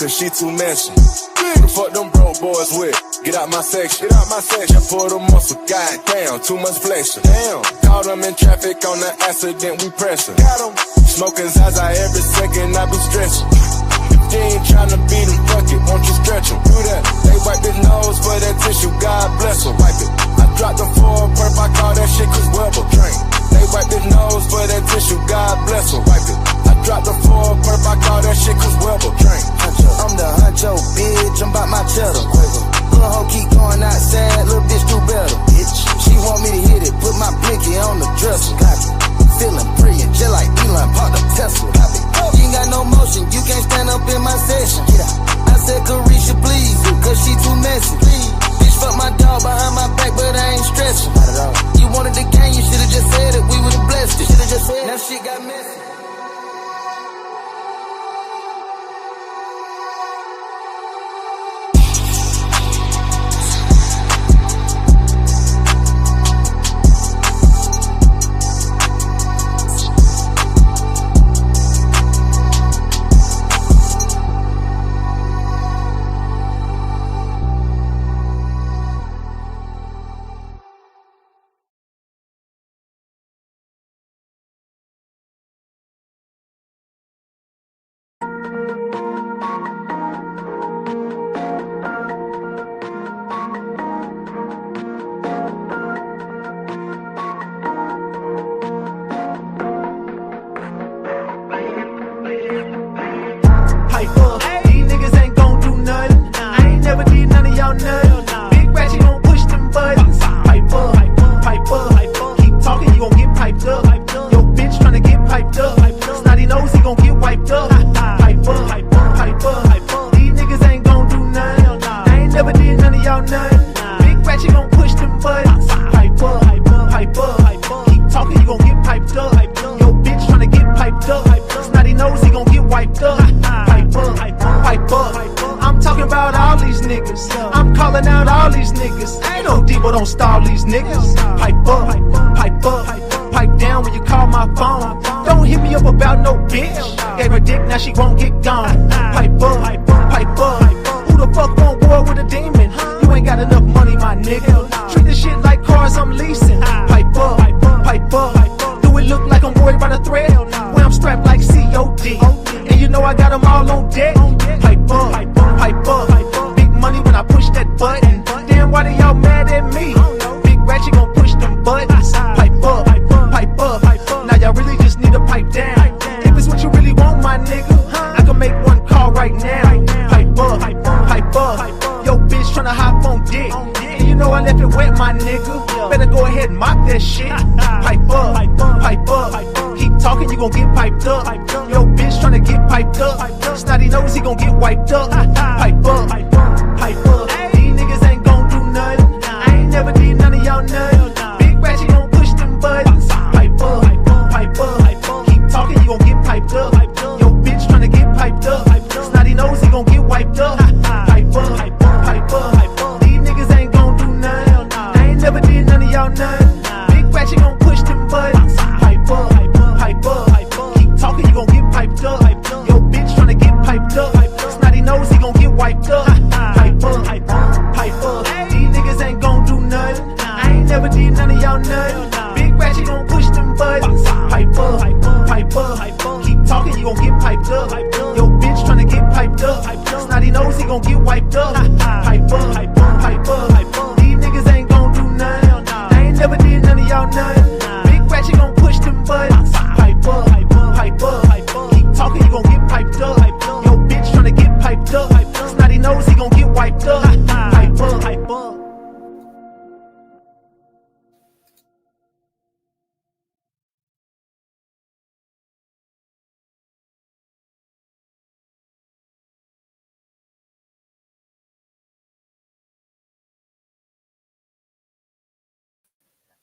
cause she too messy. The fuck them broke boys with? Get out my section. Get out my section. Pull the muscle. Goddamn, too much flexion. Damn. Caught them in traffic on the accident. We pressin'. Got them. Smoking Zaza every second. I be stretching. If you ain't tryna beat him, fuck it. Won't you stretch him? Do that. They wipe his nose for that tissue. God bless him. Wipe it. I dropped the 4 perp. I call that shit Chris Webber. Drink. They wipe his nose for that tissue. God bless him. Wipe it. I dropped the 4 perp. I call that shit Chris Webber. Drink. I'm the huncho, bitch. I'm about my cheddar. Little hoe keep going outside. Little bitch do better. Bitch. She want me to hit it. Put my blinky on the dresser. Copy. Feeling brilliant. Just like Elon. Pop the Tesla. Copy. You ain't got no motion. You can't stand up in my session. Get out. I said Carisha, please. Cause she too messy. Please. Bitch, fuck my dog behind my back, but I ain't stressing. Not at all. You wanted the game. You should've just said it. We would've blessed it. Should've just said it. Now shit got messy.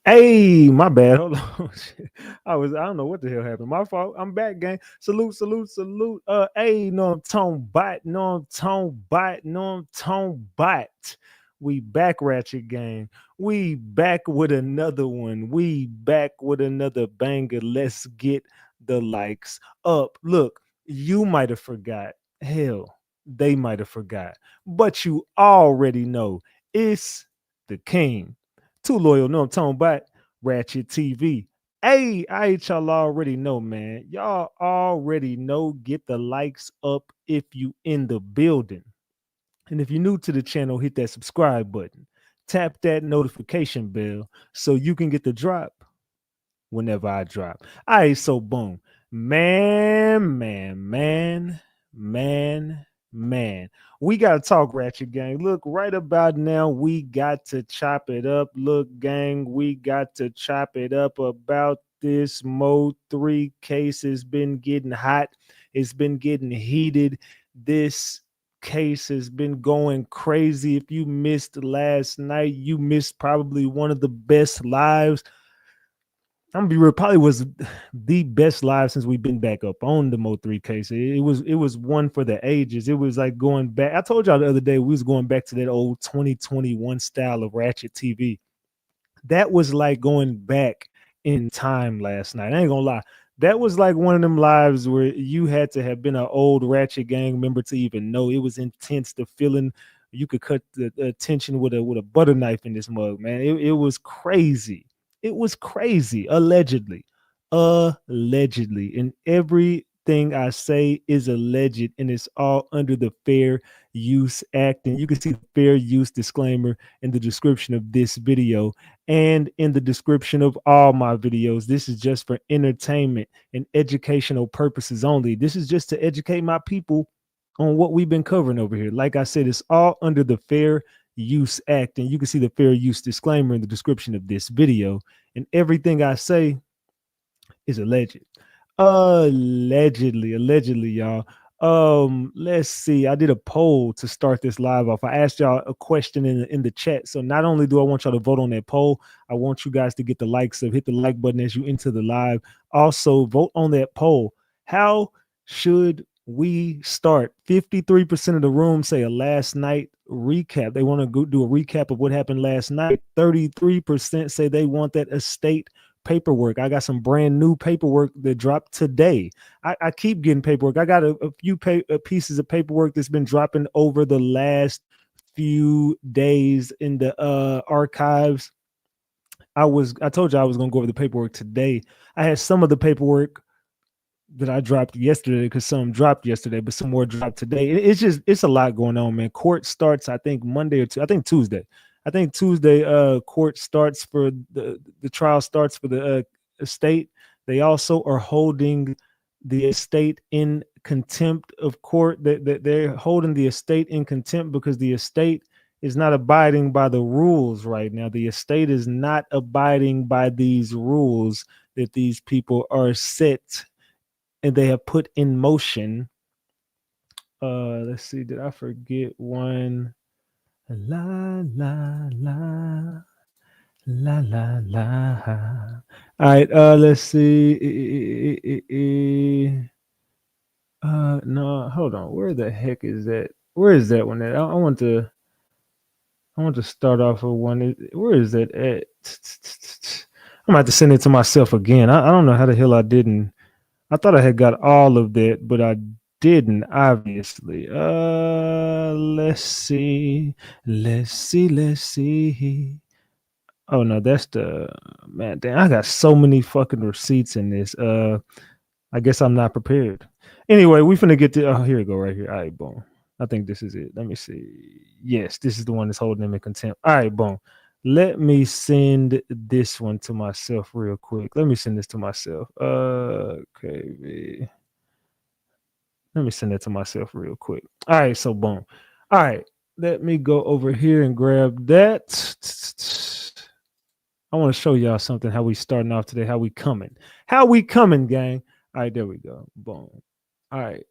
Hey, my bad. Hold on. I don't know what the hell happened. My fault. I'm back, gang. Salute. Hey, no, I'm tone bot. We back, Ratchet Gang. We back with another one. We back with another banger. Let's get the likes up. Look, you might have forgot. Hell, they might have forgot. But you already know it's the king. Too loyal, no, I'm talking about Ratchet TV. Hey, y'all already know, man. Y'all already know. Get the likes up if you in the building. And if you're new to the channel, hit that subscribe button. Tap that notification bell so you can get the drop whenever I drop. All right, so boom. Man. We got to talk, Ratchet Gang. Look, right about now, we got to chop it up. Look, gang, we got to chop it up about this Mo3 case. Has been getting hot. It's been getting heated. This case has been going crazy. If you missed last night, you missed probably one of the best lives. I'm gonna be real, probably was the best live since we've been back up on the Mo3 case. It was one for the ages. It was like going back. I told y'all the other day we was going back to that old 2021 style of Ratchet TV. That was like going back in time last night. I ain't gonna lie. That was like one of them lives where you had to have been an old Ratchet Gang member to even know. It was intense. The feeling you could cut the tension with a butter knife in this mug, man. It was crazy. It was crazy. Allegedly. And everything I say is alleged, and it's all under the Fair Use Act. And you can see the fair use disclaimer in the description of this video and in the description of all my videos. This is just for entertainment and educational purposes only. This is just to educate my people on what we've been covering over here. Like I said, it's all under the Fair Use Act, and you can see the fair use disclaimer in the description of this video. And everything I say is alleged. Allegedly, y'all. Let's see. I did a poll to start this live off. I asked y'all a question in the chat. So not only do I want y'all to vote on that poll, I want you guys to get the likes of, hit the like button as you enter the live. Also, vote on that poll. How should we start? 53% of the room say a last night recap. They want to go do a recap of what happened last night. 33% say they want that estate paperwork. I got some brand new paperwork that dropped today. I keep getting paperwork. I got a few pieces of paperwork that's been dropping over the last few days in the archives. I told you I was going to go over the paperwork today. I had some of the paperwork that I dropped yesterday because some dropped yesterday, but some more dropped today. It's a lot going on, man. Court starts, I think, Monday or Tuesday. I think Tuesday, court starts for the trial starts for the estate. They also are holding the estate in contempt of court. They're holding the estate in contempt because the estate is not abiding by the rules right now. The estate is not abiding by these rules that these people are set and they have put in motion. Let's see, did I forget one? La la la la la la. All right, let's see. No, hold on. Where the heck is that? Where is that one at? I want to start off with one. Where is that at? I'm about to send it to myself again. I don't know how the hell I didn't. I thought I had got all of that, but I didn't, obviously. Let's see. Oh no, that's the man. Damn, I got so many fucking receipts in this. I guess I'm not prepared. Anyway, we finna get to. Oh, here we go, right here. All right, boom. I think this is it. Let me see. Yes, this is the one that's holding him in contempt. All right, boom. Let me send this one to myself real quick. Let me send this to myself. Okay. Let me send that to myself real quick. All right, so boom. All right, let me go over here and grab that. I want to show y'all something, how we starting off today, how we coming, gang. All right, there we go. Boom. All right.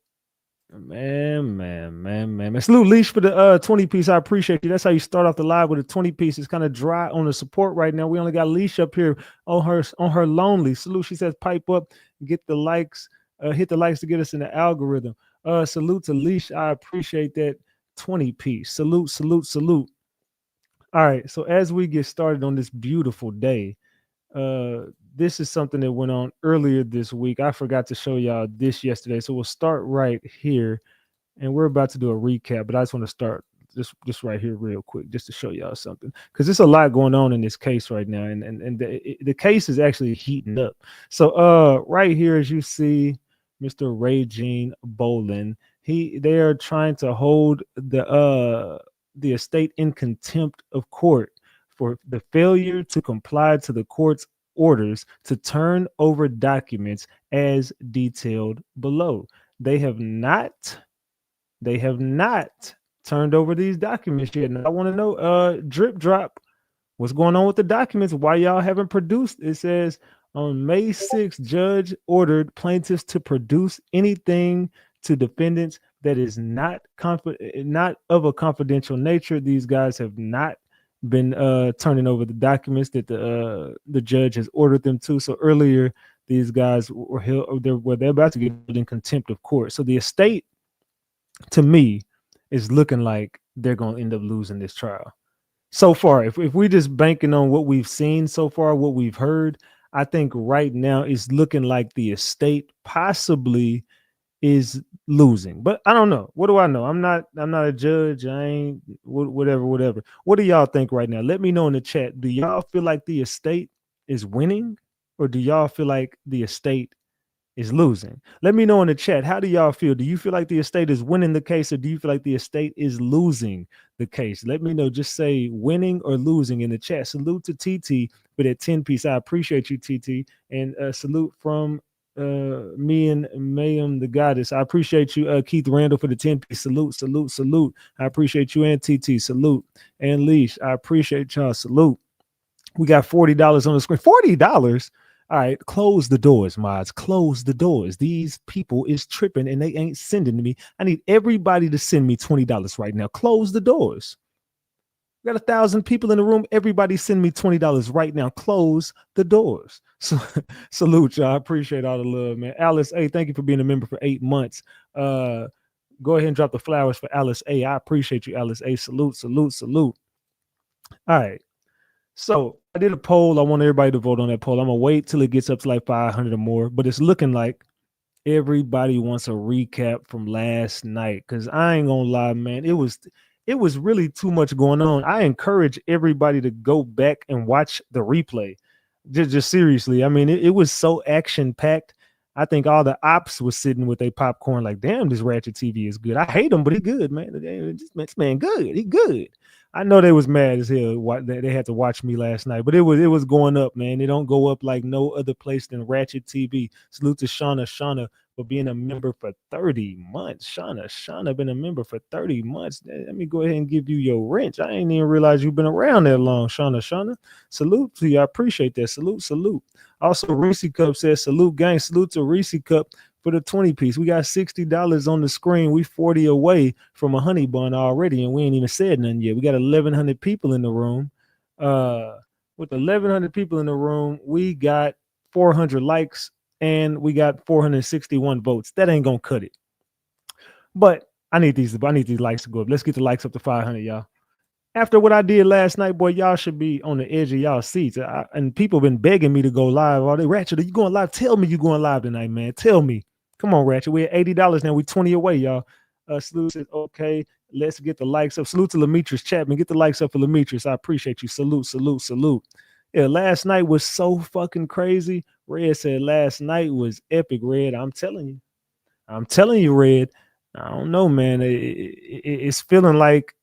Man. Salute Leash for the 20 piece. I appreciate you. That's how you start off the live with a 20 piece. It's kind of dry on the support right now. We only got Leash up here on her lonely. Salute. She says pipe up, get the likes, hit the likes to get us in the algorithm. Salute to Leash. I appreciate that 20 piece. Salute. All right. So as we get started on this beautiful day, this is something that went on earlier this week. I forgot to show y'all this yesterday, so we'll start right here. and we're about to do a recap, but I just want to start just right here real quick just to show y'all something, because there's a lot going on in this case right now, and the case is actually heating up. So right here, as you see, Mr. Ray Jean Bolin, they are trying to hold the estate in contempt of court for the failure to comply to the court's orders to turn over documents as detailed below. They have not turned over these documents yet. And I want to know, drip drop, what's going on with the documents? Why y'all haven't produced? It says on May 6th, judge ordered plaintiffs to produce anything to defendants that is not of a confidential nature. These guys have not been turning over the documents that the judge has ordered them to. So earlier, these guys were held, they're about to get in contempt of court. So the estate, to me, is looking like they're going to end up losing this trial. So far, if we just banking on what we've seen so far, what we've heard, I think right now it's looking like the estate possibly is losing. But I don't know. What do I know? I'm not a judge. I ain't whatever. What do y'all think right now? Let me know in the chat. Do y'all feel like the estate is winning, or do y'all feel like the estate is losing? Let me know in the chat. How do y'all feel? Do you feel like the estate is winning the case, or do you feel like the estate is losing the case? Let me know. Just say winning or losing in the chat. Salute to TT for that 10 piece. I appreciate you, TT. And salute from me and Mayhem the Goddess. I appreciate you, Keith Randall, for the 10 piece. Salute. I appreciate you, and TT. Salute. And Leash, I appreciate y'all. Salute. We got $40 on the screen. $40. All right, close the doors, mods. Close the doors. These people is tripping and they ain't sending to me. I need everybody to send me $20 right now. Close the doors. We got 1,000 people in the room. Everybody send me $20 right now. Close the doors. So salute y'all. I appreciate all the love, man. Alice A, thank you for being a member for 8 months. Go ahead and drop the flowers for Alice A. I appreciate you, Alice A. Salute. All right. So I did a poll. I want everybody to vote on that poll. I'm gonna wait till it gets up to like 500 or more, but it's looking like everybody wants a recap from last night. Cause I ain't gonna lie, man, it was really too much going on. I encourage everybody to go back and watch the replay. Just seriously. I mean, it was so action packed. I think all the ops was sitting with their popcorn like, damn, this Ratchet TV is good. I hate him, but he good, man. This man good. He good. I know they was mad as hell. They had to watch me last night, but it was going up, man. It don't go up like no other place than Ratchet TV. Salute to Shauna for being a member for 30 months. Shauna been a member for 30 months. Let me go ahead and give you your wrench. I ain't even realize you've been around that long, Shauna. Salute to you. I appreciate that. Salute. Also, Reese Cup says, salute gang. Salute to Reese Cup for the 20 piece. We got $60 on the screen. We 40 away from a honey bun already, and we ain't even said nothing yet. We got 1,100 people in the room. With 1,100 people in the room, we got 400 likes and we got 461 votes. That ain't gonna cut it. But I need these likes to go up. Let's get the likes up to 500, y'all. After what I did last night, boy, y'all should be on the edge of y'all seats. And people have been begging me to go live all day. Ratchet, are you going live? Tell me you going live tonight, man. Tell me. Come on, Ratchet. We're at $80 now. We 20 away, y'all. Salute says, okay, let's get the likes up. Salute to Lamitris Chapman. Get the likes up for Lamitris. I appreciate you. Salute. Yeah, last night was so fucking crazy. Red said last night was epic, Red. I'm telling you, Red. I don't know, man. It's feeling like,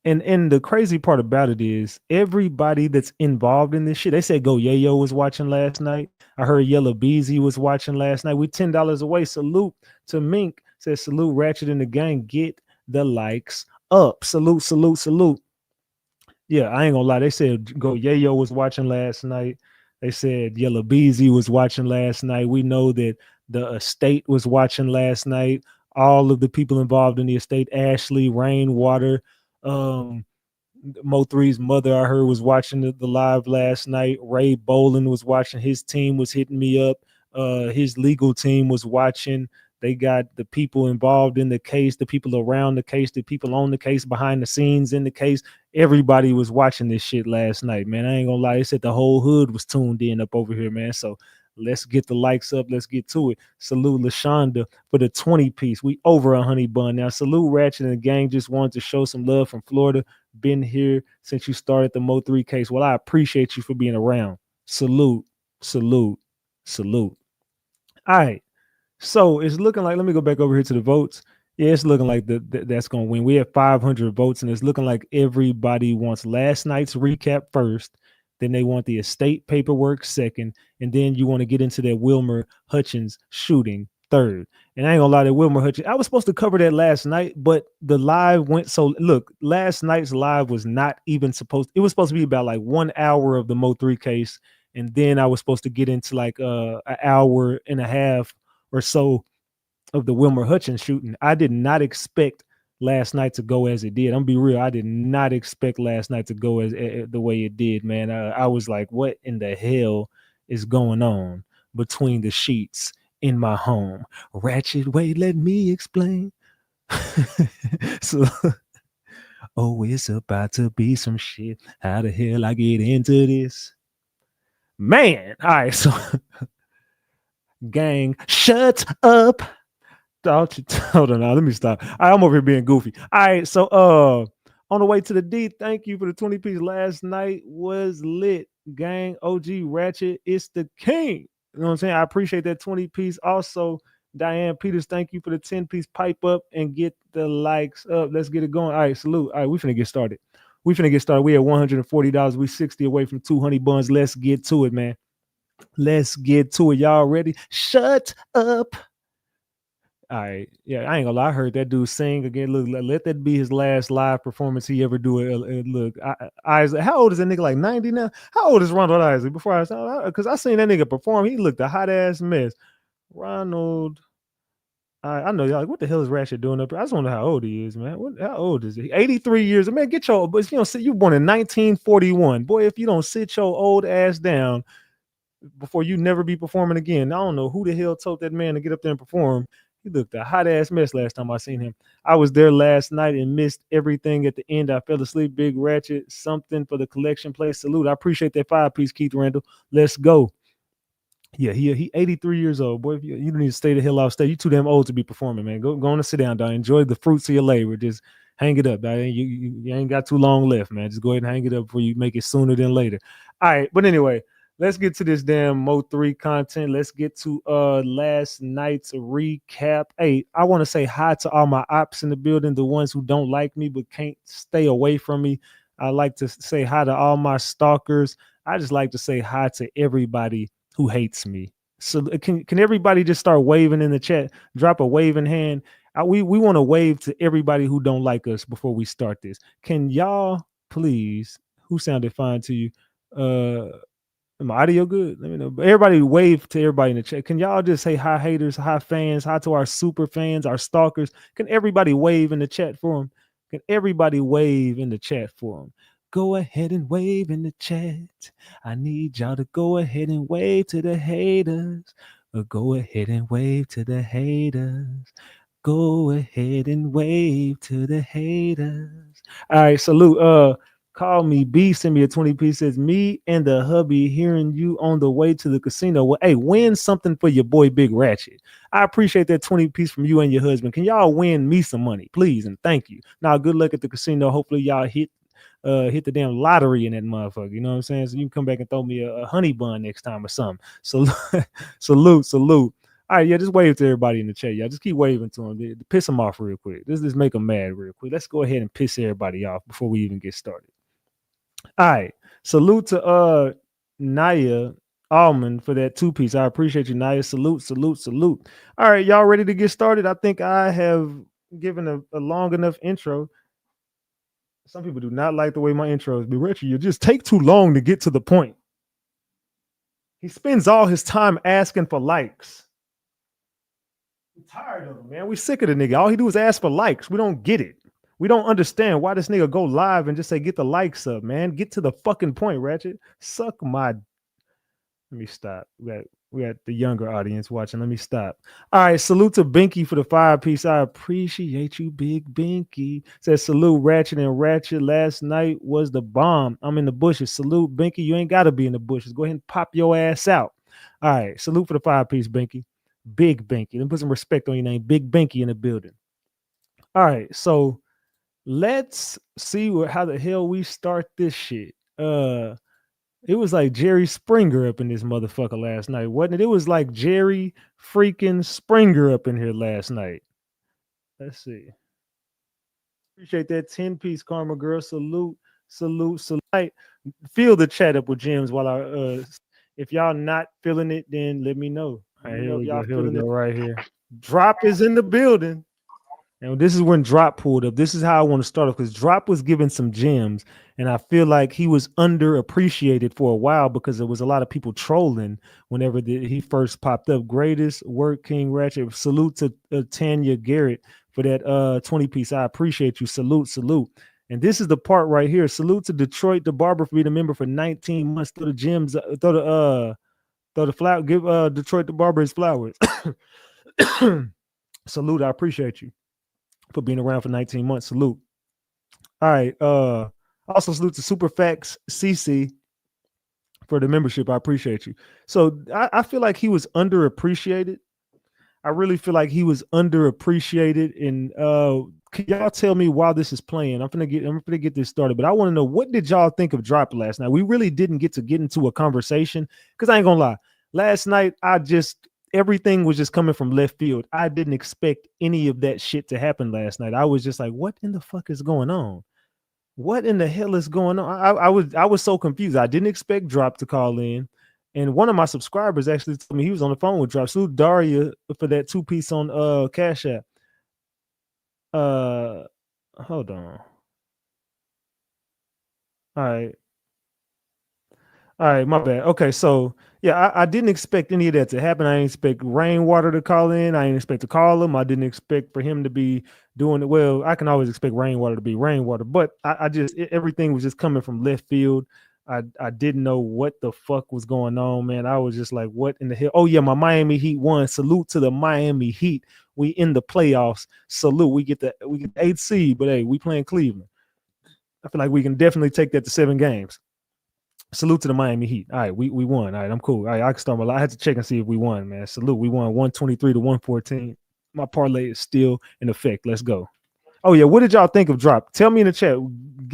and the crazy part about it is everybody that's involved in this shit. They said Go Yayo was watching last night. I heard Yellow Beezy was watching last night. We $10 away. Salute to Mink. Says salute Ratchet and the gang. Get the likes up. Salute. Yeah, I ain't gonna lie. They said Go Yayo was watching last night. They said Yellow Beezy was watching last night. We know that the estate was watching last night. All of the people involved in the estate, Ashley, Rainwater, Mo3's mother, I heard, was watching the live last night. Ray Bolin was watching. His team was hitting me up. His legal team was watching. They got the people involved in the case, the people around the case, the people on the case, behind the scenes in the case. Everybody was watching this shit last night, man. I ain't gonna lie. They said the whole hood was tuned in up over here, man. So Let's get the likes up. Let's get to it. Salute LaShonda for the 20 piece. We over a honey bun now. Salute Ratchet and the gang. Just wanted to show some love from Florida. Been here since you started the Mo3 case. Well, I appreciate you for being around. Salute, salute, salute. All right. So it's looking like, let me go back over here to the votes. Yeah, it's looking like that's going to win. We have 500 votes, and it's looking like everybody wants last night's recap first. Then they want the estate paperwork second. And then you want to get into that Wilmer Hutchins shooting third. And I ain't gonna lie, that Wilmer Hutchins, I was supposed to cover that last night, but the live went so, look, last night's live was not even supposed, it was supposed to be about like 1 hour of the Mo3 case. And then I was supposed to get into like an hour and a half or so of the Wilmer Hutchins shooting. I did not expect last night to go as it did. I'm gonna be real. I did not expect last night to go as the way it did, man. I was like, what in the hell is going on between the sheets in my home? Ratchet, wait, let me explain. So, oh, it's about to be some shit. How the hell I get into this? Man, all right, so gang, shut up. Hold on now, let me stop. I'm over here being goofy. All right, so on the way to the D, thank you for the 20 piece. Last night was lit, gang. OG Ratchet, it's the king. You know what I'm saying? I appreciate that 20 piece. Also, Diane Peters, thank you for the 10 piece. Pipe up and get the likes up. Let's get it going. All right, salute. All right, we finna get started. We at $140. We 60 away from 200 buns. Let's get to it, man. Let's get to it. Y'all ready? Shut up. All right. Yeah, I ain't gonna lie. I heard that dude sing again. Look, let that be his last live performance he ever do. Look, Isaac, how old is that nigga? Like 90 now? How old is Ronald Isaac? Before I saw, because I seen that nigga perform. He looked a hot ass mess. Ronald, I know y'all like, what the hell is Ratchet doing up here? I just wonder how old he is, man. How old is he? 83 years. Man, get your, but you know, you born in 1941. Boy, if you don't sit your old ass down before you never be performing again. I don't know who the hell told that man to get up there and perform. He looked a hot ass mess last time I seen him. I was there last night and missed everything at the end. I fell asleep. Big Ratchet, something for the collection play. Salute. I appreciate that 5 piece, Keith Randall. Let's go. Yeah, he 83 years old. Boy, you don't need to stay the hell out. Stay. You too damn old to be performing, man. Go on and sit down, dog. Enjoy the fruits of your labor. Just hang it up, dog. You ain't got too long left, man. Just go ahead and hang it up before you make it sooner than later. All right, but anyway, let's get to this damn Mo3 content. Let's get to last night's recap. Hey, I want to say hi to all my ops in the building, the ones who don't like me but can't stay away from me. I like to say hi to all my stalkers. I just like to say hi to everybody who hates me. So can everybody just start waving in the chat? Drop a waving hand. We want to wave to everybody who don't like us before we start this. Can y'all please, who sounded fine to you? My audio good? Let me know. But everybody wave to everybody in the chat. Can y'all just say hi haters, hi fans, hi to our super fans, our stalkers? Can everybody wave in the chat for them? Can everybody wave in the chat for them? Go ahead and wave in the chat. I need y'all to go ahead and wave to the haters. Go ahead and wave to the haters. Go ahead and wave to the haters. All right, salute. Call me B, send me a 20 piece. Says me and the hubby hearing you on the way to the casino. Well, hey, win something for your boy Big Ratchet. I appreciate that 20 piece from you and your husband. Can y'all win me some money, please? And thank you. Now, good luck at the casino. Hopefully y'all hit the damn lottery in that motherfucker. You know what I'm saying? So you can come back and throw me a honey bun next time or something. So salute. All right, yeah, just wave to everybody in the chat. Y'all just keep waving to them. Piss them off real quick. Just make them mad real quick. Let's go ahead and piss everybody off before we even get started. All right. Salute to Naya Almond for that 2 piece. I appreciate you, Naya. Salute. All right, y'all ready to get started? I think I have given a long enough intro. Some people do not like the way my intros be. Richard, you just take too long to get to the point. He spends all his time asking for likes. I'm tired of him, man. We sick of the nigga. All he do is ask for likes. We don't get it. We don't understand why this nigga go live and just say, get the likes up, man. Get to the fucking point, Ratchet. Suck my... Let me stop. We got the younger audience watching. Let me stop. All right. Salute to Binky for the 5 piece. I appreciate you, Big Binky. Says salute Ratchet and Ratchet. Last night was the bomb. I'm in the bushes. Salute Binky. You ain't got to be in the bushes. Go ahead and pop your ass out. All right, salute for the 5-piece, Binky. Big Binky. Let me put some respect on your name. Big Binky in the building. All right, so let's see how the hell we start this shit. It was like Jerry Springer up in this motherfucker last night, wasn't it? It was like Jerry freaking Springer up in here last night. Let's see. Appreciate that 10-piece Karma Girl. Salute. Right. Fill the chat up with gems while I if y'all not feeling it, then let me know. All right, here we go right here. Drop is in the building. And this is when Drop pulled up. This is how I want to start off because Drop was giving some gems, and I feel like he was underappreciated for a while because there was a lot of people trolling whenever he first popped up. Greatest work, King Ratchet. Salute to Tanya Garrett for that 20-piece. I appreciate you. Salute. And this is the part right here. Salute to Detroit the Barber for being a member for 19 months. Throw the gems. Throw the flower. Give Detroit the Barber his flowers. Salute. I appreciate you for being around for 19 months. Salute. All right. Also salute to Superfax CC for the membership. I appreciate you. So I feel like he was underappreciated. I really feel like he was underappreciated. And can y'all tell me while this is playing? I'm gonna get this started, but I want to know, what did y'all think of Drop last night? We really didn't get into a conversation because I ain't gonna lie. Last night, everything was just coming from left field. I didn't expect any of that shit to happen last night. I was just like, what in the fuck is going on? What in the hell is going on? I was so confused. I didn't expect Drop to call in. And one of my subscribers actually told me he was on the phone with Drop. Salute Daria for that 2-piece on Cash App. Hold on. All right, my bad. Okay, so yeah, I didn't expect any of that to happen. I didn't expect Rainwater to call in. I didn't expect to call him. I didn't expect for him to be doing it. Well, I can always expect Rainwater to be Rainwater, but everything was just coming from left field. I didn't know what the fuck was going on, man. I was just like, what in the hell? Oh yeah, my Miami Heat won. Salute to the Miami Heat. We in the playoffs. Salute. We get the 8th seed, but hey, we playing Cleveland. I feel like we can definitely take that to 7 games. Salute to the Miami Heat. All right, we won. All right, I'm cool. All right, I can start my. I had to check and see if we won, man. Salute. We won 123 to 114. My parlay is still in effect. Let's go. Oh yeah, what did y'all think of Drop? Tell me in the chat.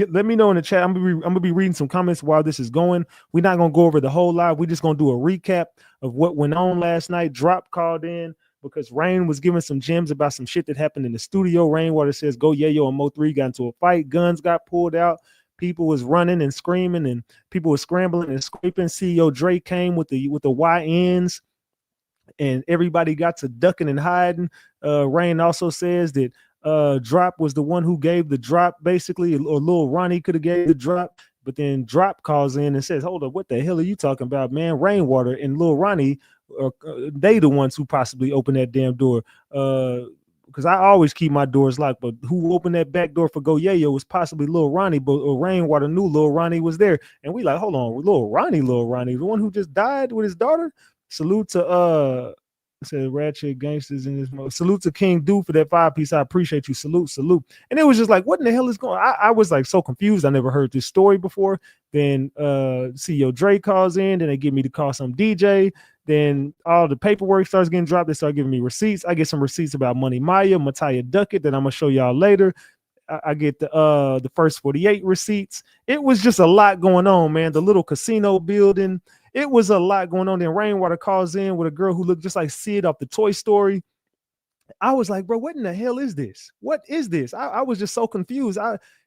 Let me know in the chat. I'm gonna be reading some comments while this is going. We're not gonna go over the whole live. We're just gonna do a recap of what went on last night. Drop called in because Rain was giving some gems about some shit that happened in the studio. Rainwater says Go Yayo and Mo3 got into a fight. Guns got pulled out. People was running and screaming, and people were scrambling and scraping. CEO Dre came with the YNs, and everybody got to ducking and hiding. Rain also says that Drop was the one who gave the drop, basically, or Lil Ronnie could have gave the drop, but then Drop calls in and says, hold up, what the hell are you talking about, man? Rainwater and Lil Ronnie, they the ones who possibly opened that damn door. Because I always keep my doors locked, but who opened that back door for Go Yayo was possibly Lil Ronnie, but Rainwater knew Lil Ronnie was there. And we like, hold on, Lil Ronnie, the one who just died with his daughter? Salute to said Ratchet Gangsters in this mode. Salute to King Dude for that 5-piece. I appreciate you. Salute. And it was just like, what in the hell is going on? I was like so confused. I never heard this story before. Then CEO Dre calls in, then they give me to call some DJ. Then all the paperwork starts getting dropped. They start giving me receipts. I get some receipts about Money Maya, Mattia Duckett that I'm gonna show y'all later. I get the first 48 receipts. It was just a lot going on, man. The little casino building. It was a lot going on. Then Rainwater calls in with a girl who looked just like Sid off the Toy Story. I was like, bro, what in the hell is this? What is this? I was just so confused.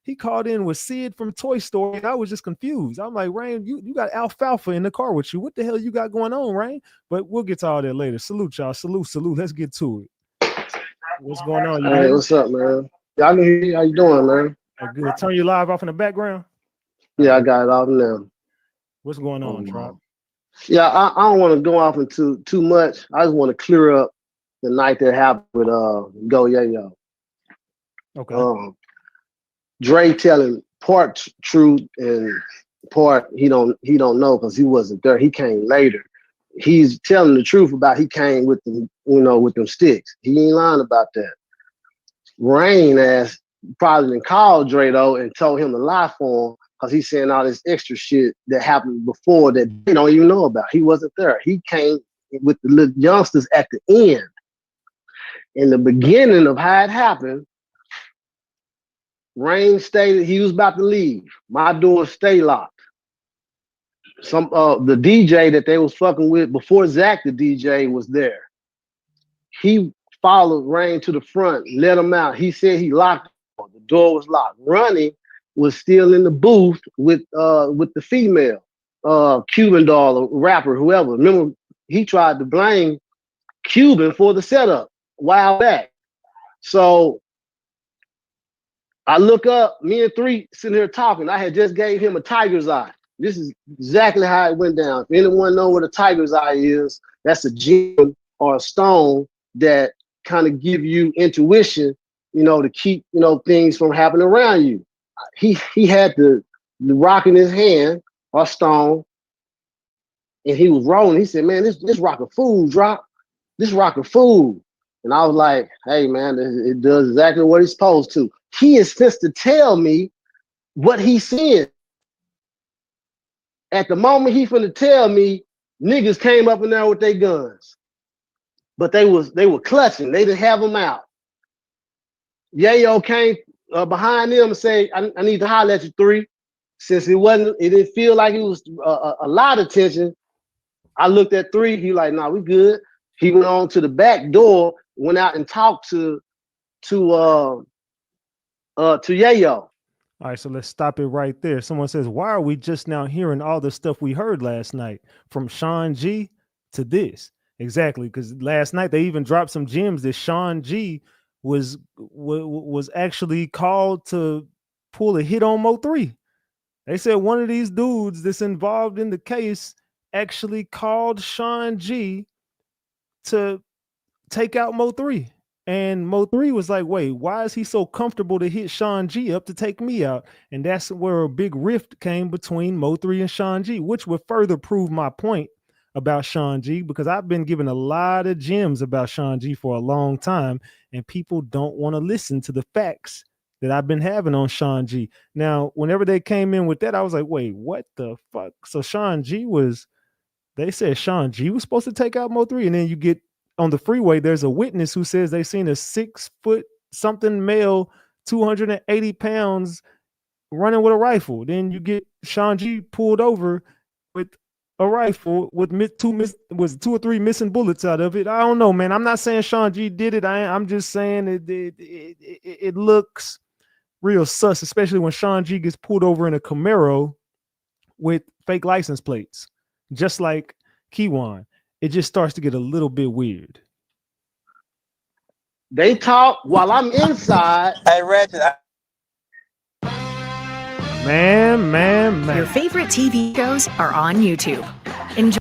He called in with Sid from Toy Story, and I was just confused. I'm like, Rain, you got Alfalfa in the car with you. What the hell you got going on, Rain? But we'll get to all that later. Salute, y'all. Salute. Let's get to it. What's going on? Hey, what's up, man? Y'all can hear you. How you doing, man? Good. Turn your live off in the background. Yeah, I got it off now. What's going on, Drop? Yeah, I don't want to go off into too much. I just want to clear up the night that happened with Go Yayo. Okay. Dre telling part truth and part he don't know because he wasn't there. He came later. He's telling the truth about he came with them, with them sticks. He ain't lying about that. Rain ass probably called Dre though and told him to lie for him because he's saying all this extra shit that happened before that they don't even know about. He wasn't there. He came with the little youngsters at the end. In the beginning of how it happened, Rain stated he was about to leave. My door stay locked. The DJ that they was fucking with before Zach, the DJ, was there. He followed Rain to the front, let him out. He said he locked the door was locked. Ronnie was still in the booth with the female Cuban doll or rapper, whoever. Remember, he tried to blame Cuban for the setup a while back. So I look up, me and 3 sitting here talking. I had just gave him a tiger's eye. This is exactly how it went down. If anyone know what a tiger's eye is, that's a gem or a stone that kind of give you intuition, to keep, things from happening around you. He had the rock in his hand or stone, and he was rolling. He said, man, this rock of food drop. This rock of food. And I was like, hey, man, it does exactly what it's supposed to. He is supposed to tell me what he's seeing. At the moment he finna tell me, niggas came up in there with their guns. But they were clutching. They didn't have them out. Yayo came behind them and said, I need to holler at you 3. Since it didn't feel like it was a lot of tension, I looked at 3. He like, nah, we good. He went on to the back door, went out and talked to Yayo. All right, so let's stop it right there. Someone says, why are we just now hearing all the stuff we heard last night from Sean G to this? Exactly, because last night they even dropped some gems that Sean G was actually called to pull a hit on Mo3. They said one of these dudes that's involved in the case actually called Sean G to take out Mo3. And Mo3 was like, wait, why is he so comfortable to hit Sean G up to take me out? And that's where a big rift came between Mo3 and Sean G, which would further prove my point about Sean G, because I've been given a lot of gems about Sean G for a long time, and people don't want to listen to the facts that I've been having on Sean G. Now, whenever they came in with that, I was like, wait, what the fuck? So they said Sean G was supposed to take out Mo3, and then you get on the freeway, there's a witness who says they seen a 6-foot-something male, 280 pounds, running with a rifle. Then you get Sean G pulled over with a rifle with 2 or 3 missing bullets out of it. I don't know, man. I'm not saying Sean G did it. I'm just saying it looks real sus, especially when Sean G gets pulled over in a Camaro with fake license plates, just like Keywan. It just starts to get a little bit weird. They talk while I'm inside. Hey, Ratchet. Man. Your favorite TV shows are on YouTube. Enjoy.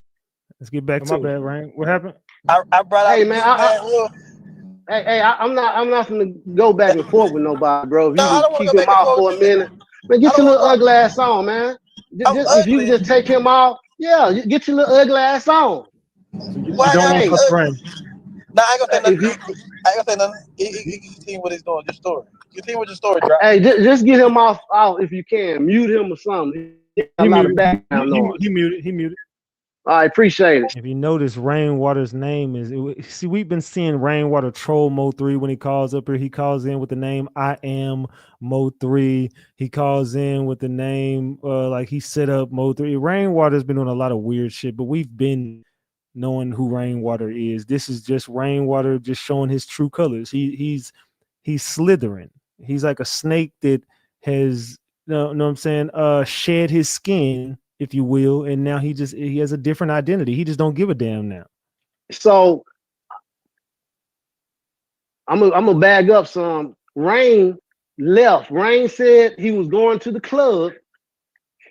Let's get back to my bad, Rain. What happened? I brought out. Hey, man. I'm not gonna go back and forth with nobody, bro. If you just keep him off for a minute, man, get your little ugly ass on, man. If you can just take him off, yeah, get your little ugly ass on. Why don't want to friend. Nah, I ain't gonna say nothing. He continue what he's doing. Your story. Continue with your story, bro. Hey, just get him off if you can. Mute him or something. He muted. I appreciate it. If you notice, Rainwater's name is. See, we've been seeing Rainwater troll Mo3 when he calls up here. He calls in with the name I am Mo3. He calls in with the name like he set up Mo3. Rainwater's been doing a lot of weird shit, but we've been knowing who Rainwater is. This is just Rainwater just showing his true colors. He's slithering. He's like a snake that has, know what I'm saying, shed his skin, if you will, and now he has a different identity. He just don't give a damn now. So I'm gonna bag up some. Rain left. Rain said he was going to the club.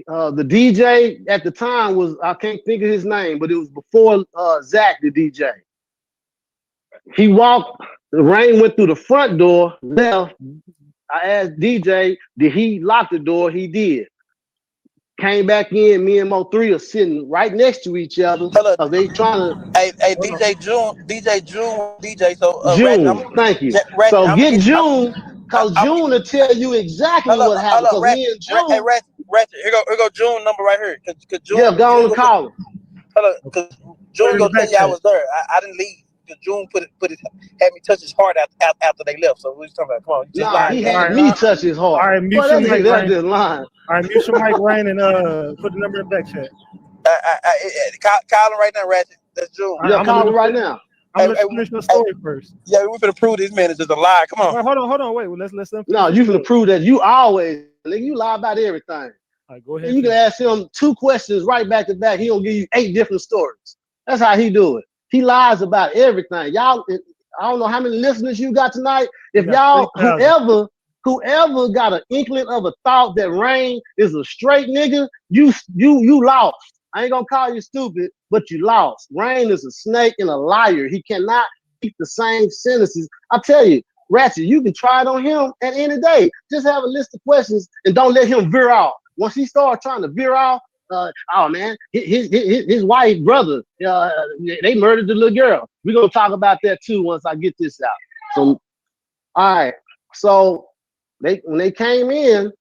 The DJ at the time was, I can't think of his name, but it was before Zach, the DJ. He walked, Rain went through the front door, left. I asked DJ, did he lock the door? He did. Came back in, me and Mo3 are sitting right next to each other. They trying to. Hey, DJ June. So June, thank you. So get June, because June will tell you exactly what happened. Me and June, Ratchet, here go June number right here. Cause June, Yeah, go on and call him. Hold on, cause June gonna tell you I was there. I didn't leave. Cause June had me touch his heart after they left. So we was talking about, come on, you just Nah, lied. he All had right, me touch his heart. all right, mute Boy, your that mic, nigga, that's Rain. just lying. All right, mute your mic, Rain, and put the number in the back chat. Call him right now, Ratchet. That's June. Yeah, I'm call gonna him right now. I'm gonna let you finish your story first. Yeah, we finna prove this man is just a lie. Come on. All right, hold on, wait. Well, let's them finish. No, you finna prove that you always, nigga, you lie about everything. All right, go ahead. You can ask him 2 questions right back to back. He gonna give you 8 different stories. That's how he do it. He lies about everything. Y'all, I don't know how many listeners you got tonight. If y'all, whoever got an inkling of a thought that Rain is a straight nigga, you lost. I ain't gonna call you stupid, but you lost. Rain is a snake and a liar. He cannot keep the same sentences. I tell you, Ratchet, you can try it on him at any day. Just have a list of questions and don't let him veer off. Once he starts trying to veer off, oh man, his wife, brother, they murdered the little girl. We're gonna talk about that too once I get this out. So, all right. So when they came in,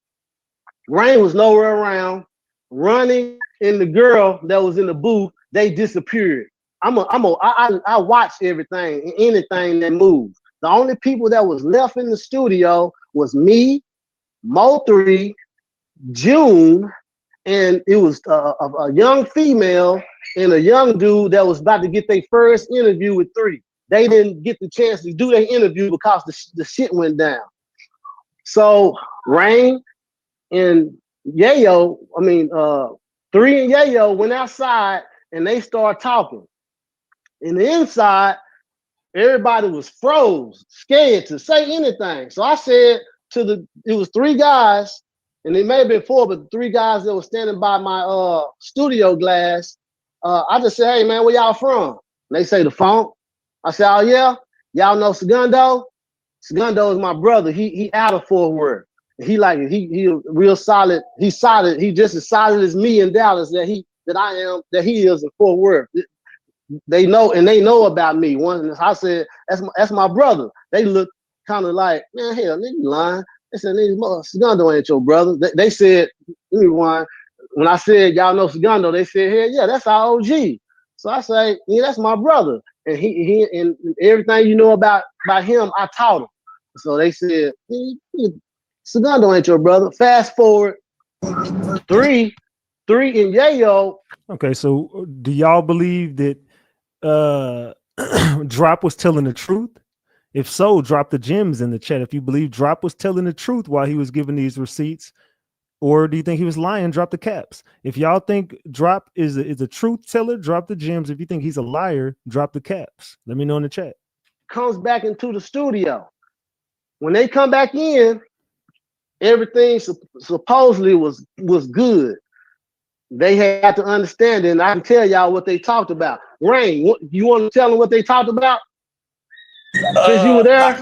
Rain was nowhere around. Running and the girl that was in the booth, they disappeared. I watch everything, anything that moves. The only people that was left in the studio was me, Mo3, June, and it was a young female and a young dude that was about to get their first interview with 3. They didn't get the chance to do their interview because the shit went down. So Rain and Yayo, 3 and Yayo went outside and they started talking. In the inside, everybody was froze, scared to say anything. So I said it was 3 guys, and it may have been 4, but 3 guys that were standing by my studio glass. I just said, hey man, where y'all from? And they say the Funk. I said, oh yeah, y'all know Segundo? Segundo is my brother. He out of Fort Worth. He real solid. He's solid. He just as solid as me in Dallas that he is in Fort Worth. They know, and they know about me. I said, that's my brother. They looked kind of like, man, hell, nigga, you lying. They said, nigga, Segundo ain't your brother. They said, when I said y'all know Segundo, they said, hell yeah, that's our OG. So I say, yeah, that's my brother. And he and everything you know about him, I taught him. So they said, Segundo ain't your brother. Fast forward, 3 and Yayo. Okay, so do y'all believe that Drop was telling the truth? If so, drop the gems in the chat if you believe Drop was telling the truth while he was giving these receipts, or do you think he was lying? Drop the caps. If y'all think Drop is a truth teller, drop the gems. If you think he's a liar, drop the caps. Let me know in the chat. Comes back into the studio. When they come back in, everything supposedly was good. They had to understand it, and I can tell y'all what they talked about. Rain, you want to tell them what they talked about? Since you were there?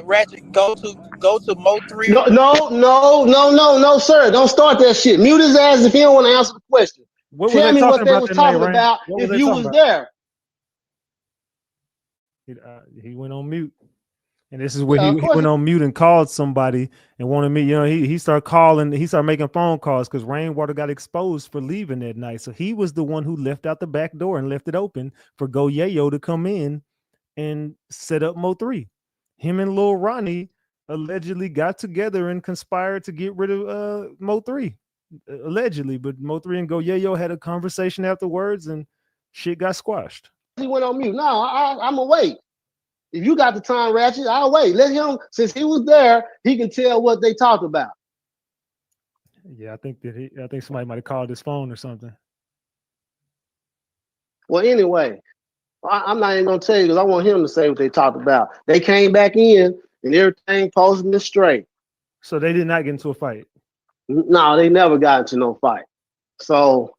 Ratchet, go to Mo3. No, sir. Don't start that shit. Mute his ass if he don't want to answer the question. Tell me what they was talking about if you was there. He went on mute. And this is where he went on mute and called somebody and wanted me, he started calling, he started making phone calls because Rainwater got exposed for leaving that night. So he was the one who left out the back door and left it open for Go Yayo to come in and set up Mo3. Him and Lil Ronnie allegedly got together and conspired to get rid of Mo3. Allegedly, but Mo3 and Go Yayo had a conversation afterwards and shit got squashed. He went on mute. No, I'm gonna wait. If you got the time, Ratchet, I'll wait. Let him, since he was there, he can tell what they talked about. Yeah, I think somebody might have called his phone or something. Well, anyway, I'm not even gonna tell you because I want him to say what they talked about. They came back in and everything posted this straight. So they did not get into a fight? No, they never got into no fight. So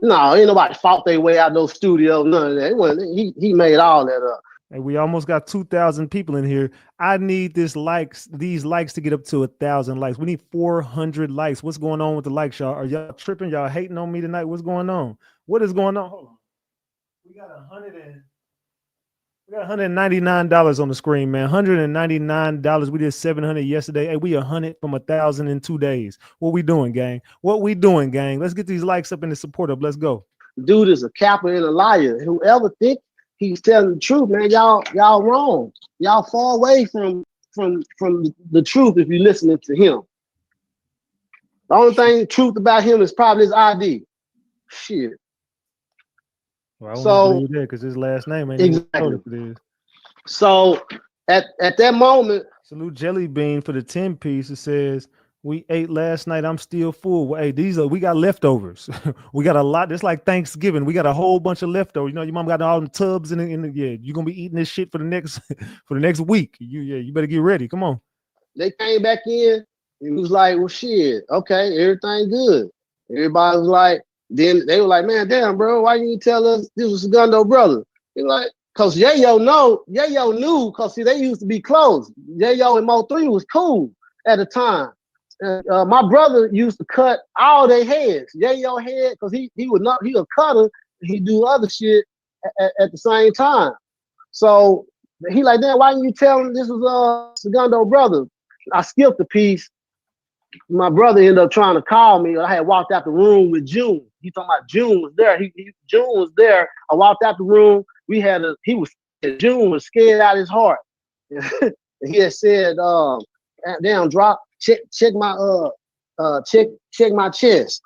no, ain't nobody fought their way out those studios, none of that. He made all that up. And we almost got 2,000 people in here. I need these likes to get up to 1,000 likes. We need 400 likes. What's going on with the likes, y'all? Are y'all tripping? Y'all hating on me tonight? What's going on? What is going on? Hold on. We got We got $199 on the screen, man. $199. We did 700 yesterday. Hey, we 100 from 1,000 in 2 days. What we doing, gang? What we doing, gang? Let's get these likes up and the support up. Let's go. Dude is a capper and a liar. Whoever think he's telling the truth, man, y'all wrong. Y'all far away from the truth if you're listening to him. The only thing truth about him is probably his ID. Shit. Well, I won't believe that because his last name ain't exactly. So at that moment, salute Jelly Bean for the 10 piece. It says, we ate last night. I'm still full. Well, hey, we got leftovers. We got a lot. It's like Thanksgiving. We got a whole bunch of leftovers. You know, your mom got all the tubs in yeah. You're gonna be eating this shit for the next week. You better get ready. Come on. They came back in and was like, well, shit, okay, everything good. Everybody was like, then they were like, man, damn, bro, why didn't you tell us this was Segundo brother? They were like, cause Yayo knew, cause see, they used to be close. Yayo and Mo3 was cool at the time. My brother used to cut all their heads. Yayo head, cause he a cutter. He do other shit at the same time. So he like, damn, why didn't you tell him this was Segundo brother? I skipped the piece. My brother ended up trying to call me. I had walked out the room with June. He talking about June was there. June was there. I walked out the room. June was scared out of his heart. He had said, damn, drop, check my check my chest.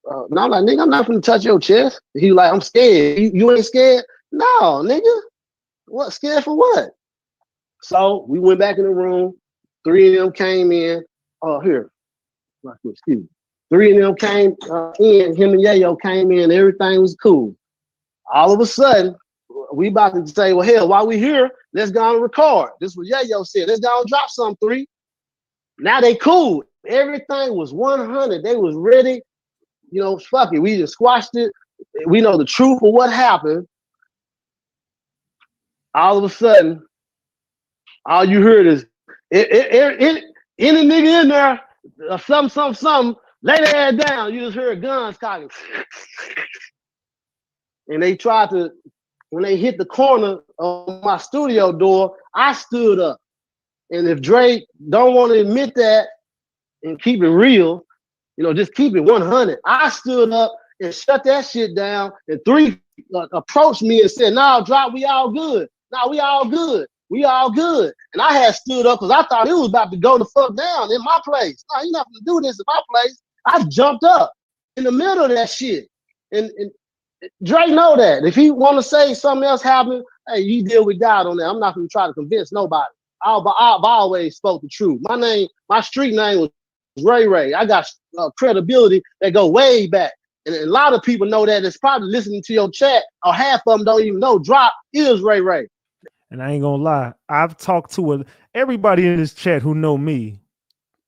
And I'm like, nigga, I'm not gonna touch your chest. He was like, I'm scared. You ain't scared? No, nigga. What, scared for what? So we went back in the room. 3 of them came in. Here. Excuse me. 3 of them came in. Him and Yayo came in. Everything was cool. All of a sudden, we about to say, well, hell, while we here, let's go and record. This is what Yayo said. Let's go and drop some 3. Now they cool. Everything was 100. They was ready. You know, fuck it. We just squashed it. We know the truth of what happened. All of a sudden, all you heard is any nigga in there, something, lay their head down. You just heard guns cocking. And they tried to, when they hit the corner of my studio door, I stood up. And if Drake don't want to admit that and keep it real, you know, just keep it 100. I stood up and shut that shit down. And 3 approached me and said, "No, drop, we all good. No, we all good. We all good." And I had stood up because I thought it was about to go the fuck down in my place. No, you're not gonna do this in my place. I jumped up in the middle of that shit. And Drake know that. If he want to say something else happened, hey, you deal with God on that. I'm not gonna try to convince nobody. I've always spoke the truth. My street name was Ray Ray. I got credibility that go way back. And a lot of people know that. It's probably listening to your chat, or half of them don't even know Drop is Ray Ray. And I ain't gonna lie, I've talked to everybody in this chat who know me.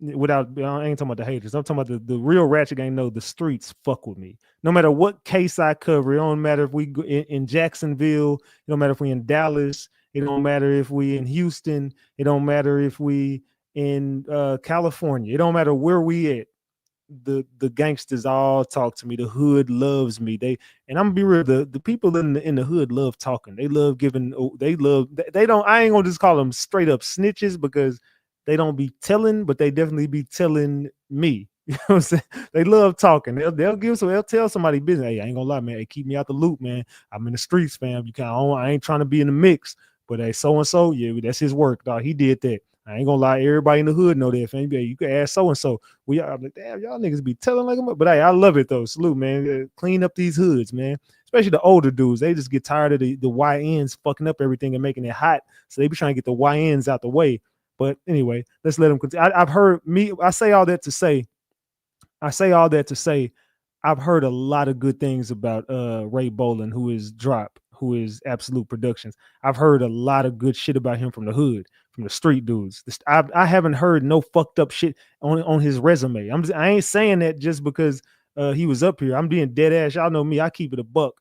Without, I ain't talking about the haters. I'm talking about the real Ratchet gang. Know the streets fuck with me. No matter what case I cover, it don't matter if we go in Jacksonville. It don't matter if we in Dallas. It don't matter if we in Houston. It don't matter if we in California. It don't matter where we at. The gangsters all talk to me. The hood loves me. And I'm gonna be real. The people in the hood love talking. They love giving. They don't. I ain't gonna just call them straight up snitches because they don't be telling, but they definitely be telling me. You know what I'm saying? They love talking. They'll tell somebody business. Hey, I ain't gonna lie, man. Hey, keep me out the loop, man. I'm in the streets, fam. I ain't trying to be in the mix. But hey, so and so, yeah, that's his work, dog. He did that. I ain't gonna lie, everybody in the hood know that. Fam. You can ask so and so. I'm like, damn, y'all niggas be telling like them. But hey, I love it though. Salute, man. Clean up these hoods, man. Especially the older dudes. They just get tired of the YNs fucking up everything and making it hot. So they be trying to get the YNs out the way. But anyway, let's let them continue. I've heard I say all that to say, I've heard a lot of good things about Ray Boland, who is Drop, who is Absolute Productions. I've heard a lot of good shit about him from the hood, from the street dudes. I haven't heard no fucked up shit on his resume. I ain't saying that just because he was up here. I'm being dead ass. Y'all know me. I keep it a buck.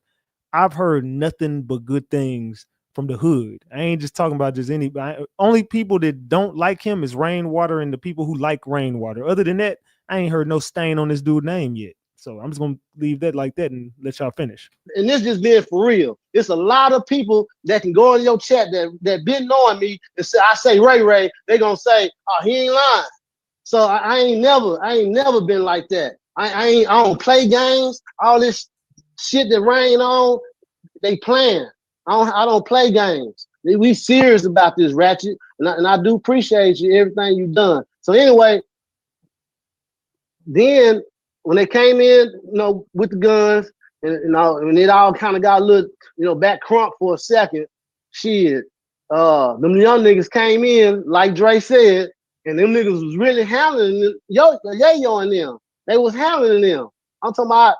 I've heard nothing but good things from the hood. I ain't just talking about just anybody. Only people that don't like him is Rainwater and the people who like Rainwater. Other than that, I ain't heard no stain on this dude's name yet. So I'm just gonna leave that like that and let y'all finish. And this just being for real. It's a lot of people that can go in your chat that been knowing me and say, I say Ray, they gonna say, oh, he ain't lying. So I ain't never been like that. I don't play games. All this shit that rain on, they playing. I don't play games. We serious about this, Ratchet, and I do appreciate you, everything you've done. So anyway, then when they came in, with the guns, and it all kind of got a little, back crunk for a second. Shit, them young niggas came in, like Dre said, and them niggas was really handling Yayo and them. They was handling them. I'm talking about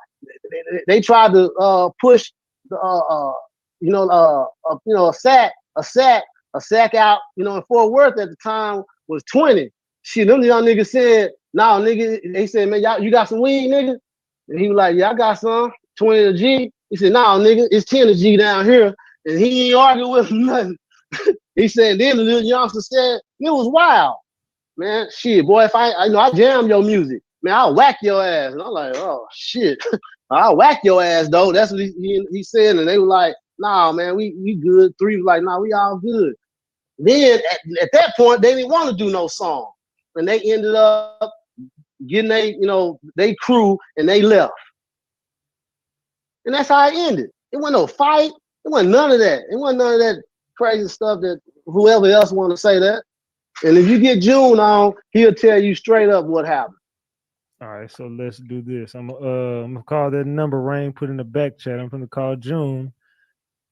they tried to push the a sack out, in Fort Worth at the time was 20. Shit, them young niggas said, nah, nigga, they said, man, you got some weed, nigga? And he was like, yeah, I got some, 20 a G. He said, nah, nigga, it's 10 a G down here. And he ain't arguing with him nothing. He said, then the little youngster said, it was wild. Man, shit, boy, if I jam your music, man, I'll whack your ass. And I'm like, oh, shit. I'll whack your ass, though. That's what he said. And they were like, nah, man, we good. 3 was like, nah, we all good. Then at that point, they didn't want to do no song. And they ended up getting they crew and they left. And that's how it ended. It wasn't no fight. It wasn't none of that. It wasn't none of that crazy stuff that whoever else want to say that. And if you get June on, he'll tell you straight up what happened. All right, so let's do this. I'm gonna call that number Rain, put in the back chat. I'm gonna call June.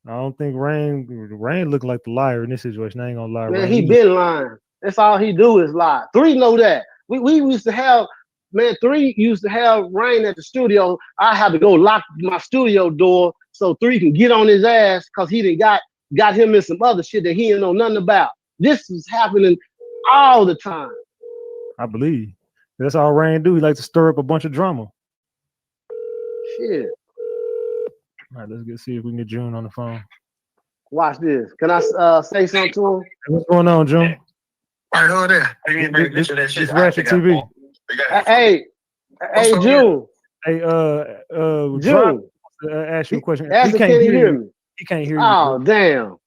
I don't think Rain look like the liar in this situation. I ain't gonna lie. Man, Rain, he been lying. That's all he do is lie. 3 know that. We used to have, man, 3 used to have Rain at the studio. I had to go lock my studio door so 3 can get on his ass because he done got him in some other shit that he didn't know nothing about. This is happening all the time. I believe. That's all Rain do. He likes to stir up a bunch of drama. Shit. All right, let's see if we can get June on the phone. Watch this. Can I say something to him? What's going on, June? All right, over there. It's RatchetTV. Hey, June. Hey, June. Ask you a question. He can't hear me. He can't hear you. Oh, damn.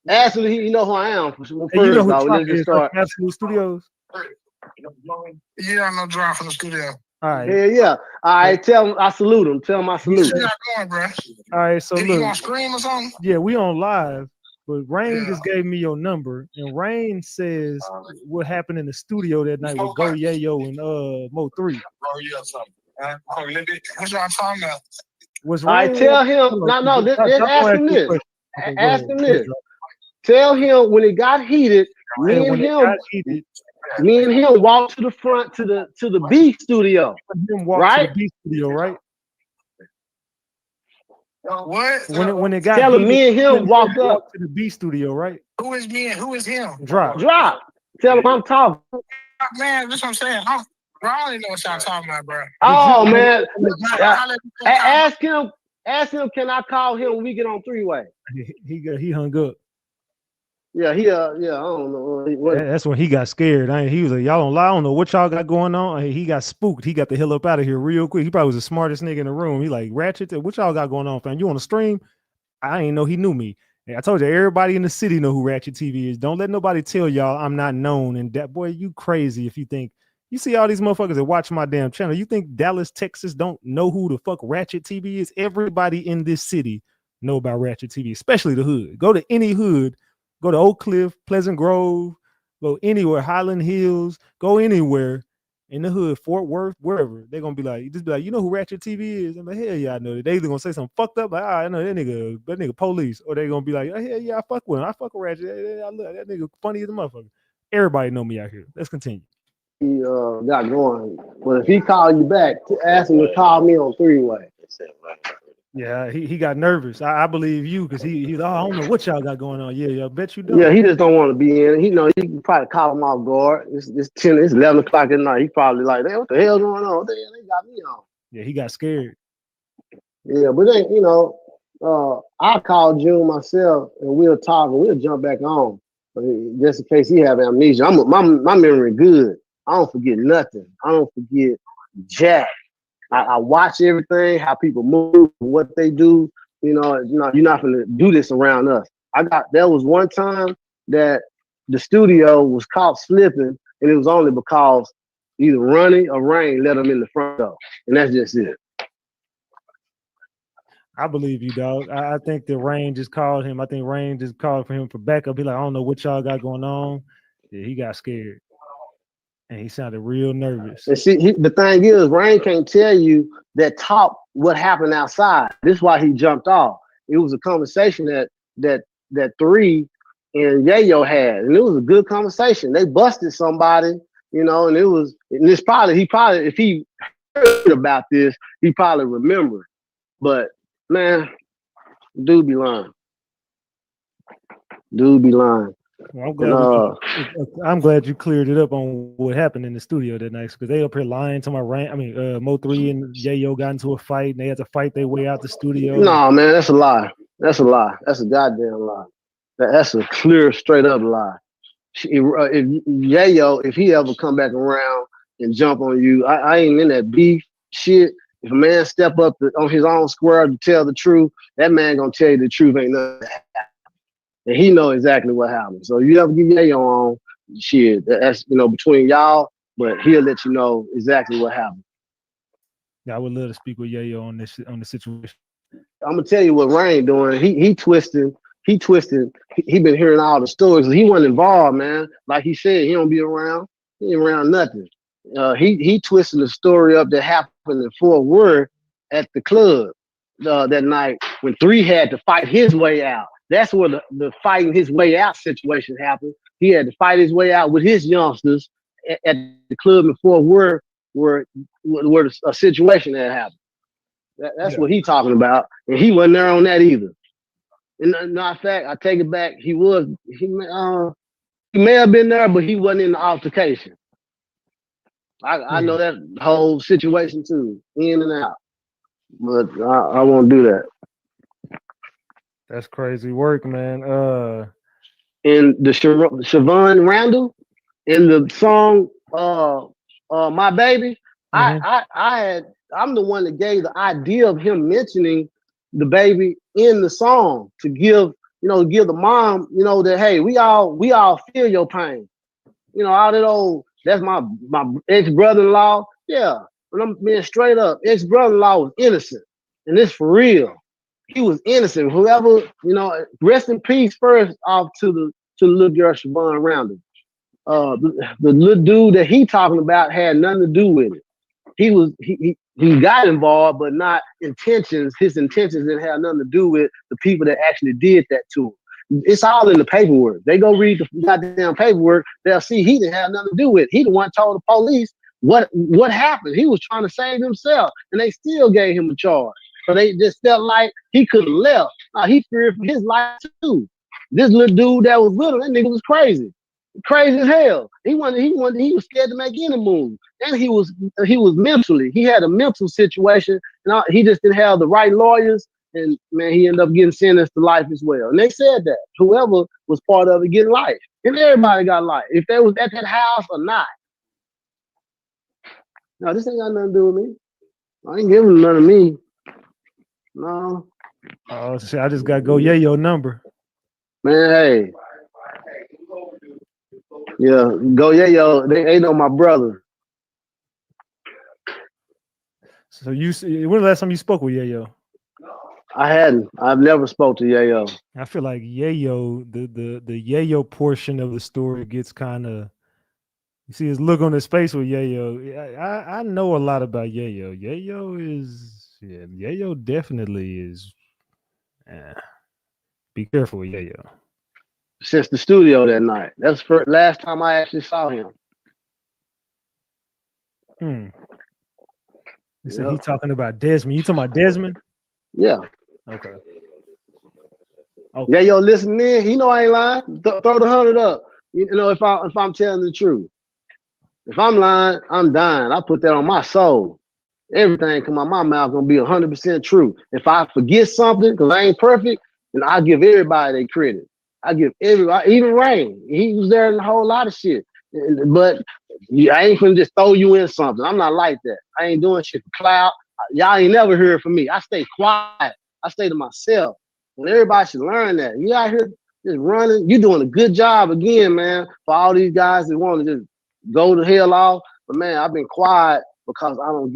Actually, you know who I am. First, hey, you know who let's just start. Absolute Studios. Yeah, I know John from the studio. All right. Yeah. All right, tell him I salute him. Tell him I salute him. Going, bro. All right, so look. You on screen or something? Yeah, we on live, but Rain just gave me your number, and Rain says what happened in the studio that night with Go Yayo and Mo3. What y'all talking about? Was Rain? I tell him. No. Ask him this. Okay, ask him this. Tell him when it got heated. Me and him walked to the front to the B studio. Right? To the B studio, right? What? When it got tell him me and him walked up to the B studio, right? Who is me and who is him? Drop. Tell him I'm talking. Man, that's what I'm saying. I don't even know what y'all talking about, bro. Oh man. Ask him, can I call him when we get on 3-way? He hung up. Yeah, I don't know. That's when he got scared. He was like, y'all don't lie. I don't know what y'all got going on. He got spooked. He got the hell up out of here real quick. He probably was the smartest nigga in the room. He like, Ratchet, what y'all got going on, fam? You on the stream? I ain't know he knew me. And I told you, everybody in the city know who RatchetTV is. Don't let nobody tell y'all I'm not known. And that boy, you crazy if you think, you see all these motherfuckers that watch my damn channel. You think Dallas, Texas don't know who the fuck RatchetTV is? Everybody in this city know about RatchetTV, especially the hood. Go to any hood. Go to Oak Cliff, Pleasant Grove, go anywhere, Highland Hills, go anywhere in the hood, Fort Worth, wherever. They're going to be like, you know who RatchetTV is? I'm like, hell yeah, I know that. They either going to say something fucked up, like, I know that nigga police. Or they're going to be like, oh, hell yeah, I fuck with him. I fuck with Ratchet. I look, that nigga funny as a motherfucker. Everybody know me out here. Let's continue. He got going. But if he call you back, ask him to call me on 3-way. Yeah, he got nervous. I believe you because he I don't know what y'all got going on. Yeah, I bet you do. Yeah, he just don't want to be in. He know he can probably call him off guard. It's 11 o'clock at night. He probably like, hey, what the hell going on? What the hell they got me on? Yeah, he got scared. Yeah, but then I call June myself and we'll talk and we'll jump back on. Just in case he have amnesia. My memory good. I don't forget nothing. I don't forget jacked. I watch everything, how people move, what they do. You know, you're not gonna do this around us. There was one time that the studio was caught slipping, and it was only because either Ronnie or Rain let them in the front door, and that's just it. I believe you, dog. I think the Rain just called him. I think Rain just called for him for backup. He like, I don't know what y'all got going on. Yeah, he got scared. And he sounded real nervous. And see, the thing is, Rain can't tell you that talk what happened outside. This is why he jumped off. It was a conversation that 3 and Yayo had, and it was a good conversation. They busted somebody, you know, and it's probably if he heard about this, he probably remembered. But man, dude be lying. Well, I'm glad you cleared it up on what happened in the studio that night, because they up here lying to my Rain. I mean, Mo3 and Yayo got into a fight, and they had to fight their way out the studio. No, man, that's a lie. That's a lie. That's a goddamn lie. That's a clear, straight up lie. If Yayo, if he ever come back around and jump on you, I ain't in that beef shit. If a man step up on his own square to tell the truth, that man gonna tell you the truth. Ain't nothing happened. And he know exactly what happened. So you ever get Yayo on, shit, that's, you know, between y'all, but he'll let you know exactly what happened. Yeah, I would love to speak with Yayo on the situation. I'm gonna tell you what Rain doing. He twisting. He been hearing all the stories. He wasn't involved, man. Like he said, he don't be around. He ain't around nothing. He twisting the story up that happened in Fort Worth at the club that night when 3 had to fight his way out. That's where the fighting his way out situation happened. He had to fight his way out with his youngsters at the club in Fort Worth where a situation had happened. That's what he talking about, and he wasn't there on that either. And matter of fact, I take it back. He may have been there, but he wasn't in the altercation. I know that whole situation too, in and out. But I won't do that. That's crazy work, man. And the Siobhan Randall in the song My Baby, I'm the one that gave the idea of him mentioning the baby in the song to give the mom, that hey, we all feel your pain. All that old, that's my ex-brother-in-law. Yeah. When I'm being straight up, ex-brother-in-law was innocent. And this for real. He was innocent. Whoever, rest in peace first off to the little girl Siobhan Randall. The little dude that he talking about had nothing to do with it. He got involved, but not intentions. His intentions didn't have nothing to do with the people that actually did that to him. It's all in the paperwork. They go read the goddamn paperwork. They'll see he didn't have nothing to do with it. He the one told the police what happened. He was trying to save himself, and they still gave him a charge. So they just felt like he could have left. He feared for his life too. This little dude that was with him, that nigga was crazy as hell. He was scared to make any move, and he was mentally. He had a mental situation, and he just didn't have the right lawyers. And man, he ended up getting sentenced to life as well. And they said that whoever was part of it getting life, and everybody got life, if they was at that house or not. No, this ain't got nothing to do with me. I ain't giving none of me. No. Oh, shit, I just got to go. Yeah, your number. Man, hey. Yeah, go Yayo. They ain't know my brother. So when was the last time you spoke with Yayo? I hadn't. I've never spoke to Yayo. I feel like Yayo, the Yayo portion of the story gets kind of. You see his look on his face with Yayo. I know a lot about Yayo. Yayo definitely is. Be careful with Yayo. Since the studio that night. That's the last time I actually saw him. You said he talking about Desmond. You talking about Desmond? Yeah. Okay. Yayo, listen in. He know I ain't lying. Throw the 100 up. If I'm telling the truth. If I'm lying, I'm dying. I put that on my soul. Everything come out my mouth gonna be 100% true. If I forget something, because I ain't perfect, then I give everybody their credit. I give everybody, even Rain. He was there in a whole lot of shit. But I ain't finna just throw you in something. I'm not like that. I ain't doing shit for clout. Y'all ain't never heard from me. I stay quiet. I stay to myself. And everybody should learn that. You out here just running. You doing a good job again, man. For all these guys that want to just go to hell off. But man, I've been quiet because I don't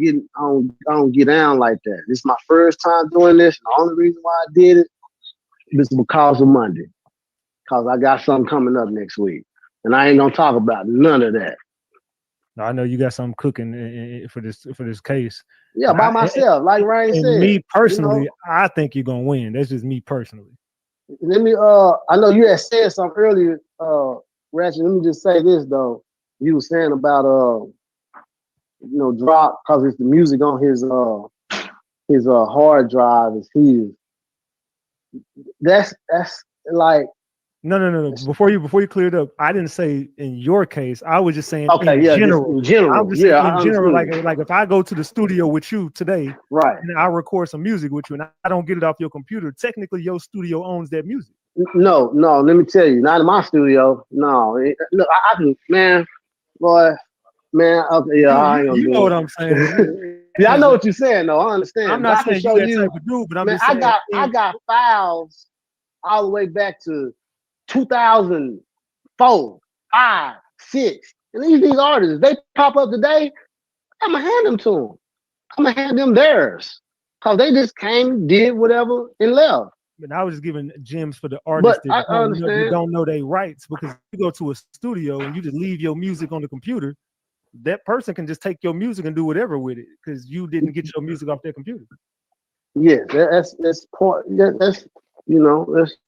get down like that. This is my first time doing this. And the only reason why I did it is because of Monday. Because I got something coming up next week. And I ain't gonna talk about none of that. I know you got something cooking for this case. Yeah, by myself, like Ryan said. Me personally, I think you're gonna win. That's just me personally. Let me I know you had said something earlier, Ratchet. Let me just say this though. You were saying about Drop, because it's the music on his hard drive is his. That's like No. Before you clear it up, I didn't say in your case. I was just saying in general. In general. I'm just saying in general, understood. like if I go to the studio with you today, right, and I record some music with you, and I don't get it off your computer, technically your studio owns that music. No. Let me tell you, not in my studio. No, look, I can, man, boy, man. Okay, yeah, I ain't gonna you do know it. what I'm saying. Yeah, I know what you're saying, though. I understand. I'm not saying show you that type of dude, but I'm man, just saying. I got files all the way back to 2004, 5, 6. And these artists, they pop up today, I'm going to hand them to them. I'm going to hand them theirs. Because they just came, did whatever, and left. But I was just giving gems for the artists that don't know their rights, because you go to a studio and you just leave your music on the computer, that person can just take your music and do whatever with it because you didn't get your music off their computer. Yeah, that's part. That's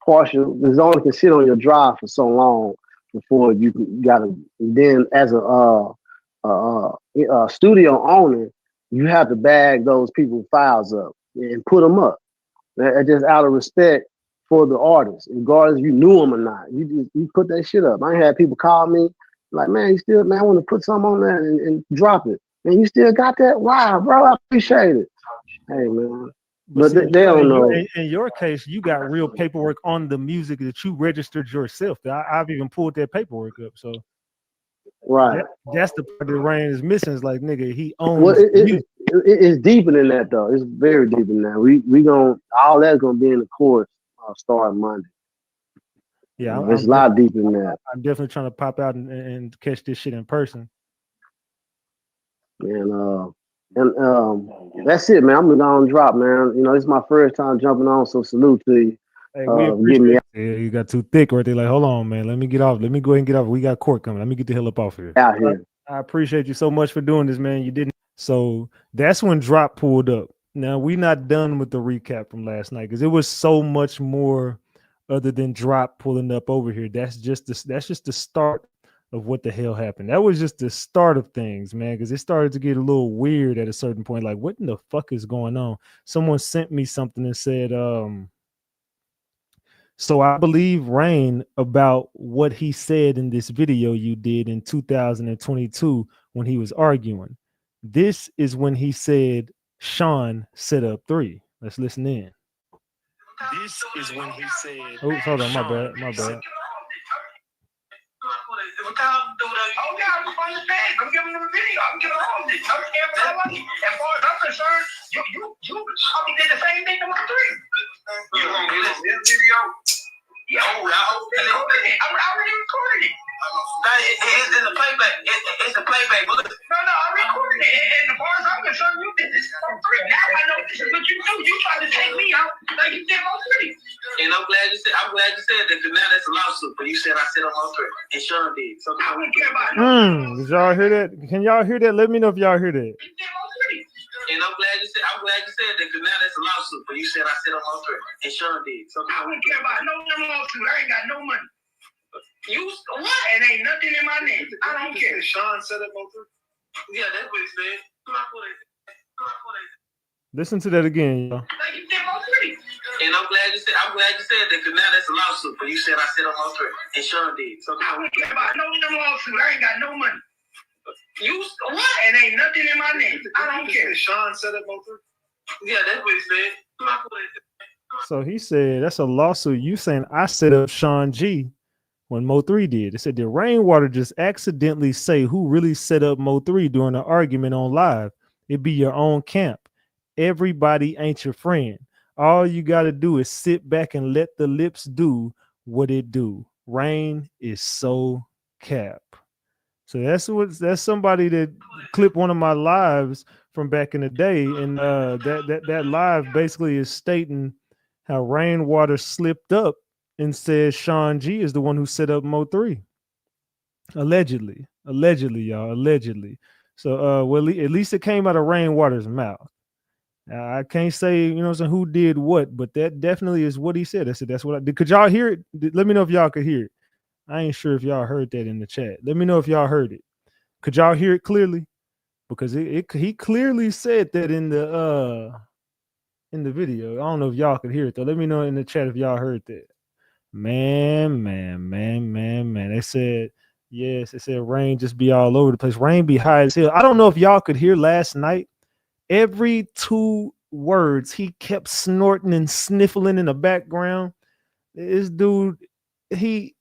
partial. Because only can sit on your drive for so long before you gotta. Then as a studio owner, you have to bag those people's files up and put them up. That's just out of respect for the artist, regardless you knew them or not. You put that shit up. I had people call me like, man, I want to put something on that and drop it. And you still got that? Wow, bro, I appreciate it. Hey, man. But see, they don't know. In your case, you got real paperwork on the music that you registered yourself. I've even pulled that paperwork up. So, right, that's the part that Ryan is missing. Is like, nigga, he owns. Well, it's deeper than that, though. It's very deep in that. We gonna all that's gonna be in the course starting Monday. Yeah, it's a lot deeper than that. I'm definitely trying to pop out and catch this shit in person. And that's it, man. I'm gonna drop, man. It's my first time jumping on, so salute to you. Hey, we appreciate it. Yeah, you got too thick right there. Like, hold on, man. Let me get off. Let me go ahead and get off. We got court coming. Let me get the hell up off here. Out here. I appreciate you so much for doing this, man. You didn't. So that's when Drop pulled up. Now we're not done with the recap from last night because it was so much more other than Drop pulling up over here. That's just the start of what the hell happened. That was just the start of things, man, because it started to get a little weird at a certain point. Like, what in the fuck is going on? Someone sent me something and said, so I believe Rain about what he said in this video you did in 2022 when he was arguing. This is when he said Sean set up 3. Let's listen in. This is when he said. Oh, hold on, my bad. I'm giving him a video. I'm giving all this. As far as I'm concerned, you did the same thing to Mo3. You gonna get this video? Yeah, I already recorded it. It's in the playback. It's a playback. No, I recorded it. And as far as I'm concerned, you did this for free. Now I know this is what you do. You try to take me out like you did Mo3. And I'm glad you said that, because now that's a lawsuit. But you said I said on Mo3, and Sean did. So I don't care about it. Did y'all hear that? Can y'all hear that? Let me know if y'all hear that. And I'm glad you said that, because now that's a lawsuit. But you said I said on Mo3, and Sean did. So I don't care about no lawsuit. I ain't got no money. You what? And ain't nothing in my name. I don't care. Sean said it, Mo3. Yeah, that's what he said. Listen to that again, y'all. Like you did Mo3. And I'm glad you said that, because now that's a lawsuit. But you said I said on Mo3, and Sean did. So I don't care about no lawsuit. I ain't got no money. You what? And ain't nothing in my name. I don't care. Sean said it, Mo3. Yeah, that's what he said. So he said that's a lawsuit. You saying I set up Sean G when Mo3 did. It said, did Rainwater just accidentally say who really set up Mo3 during an argument on live? It be your own camp. Everybody ain't your friend. All you got to do is sit back and let the lips do what it do. Rain is so cap. So that's somebody that clipped one of my lives from back in the day, and that live basically is stating how Rainwater slipped up and says Sean G is the one who set up Mo3. Allegedly, y'all, allegedly. So, well, at least it came out of Rainwater's mouth. I can't say, you know, who did what, but that definitely is what he said. I said that's what I did. Could y'all hear it? Let me know if y'all could hear it. I ain't sure if y'all heard that in the chat. Let me know if y'all heard it. Could y'all hear it clearly? Because he clearly said that in the video. I don't know if y'all could hear it though. Let me know in the chat if y'all heard that. Man. They said, yes, it said Rain just be all over the place. Rain be high as hell. I don't know if y'all could hear last night. Every 2 words he kept snorting and sniffling in the background. This dude, it's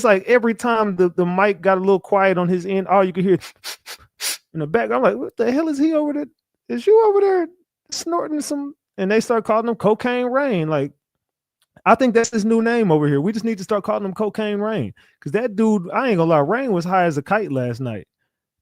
like every time the mic got a little quiet on his end, all you could hear in the back. I'm like, what the hell is he over there? Is you over there snorting some? And they start calling him Cocaine Rain. Like, I think that's his new name over here. We just need to start calling him Cocaine Rain. Because that dude, I ain't gonna lie, Rain was high as a kite last night.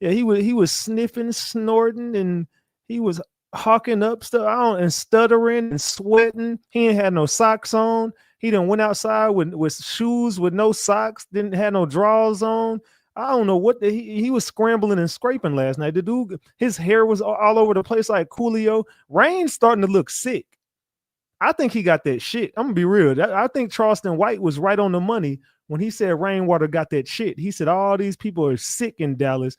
Yeah, he was sniffing, snorting, and he was hawking up stuff and stuttering and sweating. He ain't had no socks on. He done went outside with shoes with no socks, didn't have no drawers on. I don't know what he was scrambling and scraping last night. The dude, his hair was all over the place like Coolio. Rain's starting to look sick. I think he got that shit. I'm gonna be real. I think Charleston White was right on the money when he said Rainwater got that shit. He said all these people are sick in Dallas.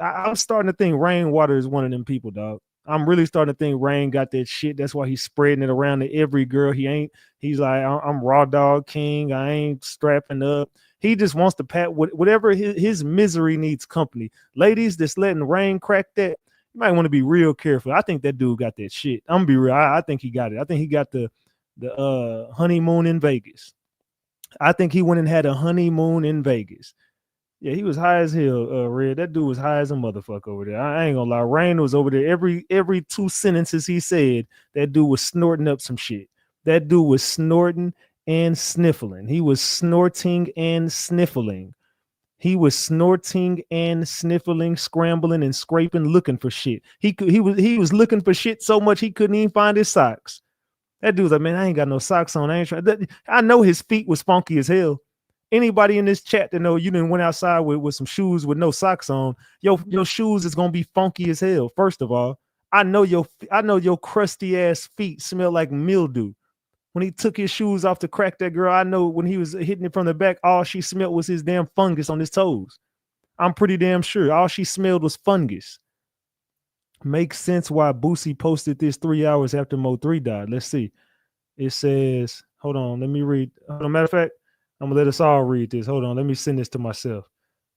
I'm starting to think Rainwater is one of them people, dog. I'm really starting to think Rain got that shit. That's why he's spreading it around to every girl. He's like, I'm raw dog king. I ain't strapping up. He just wants to pat whatever his misery needs company. Ladies that's letting Rain crack that, you might want to be real careful. I think that dude got that shit. I'm gonna be real. I think he got it. I think he got the honeymoon in Vegas. I think he went and had a honeymoon in Vegas. Yeah, he was high as hell, Red. That dude was high as a motherfucker over there. I ain't gonna lie. Rain was over there. Every 2 sentences he said, that dude was snorting up some shit. That dude was snorting and sniffling. He was snorting and sniffling. He was snorting and sniffling, scrambling and scraping, looking for shit. He was looking for shit so much he couldn't even find his socks. That dude's like, man, I ain't got no socks on. I know his feet was funky as hell. Anybody in this chat that know you didn't went outside with some shoes with no socks on, your shoes is gonna be funky as hell. First of all, I know your crusty ass feet smell like mildew. When he took his shoes off to crack that girl, I know when he was hitting it from the back, all she smelled was his damn fungus on his toes. I'm pretty damn sure all she smelled was fungus. Makes sense why Boosie posted this 3 hours after Mo3 died. Let's see. It says, hold on, let me read. Matter of fact, I'm gonna let us all read this. Hold on, let me send this to myself.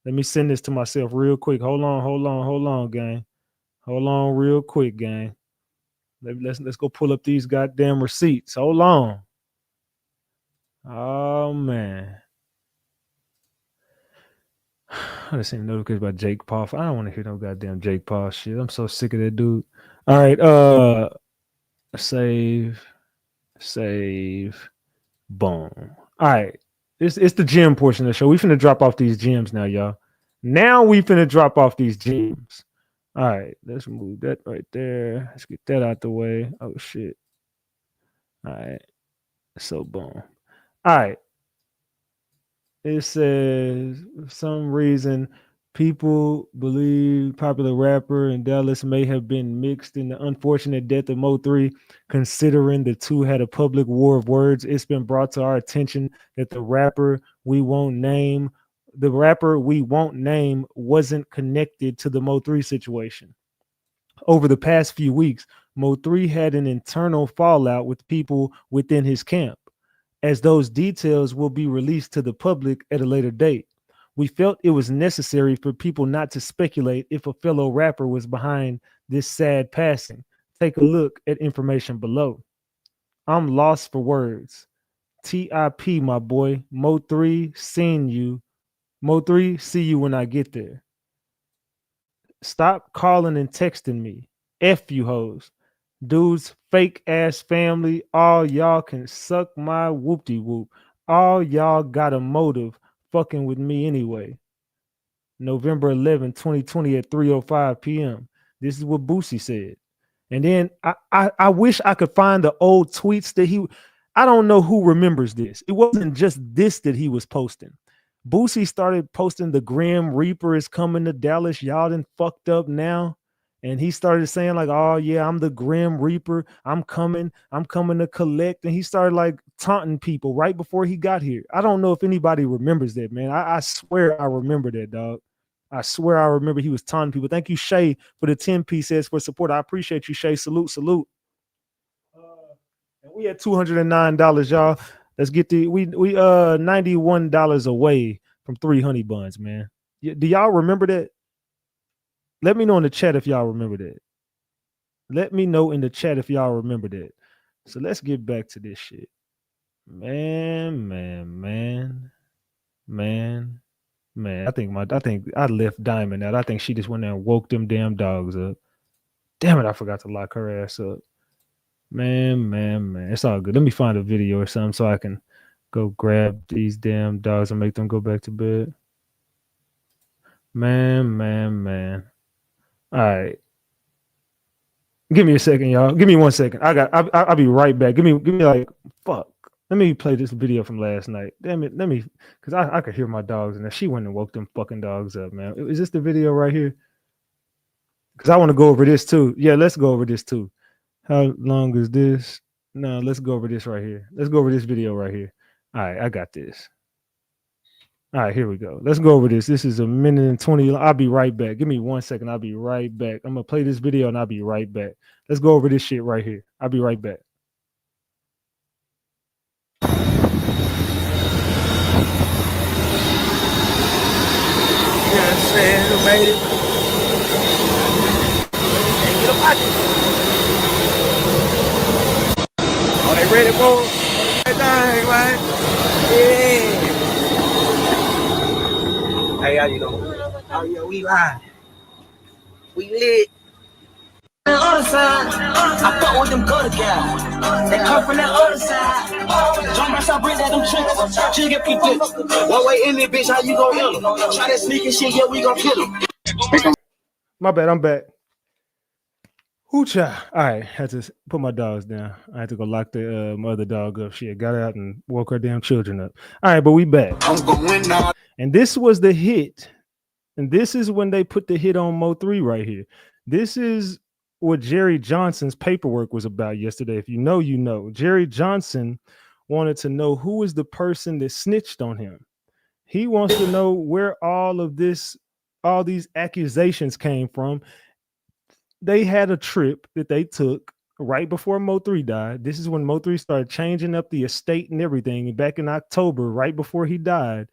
Let me send this to myself real quick. Hold on, gang. Hold on real quick, gang. Let's go pull up these goddamn receipts. Hold on. Oh man. I just seen notifications about Jake Paul. I don't want to hear no goddamn Jake Paul shit. I'm so sick of that dude. All right, save. Boom. All right. It's the gym portion of the show. We finna drop off these gems now, y'all. Now we finna drop off these gems. All right, let's move that right there. Let's get that out the way. Oh shit. All right. So boom. All right. It says for some reason people believe popular rapper in Dallas may have been mixed in the unfortunate death of Mo3. Considering the two had a public war of words, it's been brought to our attention that the rapper we won't name wasn't connected to the Mo3 situation. Over the past few weeks, Mo3 had an internal fallout with people within his camp. As those details will be released to the public at a later date, we felt it was necessary for people not to speculate if a fellow rapper was behind this sad passing. Take a look at information below. I'm lost for words. TIP, my boy. Mo3, seeing you. Mo3, see you when I get there. Stop calling and texting me. F you hoes. Dude's fake ass family. All y'all can suck my whoop-de-whoop. All y'all got a motive fucking with me anyway. November 11, 2020 at 3:05 p.m. This is what Boosie said. And then I wish I could find the old tweets that I don't know who remembers this. It wasn't just this that he was posting. Boosie started posting the Grim Reaper is coming to Dallas. Y'all done fucked up now. And he started saying like, oh yeah, I'm the Grim Reaper. I'm coming to collect. And he started like taunting people right before he got here. I don't know if anybody remembers that, man. I swear I remember that, dog. I swear I remember he was taunting people. Thank you, Shay, for the 10 pieces for support. I appreciate you, Shay. Salute. And we at $209, y'all. Let's get we $91 away from 3 honey buns, man. Do y'all remember that? Let me know in the chat if y'all remember that. Let me know in the chat if y'all remember that. So let's get back to this shit. Man. I think I left Diamond out. I think she just went there and woke them damn dogs up. Damn it, I forgot to lock her ass up. Man. It's all good. Let me find a video or something so I can go grab these damn dogs and make them go back to bed. Man. All right. Give me a second, y'all. Give me 1 second. I'll be right back. Give me like fuck. Let me play this video from last night. Damn it. Because I could hear my dogs and she went and woke them fucking dogs up, man. Is this the video right here? Because I want to go over this too. Yeah, let's go over this too. How long is this? No, let's go over this right here. Let's go over this video right here. All right, I got this. All right, here we go. Let's go over this. This is 1 minute and 20. I'll be right back. Give me 1 second. I'll be right back. I'm going to play this video and I'll be right back. Let's go over this shit right here. I'll be right back. You know what I'm saying? Who made it? Can't get a pocket. Oh, they ready for that thing, man? Yeah. Hey, how you doing? Oh, yeah, we live. We lit. On the other side, I fuck with them gutter guys. They come from the other side. Jump myself, bring that them tricks. Chill get people. One way in there, bitch, how you gon' kill them? Try that sneaking shit, yeah, we gon' kill them. My bad, I'm back. Hoocha. All right, had to put my dogs down. I had to go lock the my other dog up. She had got out and woke her damn children up. All right, but we back. I'm going now. And this was the hit. And this is when they put the hit on Mo3 right here. This is what Jerry Johnson's paperwork was about yesterday. If you know, you know. Jerry Johnson wanted to know who is the person that snitched on him. He wants to know where all these accusations came from. They had a trip that they took right before Mo3 died. This is when Mo3 started changing up the estate and everything. Back in October, right before he died,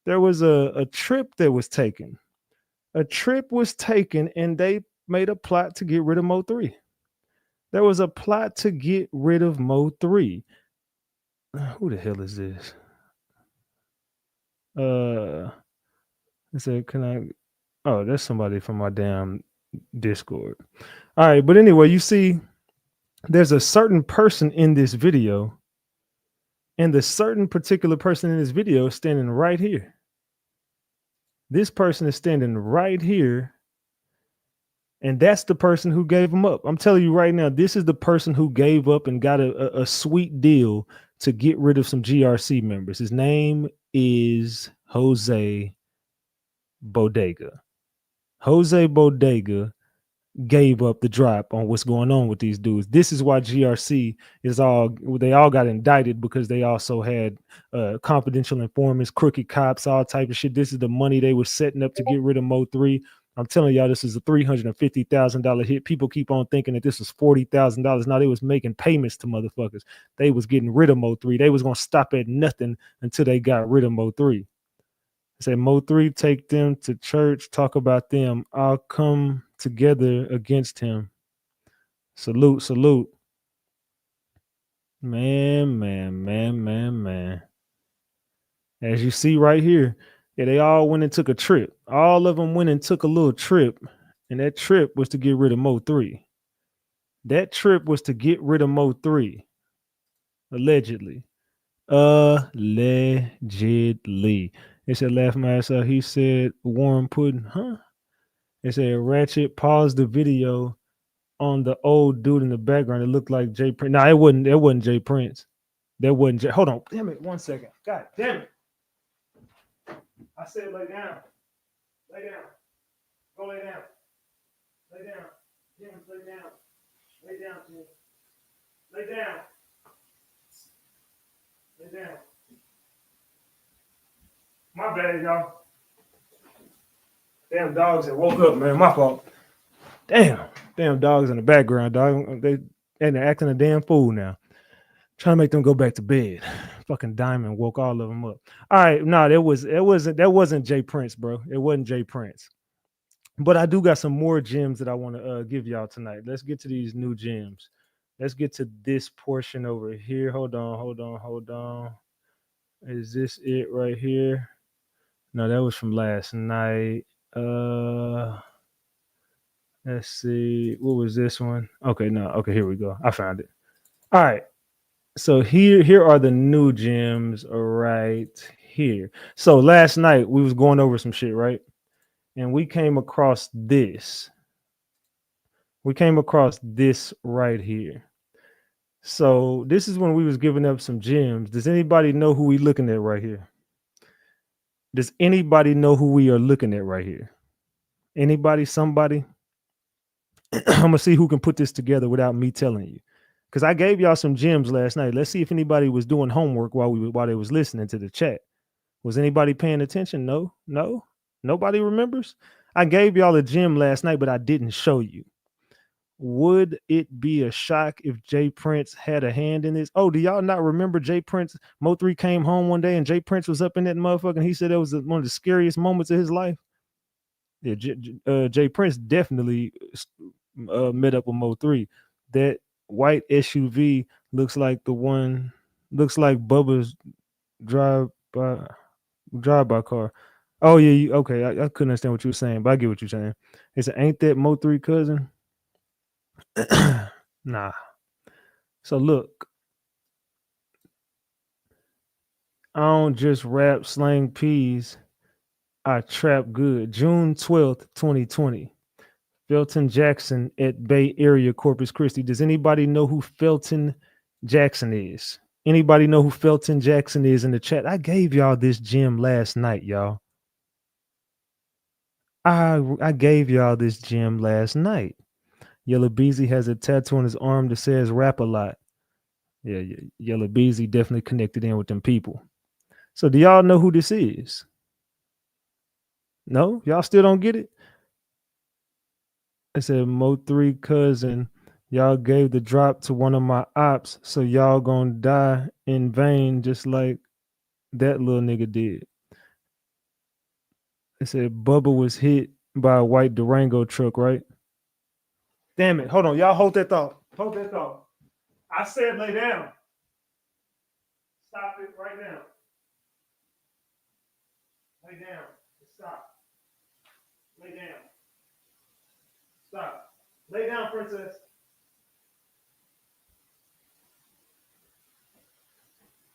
there was a trip that was taken. A trip was taken and they made a plot to get rid of Mo3. There was a plot to get rid of Mo3. Who the hell is this? I said, can I? Oh, that's somebody from my damn Discord. All right, but anyway, you see, there's a certain person in this video, and the certain particular person in this video is standing right here. This person is standing right here, and that's the person who gave him up. I'm telling you right now, this is the person who gave up and got a sweet deal to get rid of some GRC members. His name is Jose Bodega. Jose Bodega gave up the drop on what's going on with these dudes. This is why GRC they all got indicted, because they also had confidential informants, crooked cops, all type of shit. This is the money they were setting up to get rid of Mo3. I'm telling y'all, this is a $350,000 hit. People keep on thinking that this was $40,000. Now they was making payments to motherfuckers. They was getting rid of Mo3. They was gonna stop at nothing until they got rid of Mo3. Say Mo3, take them to church, talk about them. I'll come together against him. Salute. Man. As you see right here, yeah, they all went and took a trip. All of them went and took a little trip, and that trip was to get rid of Mo3. That trip was to get rid of Mo3, allegedly. Allegedly. They said, laugh my ass out. He said, warm pudding, huh? They said, Ratchet paused the video on the old dude in the background. It looked like Jay Prince. No, it wasn't Jay Prince. That wasn't Jay. Hold on. Damn it. 1 second. God damn it. I said lay down. Lay down. Go lay down. Lay down. James, lay down. Lay down, James. Lay down. Lay down. My bad, y'all. Damn dogs that woke up, man. My fault. Damn dogs in the background, dog. They're acting a damn fool now. Trying to make them go back to bed. Fucking Diamond woke all of them up. All right, no, that wasn't Jay Prince, bro. It wasn't Jay Prince. But I do got some more gems that I want to give y'all tonight. Let's get to these new gems. Let's get to this portion over here. Hold on. Is this it right here? No, that was from last night. Let's see. What was this one? Okay, no. Okay, here we go. I found it. All right. So here are the new gems right here. So last night we was going over some shit, right? And we came across this. We came across this right here. So this is when we was giving up some gems. Does anybody know who we looking at right here? Does anybody know who we are looking at right here? Anybody, somebody? I'm gonna see who can put this together without me telling you. Because I gave y'all some gems last night. Let's see if anybody was doing homework while they was listening to the chat. Was anybody paying attention? No. Nobody remembers? I gave y'all a gem last night, but I didn't show you. Would it be a shock if Jay Prince had a hand in this? Oh, do y'all not remember Jay Prince? Mo3 came home one day and Jay Prince was up in that motherfucker and he said it was one of the scariest moments of his life. Yeah, Jay Prince definitely met up with Mo3. That white SUV looks like Bubba's drive-by car. Oh yeah, okay. I couldn't understand what you were saying, but I get what you're saying. It's ain't that Mo3 cousin? Nah. So look, I don't just rap slang peas. I trap good. June 12th, 2020. Felton Jackson at Bay Area Corpus Christi. Does anybody know who Felton Jackson is? Anybody know who Felton Jackson is in the chat? I gave y'all this gem last night, y'all. I gave y'all this gem last night. Yellow Beezy has a tattoo on his arm that says rap a lot. Yeah, Yellow Beezy definitely connected in with them people. So do y'all know who this is? No? Y'all still don't get it? I said Mo3 cousin, y'all gave the drop to one of my ops, so y'all gonna die in vain just like that little nigga did. I said Bubba was hit by a white Durango truck, right? Damn it. Hold on. Y'all hold that thought. Hold that thought. I said lay down. Stop it right now. Lay down. Stop. Lay down. Stop. Lay down, princess.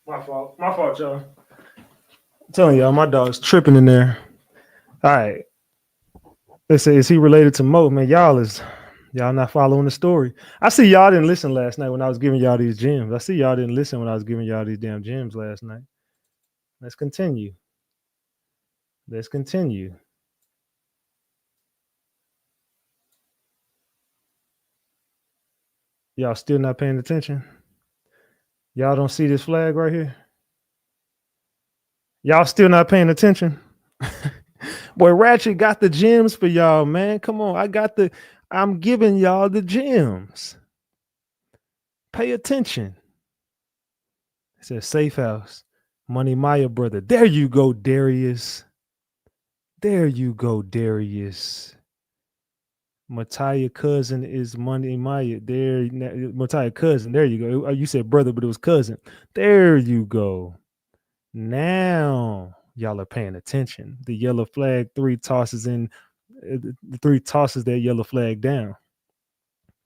My fault, y'all. I'm telling y'all, my dog's tripping in there. All right. They say, is he related to Mo? Man, y'all not following the story. I see y'all didn't listen last night when I was giving y'all these gems. I see y'all didn't listen when I was giving y'all these damn gems last night. Let's continue. Y'all still not paying attention? Y'all don't see this flag right here? Y'all still not paying attention? Boy, Ratchet got the gems for y'all, man. Come on. I'm giving y'all the gems. Pay attention. It says safe house. Money Maya brother. There you go, Darius. Mattia cousin is Money Maya. There, Mattia cousin. There you go. You said brother, but it was cousin. There you go. Now y'all are paying attention. The yellow flag 3 tosses in. The 3 tosses that yellow flag down.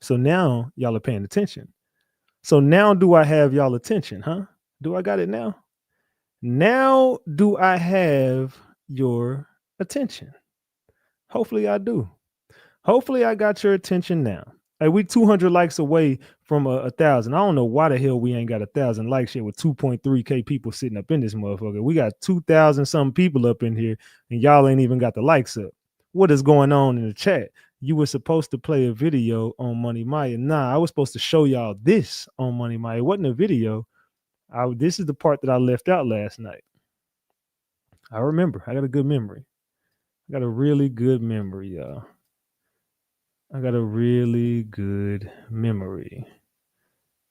So now y'all are paying attention. So now do I have y'all attention, huh? Do I got it now? Now do I have your attention? Hopefully I do. Hopefully I got your attention now. Hey, we 200 likes away from 1,000. I don't know why the hell we ain't got 1,000 likes yet with 2.3K people sitting up in this motherfucker. We got 2,000 some people up in here and y'all ain't even got the likes up. What is going on in the chat? You were supposed to play a video on Money Maya. Nah, I was supposed to show y'all this on Money Maya. It wasn't a video. This is the part that I left out last night. I remember. I got a good memory. I got a really good memory, y'all. I got a really good memory.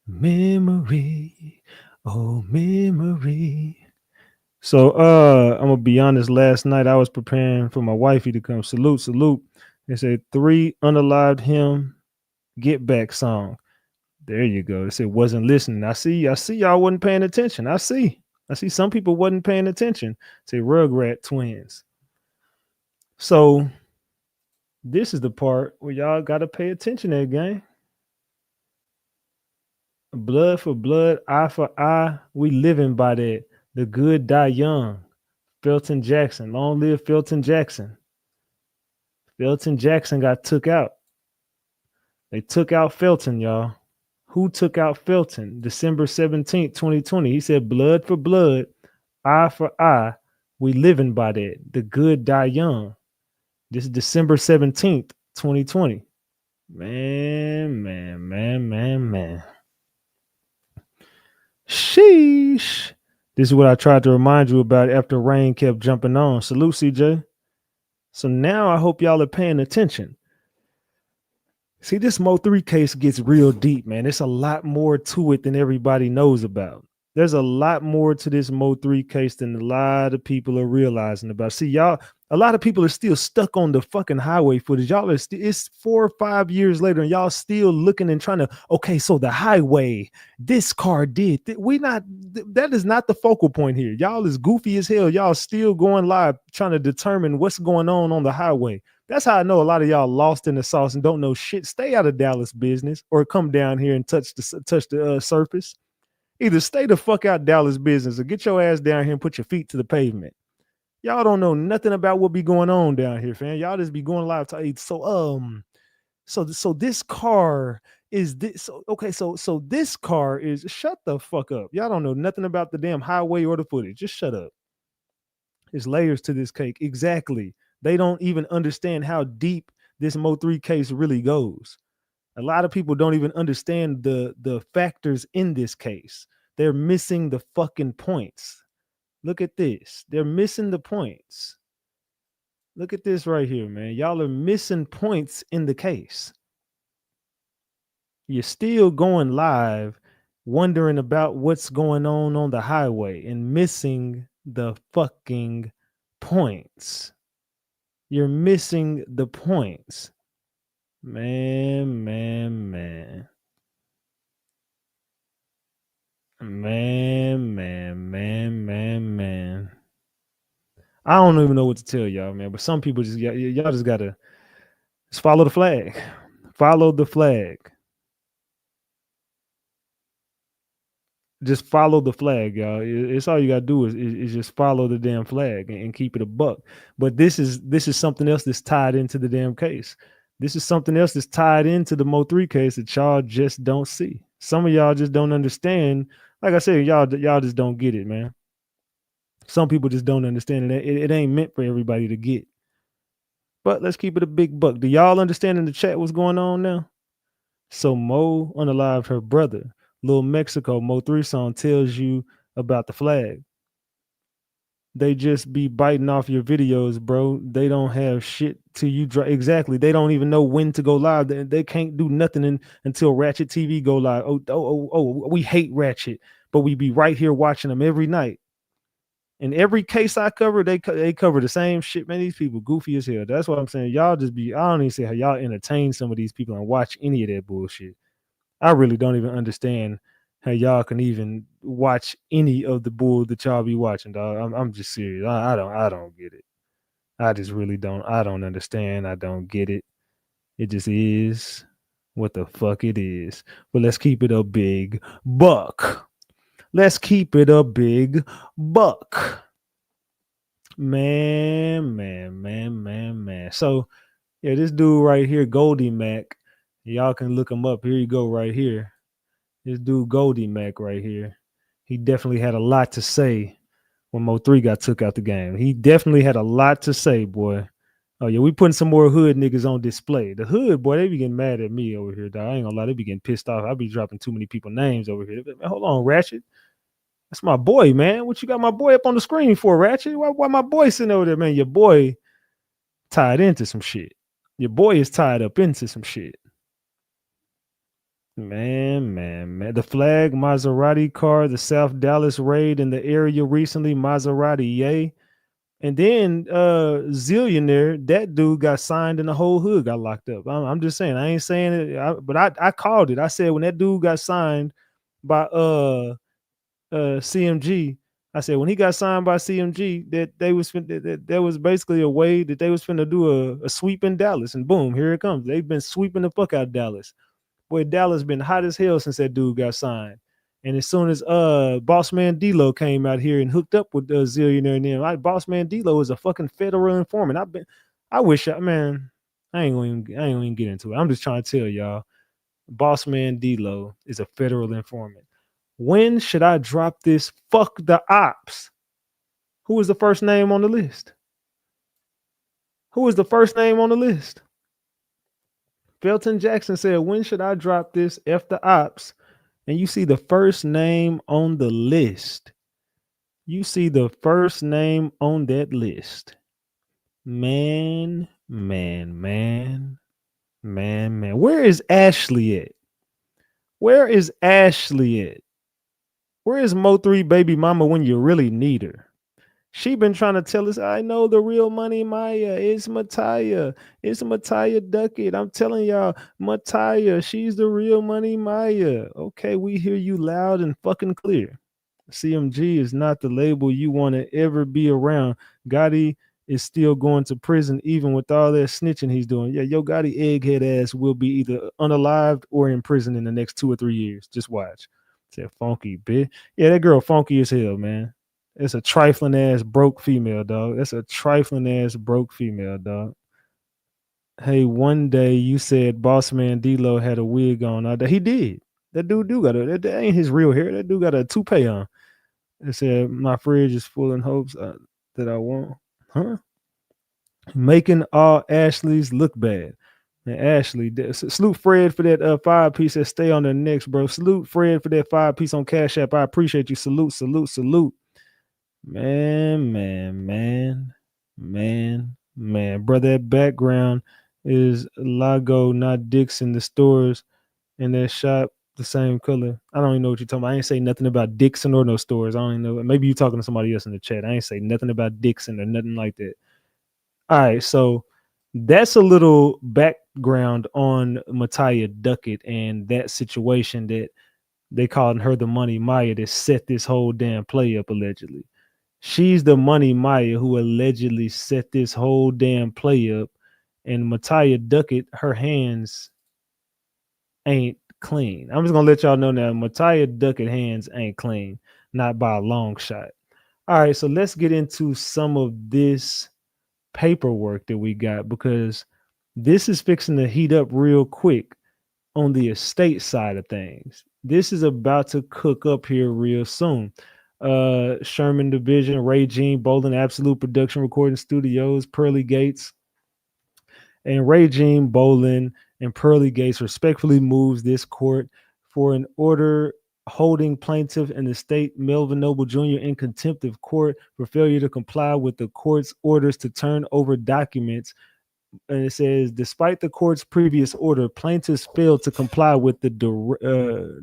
Memory. Oh, memory. So I'm gonna be honest, last night I was preparing for my wifey to come. Salute. They said 3 unalived him get back song. There you go. They said wasn't listening. I see y'all wasn't paying attention. I see some people wasn't paying attention. Say Rugrat twins. So this is the part where y'all gotta pay attention to that, gang. Blood for blood, eye for eye. We living by that. The good die young. Felton Jackson. Long live Felton Jackson. Felton Jackson got took out. They took out Felton, y'all. Who took out Felton? December 17th, 2020. He said, blood for blood, eye for eye. We living by that. The good die young. This is December 17th, 2020. Man. Sheesh. This is what I tried to remind you about after rain kept jumping on. Salute, CJ. So now I hope y'all are paying attention. See, this Mo3 case gets real deep, man. It's a lot more to it than everybody knows about. There's a lot more to this Mo3 case than a lot of people are realizing about. See, y'all, a lot of people are still stuck on the fucking highway footage. Y'all are it's 4 or 5 years later, and y'all still looking and trying to, okay, so the highway, this car did. That is not the focal point here. Y'all is goofy as hell. Y'all still going live trying to determine what's going on the highway. That's how I know a lot of y'all lost in the sauce and don't know shit. Stay out of Dallas business or come down here and touch the surface. Either stay the fuck out Dallas business or get your ass down here and put your feet to the pavement. Y'all don't know nothing about what be going on down here, fam. Y'all just be going live to so this car is this. Okay, so this car is. Shut the fuck up. Y'all don't know nothing about the damn highway or the footage. Just shut up. There's layers to this cake. Exactly. They don't even understand how deep this Mo3 case really goes. A lot of people don't even understand the factors in this case. They're missing the fucking points. Look at this. They're missing the points. Look at this right here, man. Y'all are missing points in the case. You're still going live, wondering about what's going on the highway and missing the fucking points. You're missing the points. Man. I don't even know what to tell y'all, man, but some people y'all just gotta follow the flag. Follow the flag. Just follow the flag, y'all. It's all you gotta do is just follow the damn flag and keep it a buck. But this is something else that's tied into the damn case. This is something else that's tied into the Mo3 case that y'all just don't see. Some of y'all just don't understand. Like I said, y'all just don't get it, man. Some people just don't understand it. It ain't meant for everybody to get. But let's keep it a big buck. Do y'all understand in the chat what's going on now? So Mo unalived her brother. Little Mexico Mo3 song tells you about the flag. They just be biting off your videos, bro. They don't have shit till you drop. Exactly. They don't even know when to go live. They can't do nothing until RatchetTV go live. Oh, we hate Ratchet, but we be right here watching them every night. In every case I cover, they cover the same shit, man. These people goofy as hell. That's what I'm saying. Y'all just be, I don't even see how y'all entertain some of these people and watch any of that bullshit. I really don't even understand how y'all can even watch any of the bull that y'all be watching, dog. I'm just serious. I don't get it. I just really don't. I don't understand. I don't get it. It just is what the fuck it is. But let's keep it a big buck. Let's keep it a big buck. Man. So, yeah, this dude right here, Goldie Mac, y'all can look him up. Here you go right here. This dude, Goldie Mac right here. He definitely had a lot to say when Mo3 got took out the game. He definitely had a lot to say, boy. Oh, yeah, we putting some more hood niggas on display. The hood, boy, they be getting mad at me over here, dog. I ain't gonna lie, they be getting pissed off. I be dropping too many people names over here. Man, hold on, Ratchet. That's my boy, man. What you got my boy up on the screen for, Ratchet? Why my boy sitting over there, man? Your boy tied into some shit. Your boy is tied up into some shit. Man. The flag, Maserati car, the South Dallas raid in the area recently, Maserati, yay. And then Zillionaire, that dude got signed and the whole hood got locked up. I'm just saying, I ain't saying it, but I called it. I said when that dude got signed by CMG, I said when he got signed by CMG, that there was basically a way that they was finna do a sweep in Dallas, and boom, here it comes. They've been sweeping the fuck out of Dallas. Boy, Dallas been hot as hell since that dude got signed. And as soon as Boss Man D-Lo came out here and hooked up with Zillionaire and them, Boss Man D-Lo is a fucking federal informant. I ain't gonna even get into it. I'm just trying to tell y'all, Boss Man D-Lo is a federal informant. When should I drop this? Fuck the ops. Who is the first name on the list? Who is the first name on the list? Felton Jackson said, when should I drop this? F the ops. And you see the first name on the list. You see the first name on that list. Man. Where is Ashley at? Where is Ashley at? Where is Mo3 baby mama when you really need her? She been trying to tell us, I know the real money, Maya. It's Mataya. It's Mataya Duckett. I'm telling y'all, Mataya, she's the real money, Maya. Okay, we hear you loud and fucking clear. CMG is not the label you want to ever be around. Gotti is still going to prison even with all that snitching he's doing. Yeah, yo Gotti egghead ass will be either unalived or in prison in the next 2 or 3 years. Just watch. Said funky bitch. Yeah, that girl funky as hell, man. It's a trifling ass broke female, dog. That's a trifling ass broke female, dog. Hey, one day you said Boss Man D-Lo had a wig on. He did. That dude do got that ain't his real hair. That dude got a toupee on. It said my fridge is full in hopes that I want. Huh? Making all Ashleys look bad. And Ashley, salute Fred for that 5-piece that stay on their necks, bro. Salute Fred for that 5-piece on Cash App. I appreciate you. Salute. Man. Bro, that background is Lago, not Dixon. The stores in that shop, the same color. I don't even know what you're talking about. I ain't say nothing about Dixon or no stores. I don't even know. Maybe you're talking to somebody else in the chat. I ain't say nothing about Dixon or nothing like that. All right, so that's a little background on Mataya Duckett and that situation that they called her the Money Maya that set this whole damn play up allegedly. She's the Money Maya who allegedly set this whole damn play up, and Mataya Duckett, her hands ain't clean. I'm just gonna let y'all know now, Mataya Duckett hands ain't clean, not by a long shot. All right, so let's get into some of this paperwork that we got, because this is fixing to heat up real quick on the estate side of things. This is about to cook up here real soon. Sherman Division, Ray Jean Bolin, Absolute Production Recording Studios, Pearly Gates, and Ray Jean Bolin and Pearly Gates respectfully moves this court for an order holding plaintiff and the state Melvin Noble Jr. in contempt of court for failure to comply with the court's orders to turn over documents. And it says, despite the court's previous order, plaintiffs failed to comply with the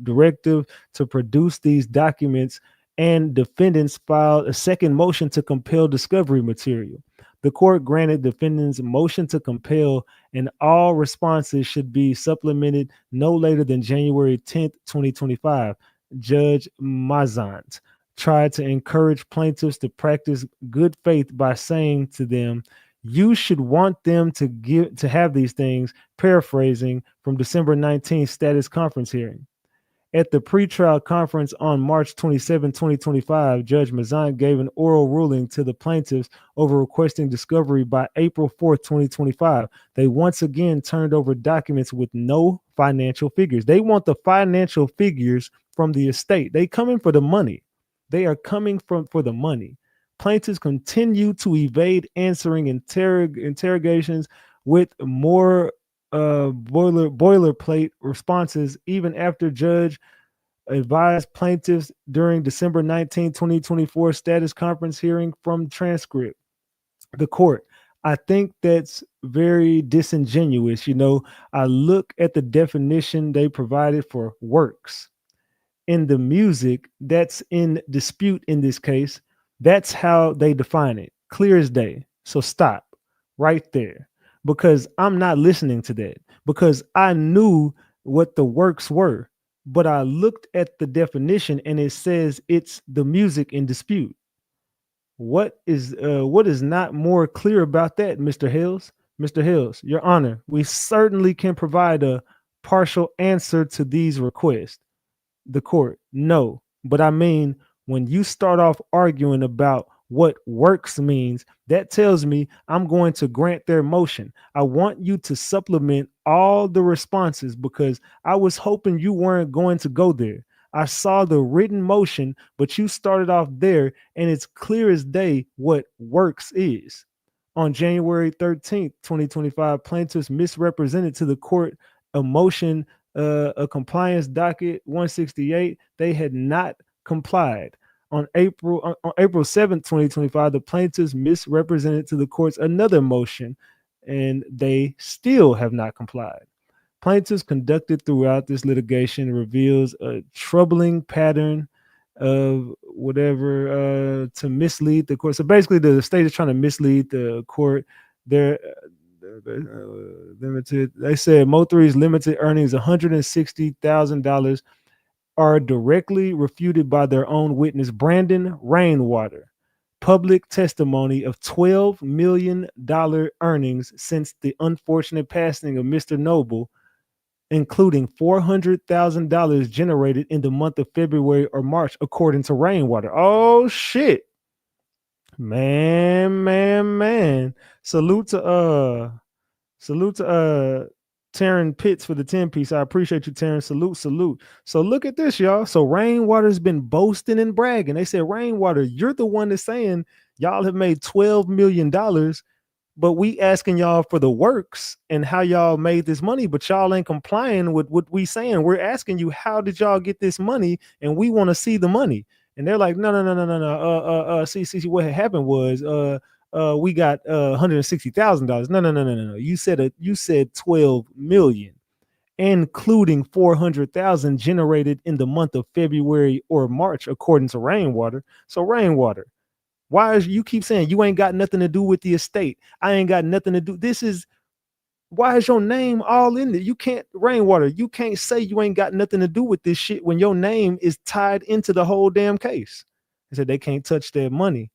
directive to produce these documents and defendants filed a second motion to compel discovery material. The court granted defendants' motion to compel, and all responses should be supplemented no later than January 10th, 2025. Judge Mazant tried to encourage plaintiffs to practice good faith by saying to them, "You should want them to have these things," paraphrasing from December 19th status conference hearing. At the pretrial conference on March 27, 2025, Judge Mazant gave an oral ruling to the plaintiffs over requesting discovery by April 4th, 2025. They once again turned over documents with no financial figures. They want the financial figures from the estate. They coming for the money. They are coming for the money. Plaintiffs continue to evade answering interrogations with more boilerplate responses, even after judge advised plaintiffs during December 19, 2024 status conference hearing from transcript. The court, I think that's very disingenuous. I look at the definition they provided for works. In the music that's in dispute in this case, that's how they define it. Clear as day. So stop right there, because I'm not listening to that, because I knew what the works were, but I looked at the definition and it says it's the music in dispute. What is not more clear about that, Mr. Hills? Mr. Hills, Your Honor, we certainly can provide a partial answer to these requests. The court, no, but I mean, when you start off arguing about what works means, that tells me I'm going to grant their motion. I want you to supplement all the responses, because I was hoping you weren't going to go there. I saw the written motion, but you started off there, and it's clear as day what works is. On January 13th, 2025, plaintiffs misrepresented to the court a motion, a compliance docket 168. They had not complied. On April 7th, 2025, the plaintiffs misrepresented to the courts another motion, and they still have not complied. Plaintiffs conducted throughout this litigation reveals a troubling pattern of whatever to mislead the court. So basically, the state is trying to mislead the court. They're limited. They said Mo3's limited earnings, $160,000, are directly refuted by their own witness, Brandon Rainwater. Public testimony of $12 million earnings since the unfortunate passing of Mr. Noble, including $400,000 generated in the month of February or March, according to Rainwater. Oh, shit. Man. Salute to Taryn Pitts for the 10-piece. I appreciate you, Taryn. Salute. So look at this, y'all. So Rainwater's been boasting and bragging. They said, Rainwater, you're the one that's saying y'all have made $12 million, but we asking y'all for the works and how y'all made this money, but y'all ain't complying with what we saying. We're asking you, how did y'all get this money? And we want to see the money. And they're like, no. See, what had happened was we got $160,000. No. You said 12 million, including 400,000 generated in the month of February or March, according to Rainwater. So Rainwater, why is you keep saying you ain't got nothing to do with the estate? I ain't got nothing to do. Why is your name all in it? You can't, Rainwater, you can't say you ain't got nothing to do with this shit when your name is tied into the whole damn case. They said they can't touch their money.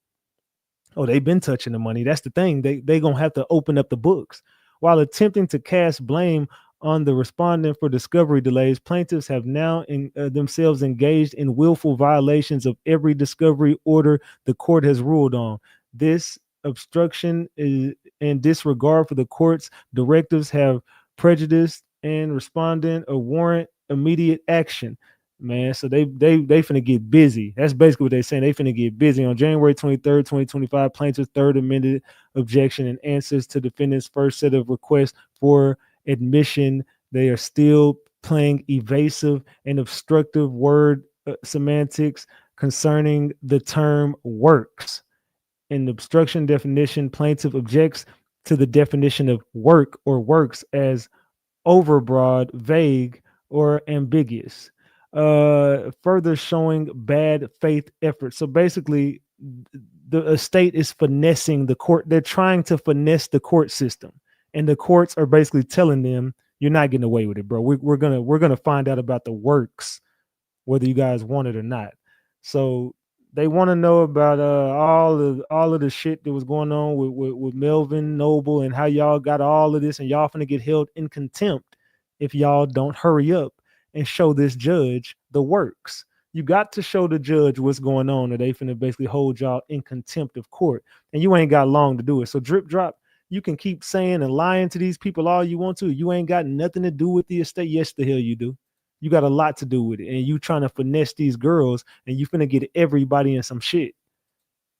Oh, they've been touching the money. That's the thing. They gonna have to open up the books. While attempting to cast blame on the respondent for discovery delays, plaintiffs have now themselves engaged in willful violations of every discovery order the court has ruled on. This obstruction is in disregard for the court's directives have prejudiced and respondent a warrant immediate action. Man, so they finna get busy. That's basically what they're saying. They finna get busy. On January 23rd, 2025, plaintiff's third amended objection and answers to defendant's first set of requests for admission. They are still playing evasive and obstructive word semantics concerning the term works. In the obstruction definition, plaintiff objects to the definition of work or works as overbroad, vague, or ambiguous. Further showing bad faith efforts. So basically, the estate is finessing the court. They're trying to finesse the court system, and the courts are basically telling them, "You're not getting away with it, bro. We're gonna find out about the works, whether you guys want it or not." So they want to know about all of the shit that was going on with Melvin Noble and how y'all got all of this, and y'all finna get held in contempt if y'all don't hurry up and show this judge the works. You got to show the judge what's going on, or they finna basically hold y'all in contempt of court, and you ain't got long to do it. So drip drop. You can keep saying and lying to these people all you want to. You ain't got nothing to do with the estate. Yes, the hell you do. You got a lot to do with it, and you trying to finesse these girls, and you finna get everybody in some shit.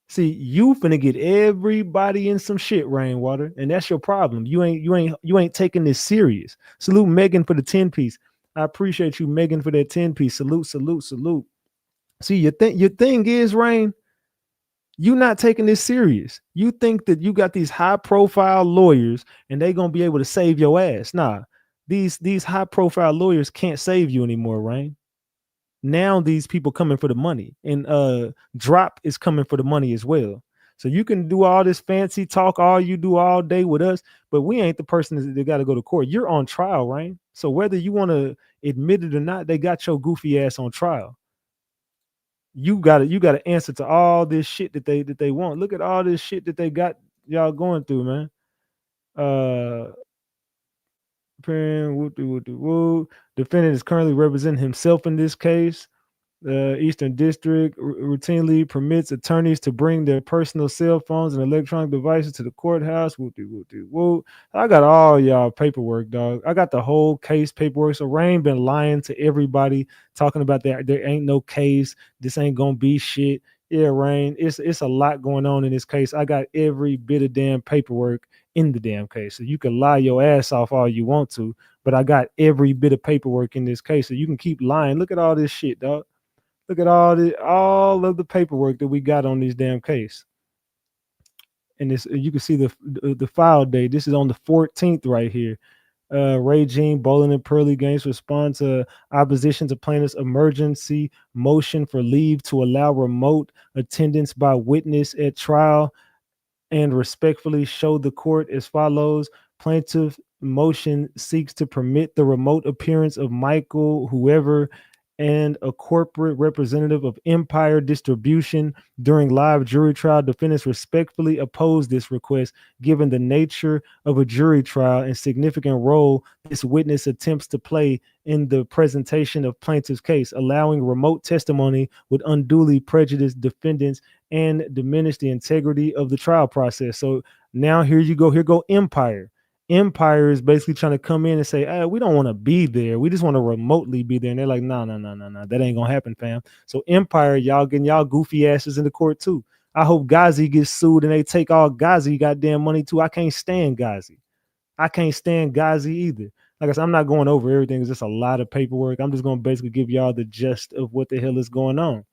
See, you finna get everybody in some shit, Rainwater, and that's your problem. You ain't taking this serious. Salute Megan for the 10-piece. I appreciate you, Megan, for that 10-piece. Salute, salute, salute. See, your thing is, Rain, you not taking this serious. You think that you got these high-profile lawyers and they gonna be able to save your ass. Nah, these high-profile lawyers can't save you anymore, Rain. Now these people coming for the money, and Drop is coming for the money as well. So you can do all this fancy talk all you do all day with us, but we ain't the person that got to go to court. You're on trial, right? So whether you want to admit it or not, they got your goofy ass on trial. You got to answer to all this shit that they want. Look at all this shit that they got y'all going through, man. Defendant is currently representing himself in this case. The Eastern District routinely permits attorneys to bring their personal cell phones and electronic devices to the courthouse. I got all y'all paperwork, dog. I got the whole case paperwork. So Rain been lying to everybody, talking about that there ain't no case. This ain't gonna be shit. Yeah, Rain, it's a lot going on in this case. I got every bit of damn paperwork in the damn case. So you can lie your ass off all you want to, but I got every bit of paperwork in this case. So you can keep lying. Look at all this shit, dog. Look at all of the paperwork that we got on this damn case. And this, you can see the file date. This is on the 14th right here. Ray Jean, Bowling and Pearly Games respond to opposition to plaintiff's emergency motion for leave to allow remote attendance by witness at trial, and respectfully show the court as follows. Plaintiff motion seeks to permit the remote appearance of Michael, whoever, and a corporate representative of Empire Distribution during live jury trial. Defendants respectfully oppose this request, given the nature of a jury trial and significant role this witness attempts to play in the presentation of plaintiff's case. Allowing remote testimony would unduly prejudice defendants and diminish the integrity of the trial process. So now here you go. Here go Empire. Empire is basically trying to come in and say, hey, we don't want to be there. We just want to remotely be there. And they're like, no. That ain't going to happen, fam. So Empire, y'all getting y'all goofy asses in the court too. I hope Ghazi gets sued and they take all Ghazi goddamn money too. I can't stand Ghazi. I can't stand Ghazi either. Like I said, I'm not going over everything. It's just a lot of paperwork. I'm just going to basically give y'all the gist of what the hell is going on.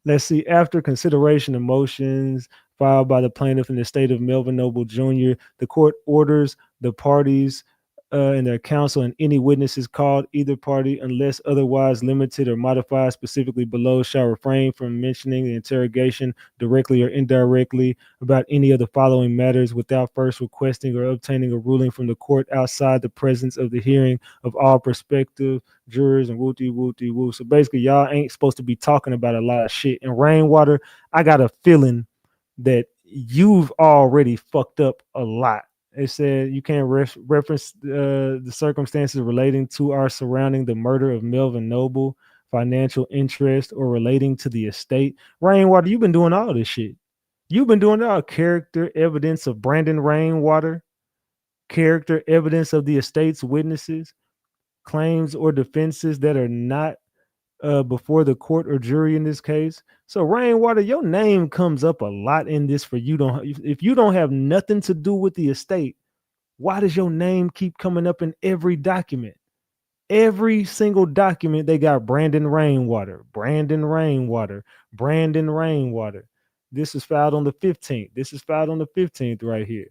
Let's see. After consideration of motions filed by the plaintiff in the state of Melvin Noble Jr., the court orders the parties and their counsel and any witnesses called either party, unless otherwise limited or modified specifically below, shall refrain from mentioning the interrogation directly or indirectly about any of the following matters without first requesting or obtaining a ruling from the court outside the presence of the hearing of all prospective jurors and woo. So basically, y'all ain't supposed to be talking about a lot of shit. And Rainwater, I got a feeling that you've already fucked up a lot. It said you can't reference the circumstances relating to or surrounding the murder of Melvin Noble, financial interest, or relating to the estate. Rainwater, you've been doing all this shit. You've been doing all character evidence of Brandon Rainwater, character evidence of the estate's witnesses, claims or defenses that are not before the court or jury in this case. So Rainwater, your name comes up a lot in this. For you don't, if you don't have nothing to do with the estate, why does your name keep coming up in every document? Every single document they got Brandon Rainwater. This is filed on the 15th. Right here.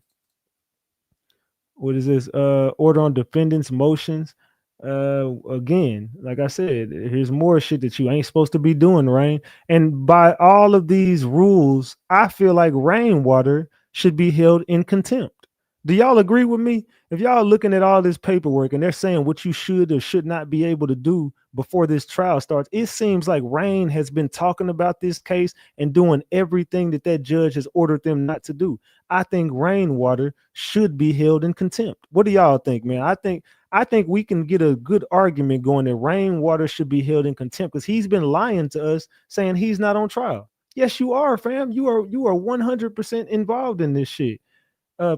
What is this? Order on defendants' motions. Again, like I said, here's more shit that you ain't supposed to be doing, Rain. And by all of these rules, I feel like Rainwater should be held in contempt. Do y'all agree with me? If y'all looking at all this paperwork and they're saying what you should or should not be able to do before this trial starts, it seems like Rain has been talking about this case and doing everything that that judge has ordered them not to do. I think Rainwater should be held in contempt. What do y'all think, man? I think we can get a good argument going that Rainwater should be held in contempt because he's been lying to us, saying he's not on trial. Yes, you are, fam. You are 100% involved in this shit.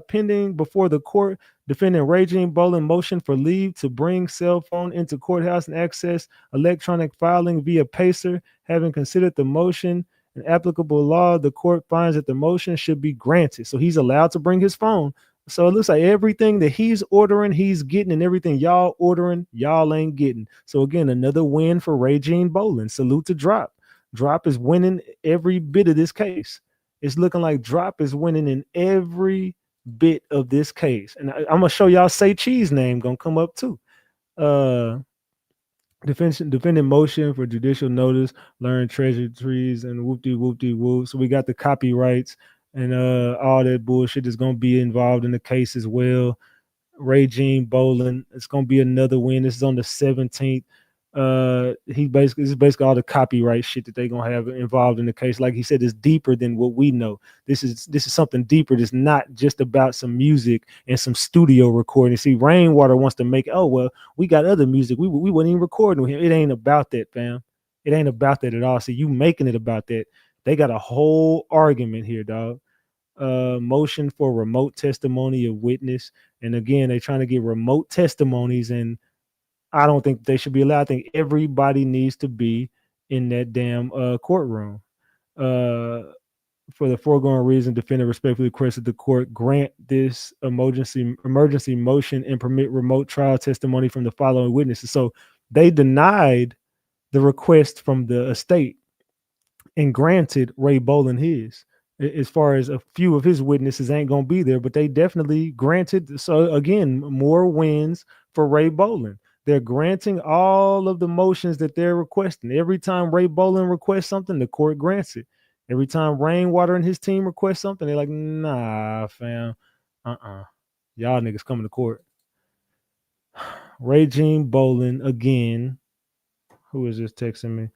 Pending before the court, defendant Regine Bolin motion for leave to bring cell phone into courthouse and access electronic filing via PACER. Having considered the motion and applicable law, the court finds that the motion should be granted. So he's allowed to bring his phone. So it looks like everything that he's ordering, he's getting, and everything y'all ordering, y'all ain't getting. So again, another win for Regine Bolin. Salute to Drop. Drop is winning every bit of this case. It's looking like Drop is winning in every bit of this case. And I'm gonna show y'all Say Cheese name gonna come up too. Defendant motion for judicial notice, learn treasuries and whoop. So we got the copyrights and all that bullshit is gonna be involved in the case as well. Regine Bolin, it's gonna be another win. This is on the 17th. This is basically all the copyright shit that they're gonna have involved in the case. Like he said, it's deeper than what we know. This is something deeper. That's not just about some music and some studio recording. See, Rainwater wants to make, oh well, we got other music. We wasn't even recording with him. It ain't about that, fam. It ain't about that at all. See, you making it about that. They got a whole argument here, dog. Motion for remote testimony of witness. And again, they're trying to get remote testimonies, and I don't think they should be allowed. I think everybody needs to be in that damn courtroom. For the foregoing reason, defendant respectfully requests that the court grant this emergency motion and permit remote trial testimony from the following witnesses. So they denied the request from the estate and granted Ray Bolin his. As far as a few of his witnesses ain't gonna be there, but they definitely granted. So again, more wins for Ray Bolin. They're granting all of the motions that they're requesting. Every time Ray Bolin requests something, the court grants it. Every time Rainwater and his team request something, they're like, nah, fam. Y'all niggas coming to court. Regine Bolin again. Who is this texting me?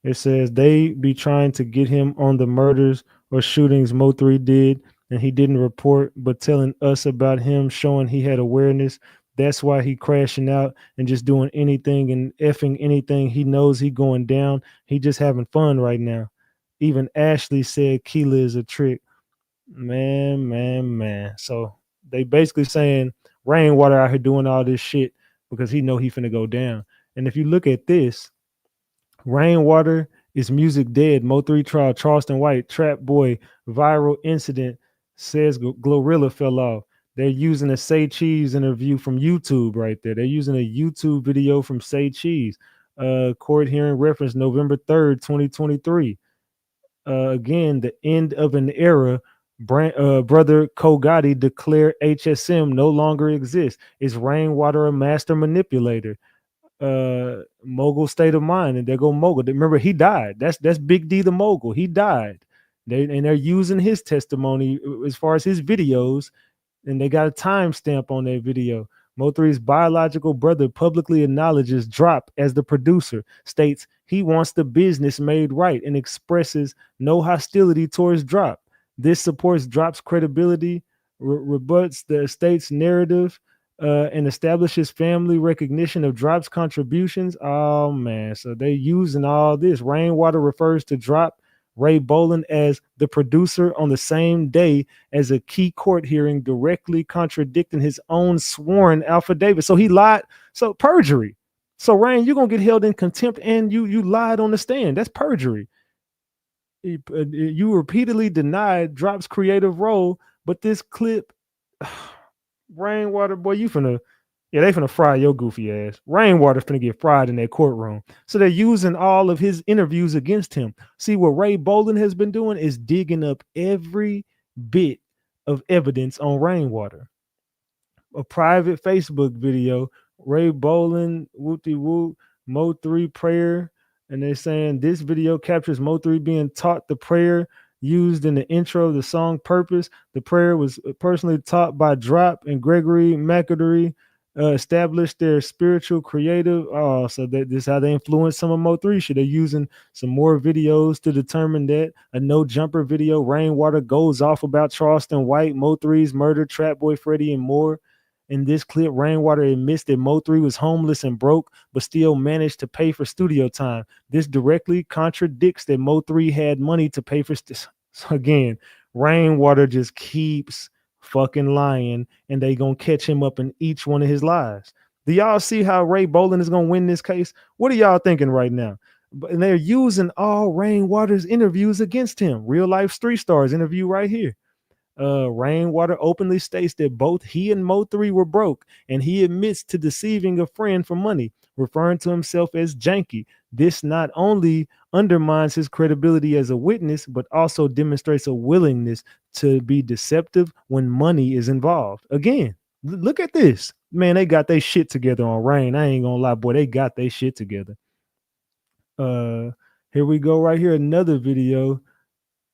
It says they be trying to get him on the murders or shootings Mo3 did, and he didn't report, but telling us about him, showing he had awareness. That's why he crashing out and just doing anything and effing anything. He knows he going down. He just having fun right now. Even Ashley said Keela is a trick. Man. So they basically saying Rainwater out here doing all this shit because he know he finna go down. And if you look at this, Rainwater is music dead. Mo3 trial, Charleston White, Trap Boy, viral incident, says Glorilla fell off. They're using a Say Cheese interview from YouTube right there. They're using a YouTube video from Say Cheese. Court hearing reference November 3rd, 2023. Again, the end of an era. Brother Kogati declared HSM no longer exists. Is Rainwater a master manipulator? Mogul state of mind, and there go Mogul. Remember, he died. That's Big D the Mogul. He died. They're using his testimony as far as his videos, and they got a timestamp on their video. Mo3's biological brother publicly acknowledges Drop as the producer, states he wants the business made right, and expresses no hostility towards Drop. This supports Drop's credibility, rebuts the estate's narrative, and establishes family recognition of Drop's contributions. Oh man, so they using all this. Rainwater refers to Drop Ray Bolin as the producer on the same day as a key court hearing, directly contradicting his own sworn affidavit. So he lied. So perjury. So Rain, you're gonna get held in contempt, and you lied on the stand. That's perjury. You repeatedly denied Drop's creative role, but this clip. Rainwater, boy, they finna fry your goofy ass. Rainwater's finna get fried in that courtroom. So they're using all of his interviews against him. See, what Ray Bolin has been doing is digging up every bit of evidence on Rainwater. A private Facebook video Ray Bolin, whoopty whoop, Mo3 prayer. And they're saying this video captures Mo3 being taught the prayer used in the intro of the song Purpose. The prayer was personally taught by Drop and Gregory McAdory. Established their spiritual creative. Oh, so this is how they influence some of Mo3 shit. They're using some more videos to determine that. A no jumper video, Rainwater goes off about Charleston White, Mo3's murder, Trap Boy Freddy, and more. In this clip, Rainwater admits that Mo3 was homeless and broke, but still managed to pay for studio time. This directly contradicts that Mo3 had money to pay for. So again, Rainwater just keeps fucking lying, and they gonna catch him up in each one of his lies. Do y'all see how Ray Bolin is gonna win this case? What are y'all thinking right now? And they're using all Rainwater's interviews against him. Real life Street Stars interview right here. Rainwater openly states that both he and Mo3 were broke, and he admits to deceiving a friend for money, referring to himself as Janky. This not only undermines his credibility as a witness, but also demonstrates a willingness to be deceptive when money is involved. Again, look at this. Man, they got their shit together on Rain. I ain't gonna lie, boy, they got their shit together. Here we go right here, another video.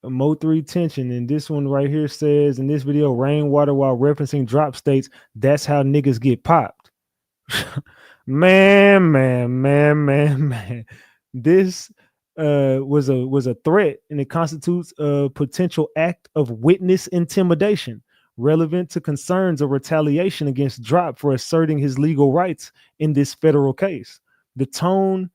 Mo3 tension, and this one right here says in this video, Rainwater, while referencing Drop, states that's how niggas get popped. man, this was a threat, and it constitutes a potential act of witness intimidation relevant to concerns of retaliation against Drop for asserting his legal rights in this federal case. The tone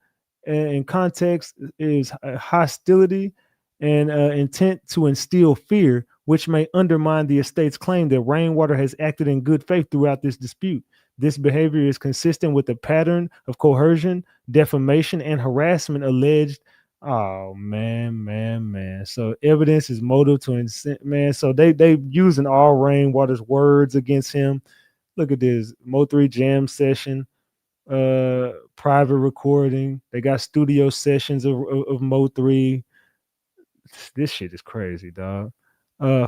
and context is hostility and intent to instill fear, which may undermine the estate's claim that Rainwater has acted in good faith throughout this dispute. This behavior is consistent with the pattern of coercion, defamation, and harassment alleged. Oh man. So evidence is motive to incent, man. So they using all Rainwater's words against him. Look at this Mo3 jam session, private recording. They got studio sessions of Mo3. This shit is crazy, dog.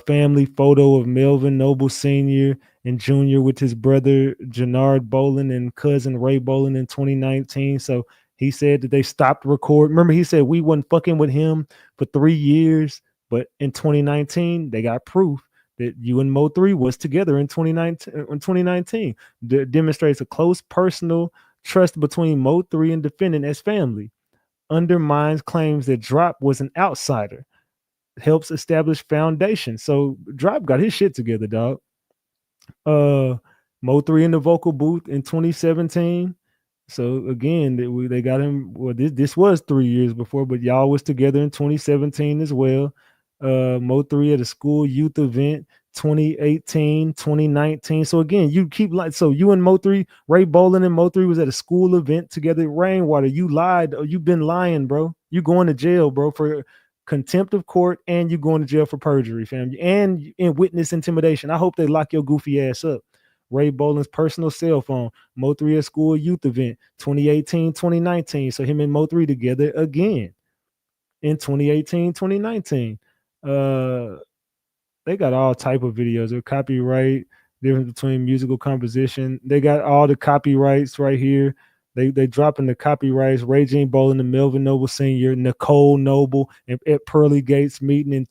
Family photo of Melvin Noble Sr. and Jr. with his brother Jannard Bolin and cousin Ray Bolin in 2019. So he said that they stopped recording. Remember, he said we wasn't fucking with him for 3 years, but in 2019 they got proof that you and Mo3 was together in 2019. Demonstrates a close personal trust between Mo3 and defendant as family. Undermines claims that Drop was an outsider. Helps establish foundation. So Drop got his shit together, dog. Mo3 in the vocal booth in 2017. So again, they got him. Well, this was 3 years before, but y'all was together in 2017 as well. Mo3 at a school youth event 2018, 2019. So again, you keep like, so you and Mo3, Ray Bolin and Mo3 was at a school event together. Rainwater, you lied. You've been lying, bro. You going to jail, bro, for contempt of court, and you going to jail for perjury, fam, and in witness intimidation. I hope they lock your goofy ass up. Ray Bolin's personal cell phone, Mo3 at school youth event 2018, 2019. So him and Mo3 together again in 2018, 2019. They got all type of videos. They're copyright, difference between musical composition. They got all the copyrights right here. They dropping the copyrights. Ray Jean Bolin and Melvin Noble Sr., Nicole Noble, and at Pearly Gates meeting. And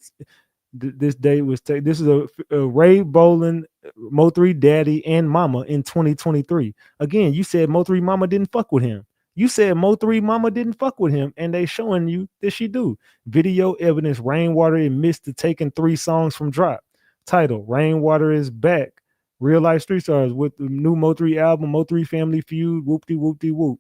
this date was this is a Ray Bolin, Mo3 daddy and mama in 2023. Again, you said Mo3 mama didn't fuck with him. You said Mo3 mama didn't fuck with him, and they showing you that she do. Video evidence, Rainwater admits to taking 3 songs from Drop. Title, Rainwater is back. Real life Street Stars with the new Mo3 album, Mo3 Family Feud, whoop-de-whoop-de-whoop.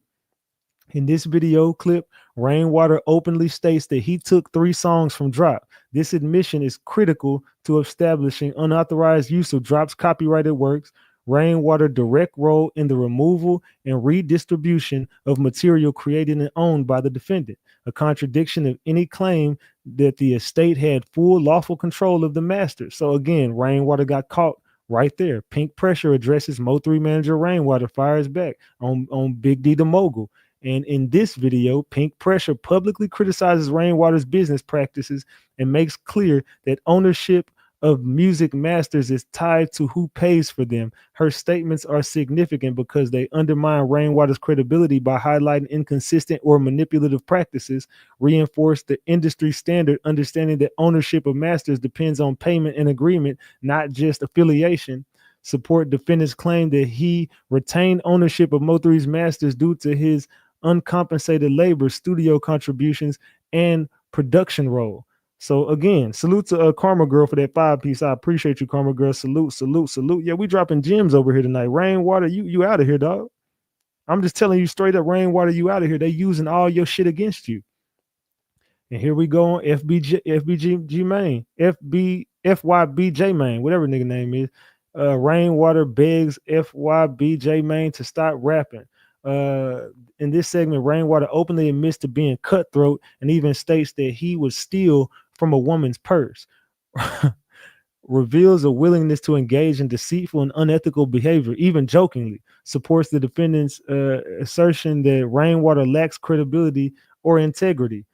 In this video clip, Rainwater openly states that he took 3 songs from Drop. This admission is critical to establishing unauthorized use of Drop's copyrighted works, Rainwater direct role in the removal and redistribution of material created and owned by the defendant, a contradiction of any claim that the estate had full lawful control of the master. So again, Rainwater got caught right there. Pink Pressure addresses Mo3 manager Rainwater, fires back on Big D the Mogul. And in this video, Pink Pressure publicly criticizes Rainwater's business practices and makes clear that ownership of music masters is tied to who pays for them. Her statements are significant because they undermine Rainwater's credibility by highlighting inconsistent or manipulative practices, reinforce the industry standard understanding that ownership of masters depends on payment and agreement, not just affiliation, support defendants' claim that he retained ownership of Mo3's masters due to his uncompensated labor, studio contributions, and production role. So again, salute to Karma Girl for that 5-piece. I appreciate you, Karma Girl. Salute, salute, salute. Yeah, we dropping gems over here tonight. Rainwater, you out of here, dog. I'm just telling you straight up, Rainwater, you out of here. They using all your shit against you. And here we go on FBG main, FYBJ main, whatever nigga name is. Rainwater begs FYBJ main to stop rapping. In this segment, Rainwater openly admits to being cutthroat and even states that he would steal from a woman's purse. Reveals a willingness to engage in deceitful and unethical behavior, even jokingly, supports the defendant's assertion that Rainwater lacks credibility or integrity.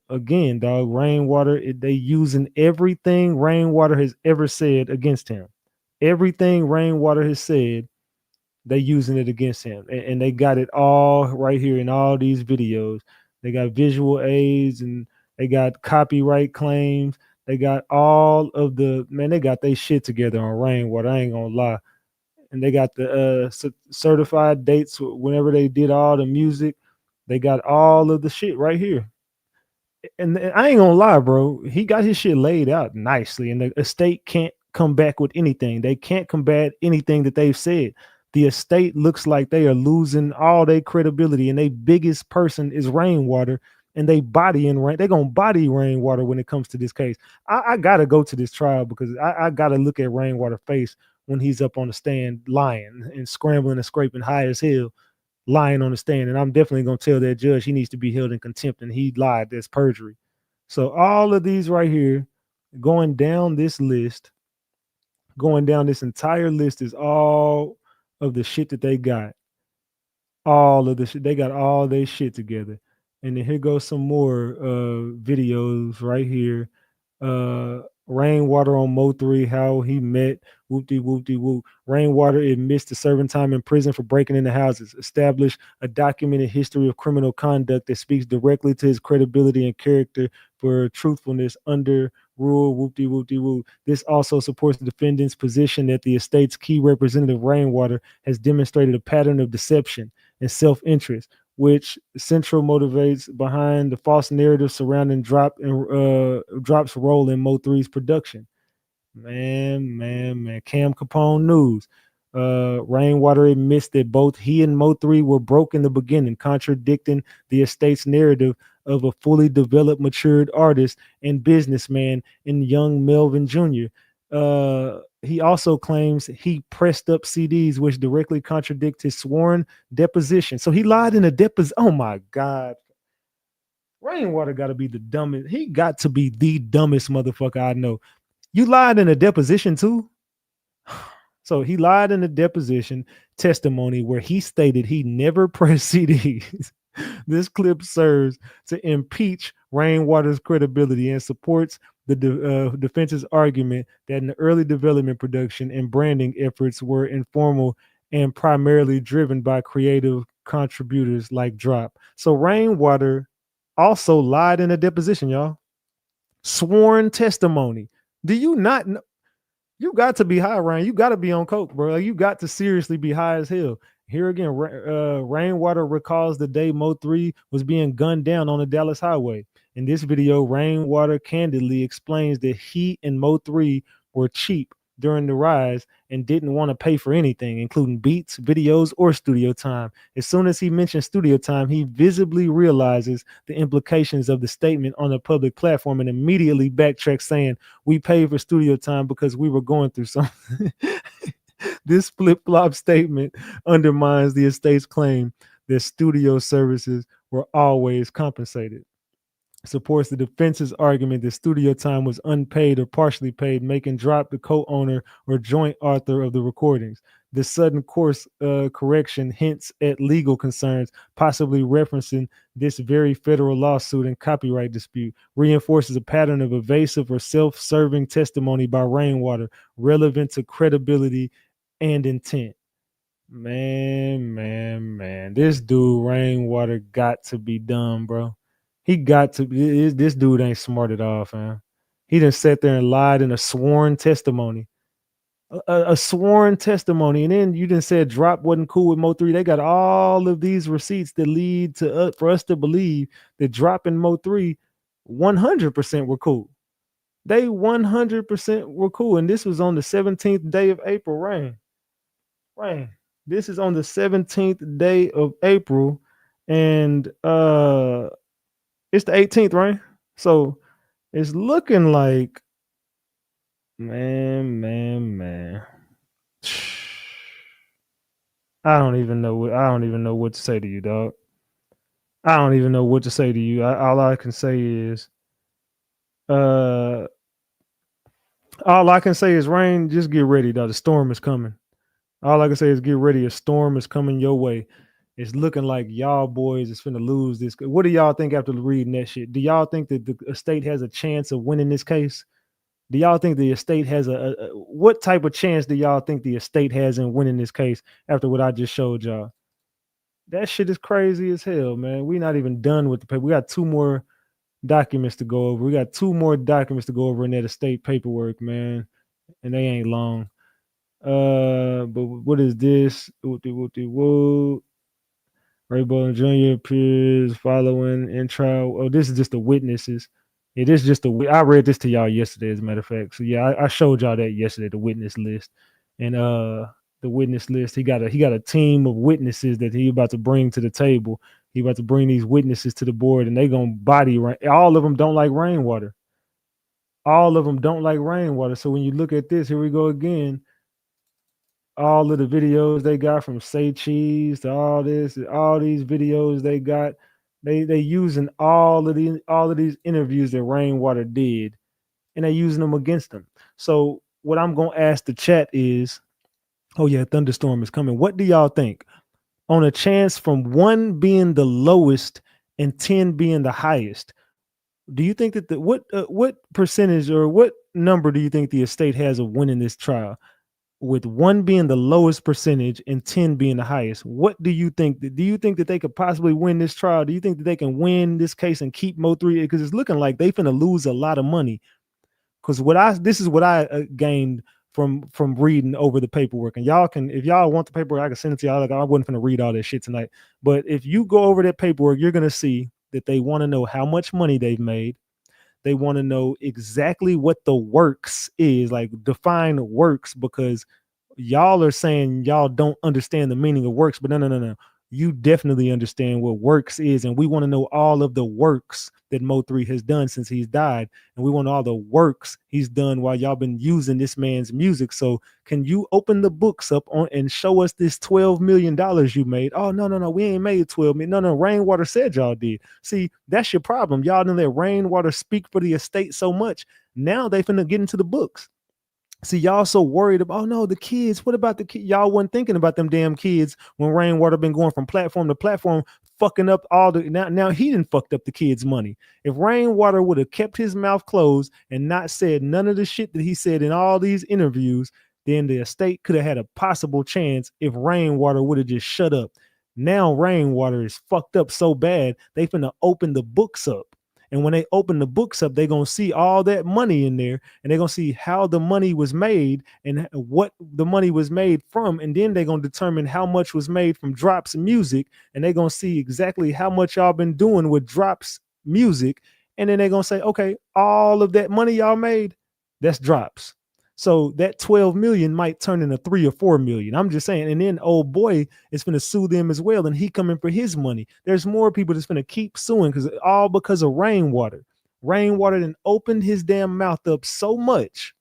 Again, dog, Rainwater, they using everything Rainwater has ever said against him. Everything Rainwater has said, they using it against him. And they got it all right here in all these videos. They got visual aids and they got copyright claims. They got all of the, man, they got their shit together on Rainwater. I ain't gonna lie. And they got the certified dates whenever they did all the music. They got all of the shit right here. And I ain't gonna lie, bro. He got his shit laid out nicely, and the estate can't come back with anything. They can't combat anything that they've said. The estate looks like they are losing all their credibility, and their biggest person is Rainwater, and they they're gonna body Rainwater when it comes to this case. I gotta go to this trial because I gotta look at Rainwater's face when he's up on the stand lying and scrambling and scraping high as hell, lying on the stand. And I'm definitely going to tell that judge he needs to be held in contempt and he lied. That's perjury. So all of these right here, going down this list, going down this entire list is all of the shit that they got. All of the shit. They got all their shit together. And then here goes some more videos right here. Rainwater on Mo3, how he met, whoop-de-whoop-de-whoop. Rainwater admits to serving time in prison for breaking into houses, establish a documented history of criminal conduct that speaks directly to his credibility and character for truthfulness under rule, whoop-de-whoop-de-whoop. This also supports the defendant's position that the estate's key representative, Rainwater, has demonstrated a pattern of deception and self-interest, which central motivates behind the false narrative surrounding Drop's role in Mo3's production. Man. Cam Capone News. Rainwater admits that both he and Mo3 were broke in the beginning, contradicting the estate's narrative of a fully developed, matured artist and businessman in young Melvin Jr. He also claims he pressed up CDs, which directly contradict his sworn deposition. So he lied in a deposition. Oh my God. Rainwater got to be the dumbest. He got to be the dumbest motherfucker I know. You lied in a deposition too? So he lied in a deposition testimony where he stated he never pressed CDs. This clip serves to impeach Rainwater's credibility and supports the defense's argument that in the early development, production, and branding efforts were informal and primarily driven by creative contributors like Drop. So Rainwater also lied in a deposition, y'all. Sworn testimony. Do you not know? You got to be high, Ryan. You got to be on coke, bro. Like, you got to seriously be high as hell. Here again, Rainwater recalls the day Mo3 was being gunned down on the Dallas highway. In this video, Rainwater candidly explains that he and Mo3 were cheap during the rise and didn't want to pay for anything, including beats, videos, or studio time. As soon as he mentions studio time, he visibly realizes the implications of the statement on a public platform and immediately backtracks, saying, "We paid for studio time because we were going through something." This flip-flop statement undermines the estate's claim that studio services were always compensated. supports the defense's argument that studio time was unpaid or partially paid, making Drop the co-owner or joint author of the recordings. The sudden course correction hints at legal concerns, possibly referencing this very federal lawsuit and copyright dispute, reinforces a pattern of evasive or self-serving testimony by Rainwater, relevant to credibility and intent. Man. This dude, Rainwater, got to be dumb, bro. He got to be, this dude ain't smart at all, fam. He done sat there and lied in a sworn testimony. A sworn testimony. And then you done said Drop wasn't cool with Mo3. They got all of these receipts that lead to for us to believe that Drop and Mo3 100% were cool. They 100% were cool. And this was on the 17th day of April, Rain. This is on the 17th day of April, and it's the 18th, right? So it's looking like, man. I don't even know what to say to you, dog. I don't even know what to say to you. All I can say is, Rain, just get ready, dog. The storm is coming. All I can say is get ready. A storm is coming your way. It's looking like y'all boys is finna lose this. What do y'all think after reading that shit? Do y'all think that the estate has a chance of winning this case? Do y'all think the estate has what type of chance do y'all think the estate has in winning this case after what I just showed y'all? That shit is crazy as hell, man. We're not even done with the paper. We got 2 more documents to go over. We got 2 more documents to go over in that estate paperwork, man. And they ain't long. But what is this? Ray Bowling Jr. appears following in trial. Oh, this is just the witnesses. It is just I read this to y'all yesterday, as a matter of fact. So yeah, I showed y'all that yesterday, the witness list. And the witness list, he got a team of witnesses that he about to bring to the table. He about to bring these witnesses to the board, and they gonna body all of them don't like Rainwater. All of them don't like Rainwater. So when you look at this, here we go again. All of the videos they got from Say Cheese to all these videos they got, they using all of these interviews that Rainwater did, and they using them against them. So what I'm gonna ask the chat is, oh yeah, thunderstorm is coming. What do y'all think? On a chance from 1 being the lowest and 10 being the highest, do you think that what percentage or what number do you think the estate has of winning this trial? With 1 being the lowest percentage and 10 being the highest, what do you think? Do you think that they could possibly win this trial? Do you think that they can win this case and keep Mo3? Because it's looking like they finna lose a lot of money. Because this is what I gained from reading over the paperwork. And y'all can, if y'all want the paperwork, I can send it to y'all. Like, I wasn't finna read all that shit tonight. But if you go over that paperwork, you're gonna see that they want to know how much money they've made. They want to know exactly what the works is, like define works, because y'all are saying y'all don't understand the meaning of works, but no. You definitely understand what works is, and we want to know all of the works that Mo3 has done since he's died, and we want all the works he's done while y'all been using this man's music. So can you open the books up on and show us this $12 million you made? Oh, no, we ain't made 12 million. No, Rainwater said y'all did. See, that's your problem. Y'all didn't let Rainwater speak for the estate so much. Now they finna get into the books. See, y'all so worried about, oh no, the kids. What about the kids? Y'all wasn't thinking about them damn kids when Rainwater been going from platform to platform, fucking up all the, now he done fucked up the kids' money. If Rainwater would have kept his mouth closed and not said none of the shit that he said in all these interviews, then the estate could have had a possible chance if Rainwater would have just shut up. Now Rainwater is fucked up so bad, they finna open the books up. And when they open the books up, they're going to see all that money in there, and they're going to see how the money was made and what the money was made from. And then they're going to determine how much was made from Drop's music. And they're going to see exactly how much y'all been doing with Drop's music. And then they're going to say, okay, all of that money y'all made, that's Drop's. So that 12 million might turn into 3 or 4 million. I'm just saying. And then old boy is going to sue them as well. And he coming for his money. There's more people that's going to keep suing because of Rainwater. Rainwater then opened his damn mouth up so much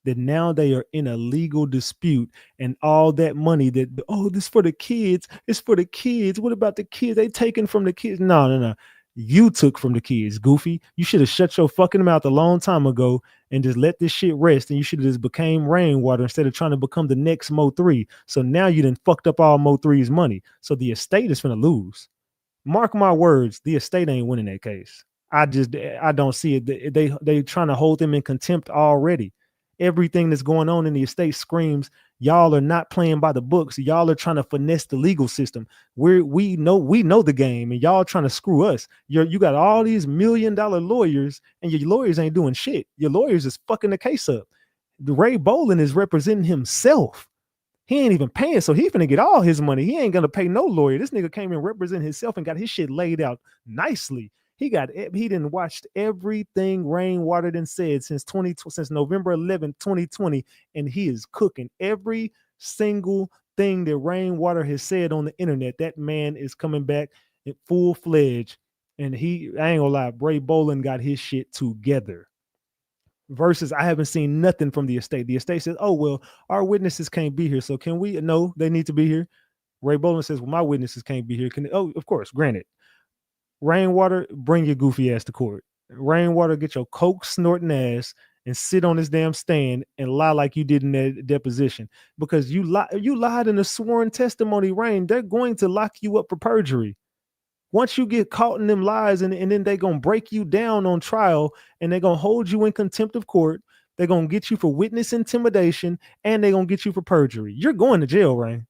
that now they are in a legal dispute, and all that money that, oh, this for the kids. It's for the kids. What about the kids? They taken from the kids. No. you took from the kids, goofy. You should have shut your fucking mouth a long time ago and just let this shit rest. And you should have just became Rainwater instead of trying to become the next Mo3. So now you done fucked up all Mo3's money. So the estate is finna lose. Mark my words, the estate ain't winning that case. I don't see it. They trying to hold them in contempt already. Everything that's going on in the estate screams y'all are not playing by the books. Y'all are trying to finesse the legal system. We know the game, and y'all trying to screw us. You got all these $1 million lawyers, and your lawyers ain't doing shit. Your lawyers is fucking the case up. The Ray Bolin is representing himself. He ain't even paying, so he finna get all his money. He ain't gonna pay no lawyer. This nigga came and represent himself and got his shit laid out nicely. He done watched everything Rainwater done said since November 11, 2020, and he is cooking every single thing that Rainwater has said on the internet. That man is coming back in full fledged, and I ain't gonna lie, Ray Bolin got his shit together. Versus, I haven't seen nothing from the estate. The estate says, "Oh well, our witnesses can't be here, so can we?" No, they need to be here. Ray Bolin says, "Well, my witnesses can't be here." Oh, of course, granted. Rainwater, bring your goofy ass to court. Rainwater, get your coke snorting ass and sit on this damn stand and lie like you did in that deposition, because you lied in a sworn testimony. Rain, they're going to lock you up for perjury. Once you get caught in them lies, and then they're going to break you down on trial, and they're going to hold you in contempt of court. They're going to get you for witness intimidation, and they're going to get you for perjury. You're going to jail, Rain.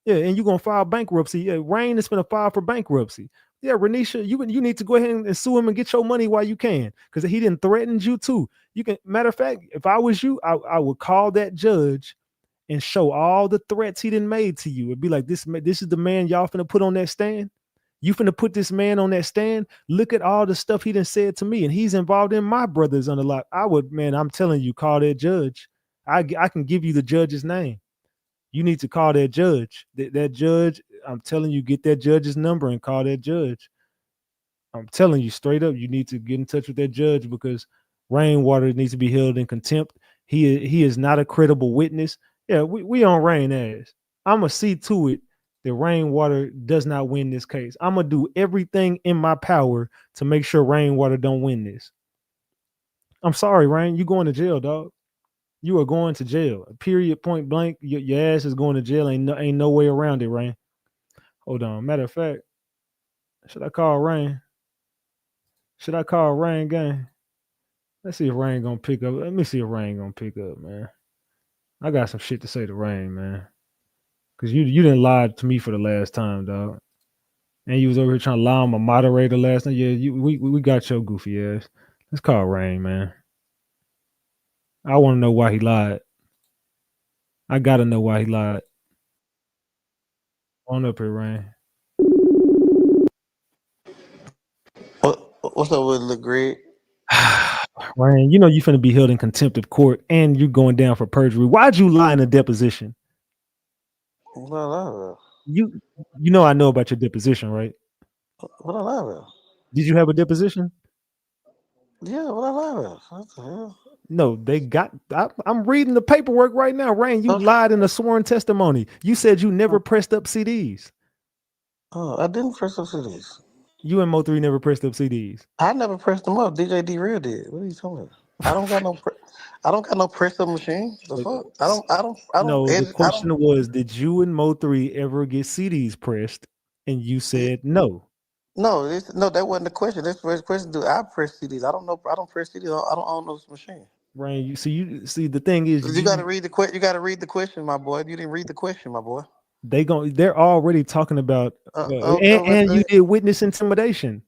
Yeah, and you're going to file bankruptcy. Yeah, Rain is going to file for bankruptcy. Yeah, Renisha, you need to go ahead and sue him and get your money while you can, because he didn't threaten you too. You can. Matter of fact, if I was you, I would call that judge and show all the threats he didn't made to you. It'd be like, this is the man y'all finna put on that stand. You finna put this man on that stand. Look at all the stuff he done said to me, and he's involved in my brothers on the lot. I'm telling you, call that judge. I can give you the judge's name. You need to call that judge. That judge, I'm telling you, get that judge's number and call that judge. I'm telling you straight up, you need to get in touch with that judge, because Rainwater needs to be held in contempt. He is not a credible witness. Yeah, we on Rain ass. I'm gonna see to it that Rainwater does not win this case. I'm gonna do everything in my power to make sure Rainwater don't win this. I'm sorry, Rain. You going to jail, dog. You are going to jail. Period. Point blank. Your ass is going to jail. Ain't no way around it, Rain. Hold on. Matter of fact, should I call Rain? Should I call Rain gang? Let's see if Rain gonna pick up. Let me see if Rain gonna pick up, man. I got some shit to say to Rain, man. Cause you didn't lie to me for the last time, dog. And you was over here trying to lie on my moderator last night. Yeah, we got your goofy ass. Let's call Rain, man. I want to know why he lied. I gotta know why he lied. On up here, Rain. What's up with LeGreg? Rain, you know you finna be held in contempt of court, and you're going down for perjury. Why'd you lie in a deposition? You know I know about your deposition, right? What I lie about? Did you have a deposition? Yeah, what I lie about? What the hell? No, I'm reading the paperwork right now. Rain, you lied in a sworn testimony. You said you never pressed up CDs. Oh, I didn't press up CDs. You and Mo3 never pressed up CDs. I never pressed them up. DJ D Real did. What are you talking about? I don't got no press up machine. The fuck? I don't. No, the question was, did you and Mo3 ever get CDs pressed? And you said no. No, that wasn't the question. This first question: do I press CDs? I don't know. I don't press CDs. I don't own those machines. Rain, you see the thing is, you got to read the question. You got to read the question, my boy. You didn't read the question, my boy. They're already talking about and you did witness intimidation.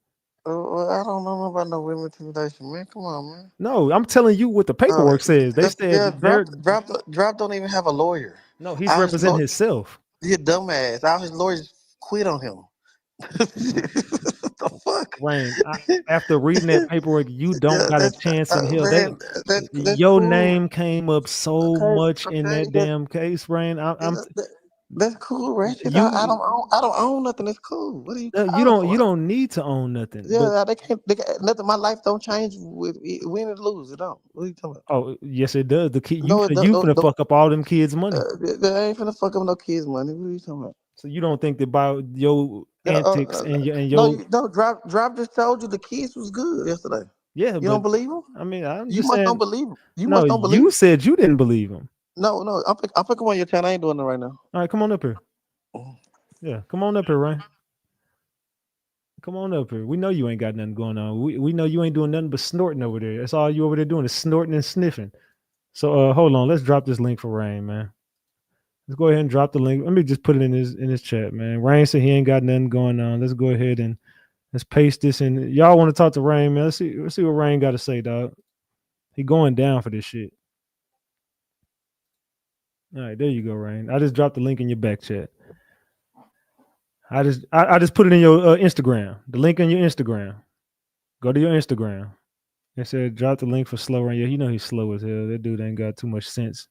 Well, I don't know about no witness intimidation, man. Come on, man. No, I'm telling you what the paperwork says. They said Drop don't even have a lawyer. No, he's representing himself. He's a dumbass. All his lawyers quit on him. What the fuck? Rain, after reading that paperwork, you don't got a chance in hell. Your name came up so much in that damn case, Rain. That's cool, Ratchet. I don't own nothing. It's cool. What are you? You don't need to own nothing. Yeah, they can't nothing. My life don't change with win or lose. It don't. What are you talking about? Oh, yes, it does. The kid, you finna fuck up all them kids' money. They ain't finna fuck up no kids' money. What are you talking about? So you don't think that by your antics and No, your no. Drop just told you the kids was good yesterday. yeah, You don't but believe him? I mean, I'm You just must don't saying. believe him. You No, must don't believe you him. said you didn't believe him. No. I'll pick him on your channel. I ain't doing it right now. All right, come on up here. Yeah, come on up here, Ryan. Come on up here. We know you ain't got nothing going on. We know you ain't doing nothing but snorting over there. That's all you over there doing is snorting and sniffing. So hold on, let's drop this link for Rain, man. Let's go ahead and drop the link. Let me just put it in his chat, man. Rain said he ain't got nothing going on. Let's go ahead and let's paste this in. Y'all want to talk to Rain, man? Let's see what Rain got to say, dog. He going down for this shit. All right, there you go, Rain. I just dropped the link in your back chat. I just put it in your Instagram. The link on your Instagram. Go to your Instagram. It said drop the link for Slow Rain. Yeah, you know he's slow as hell. That dude ain't got too much sense.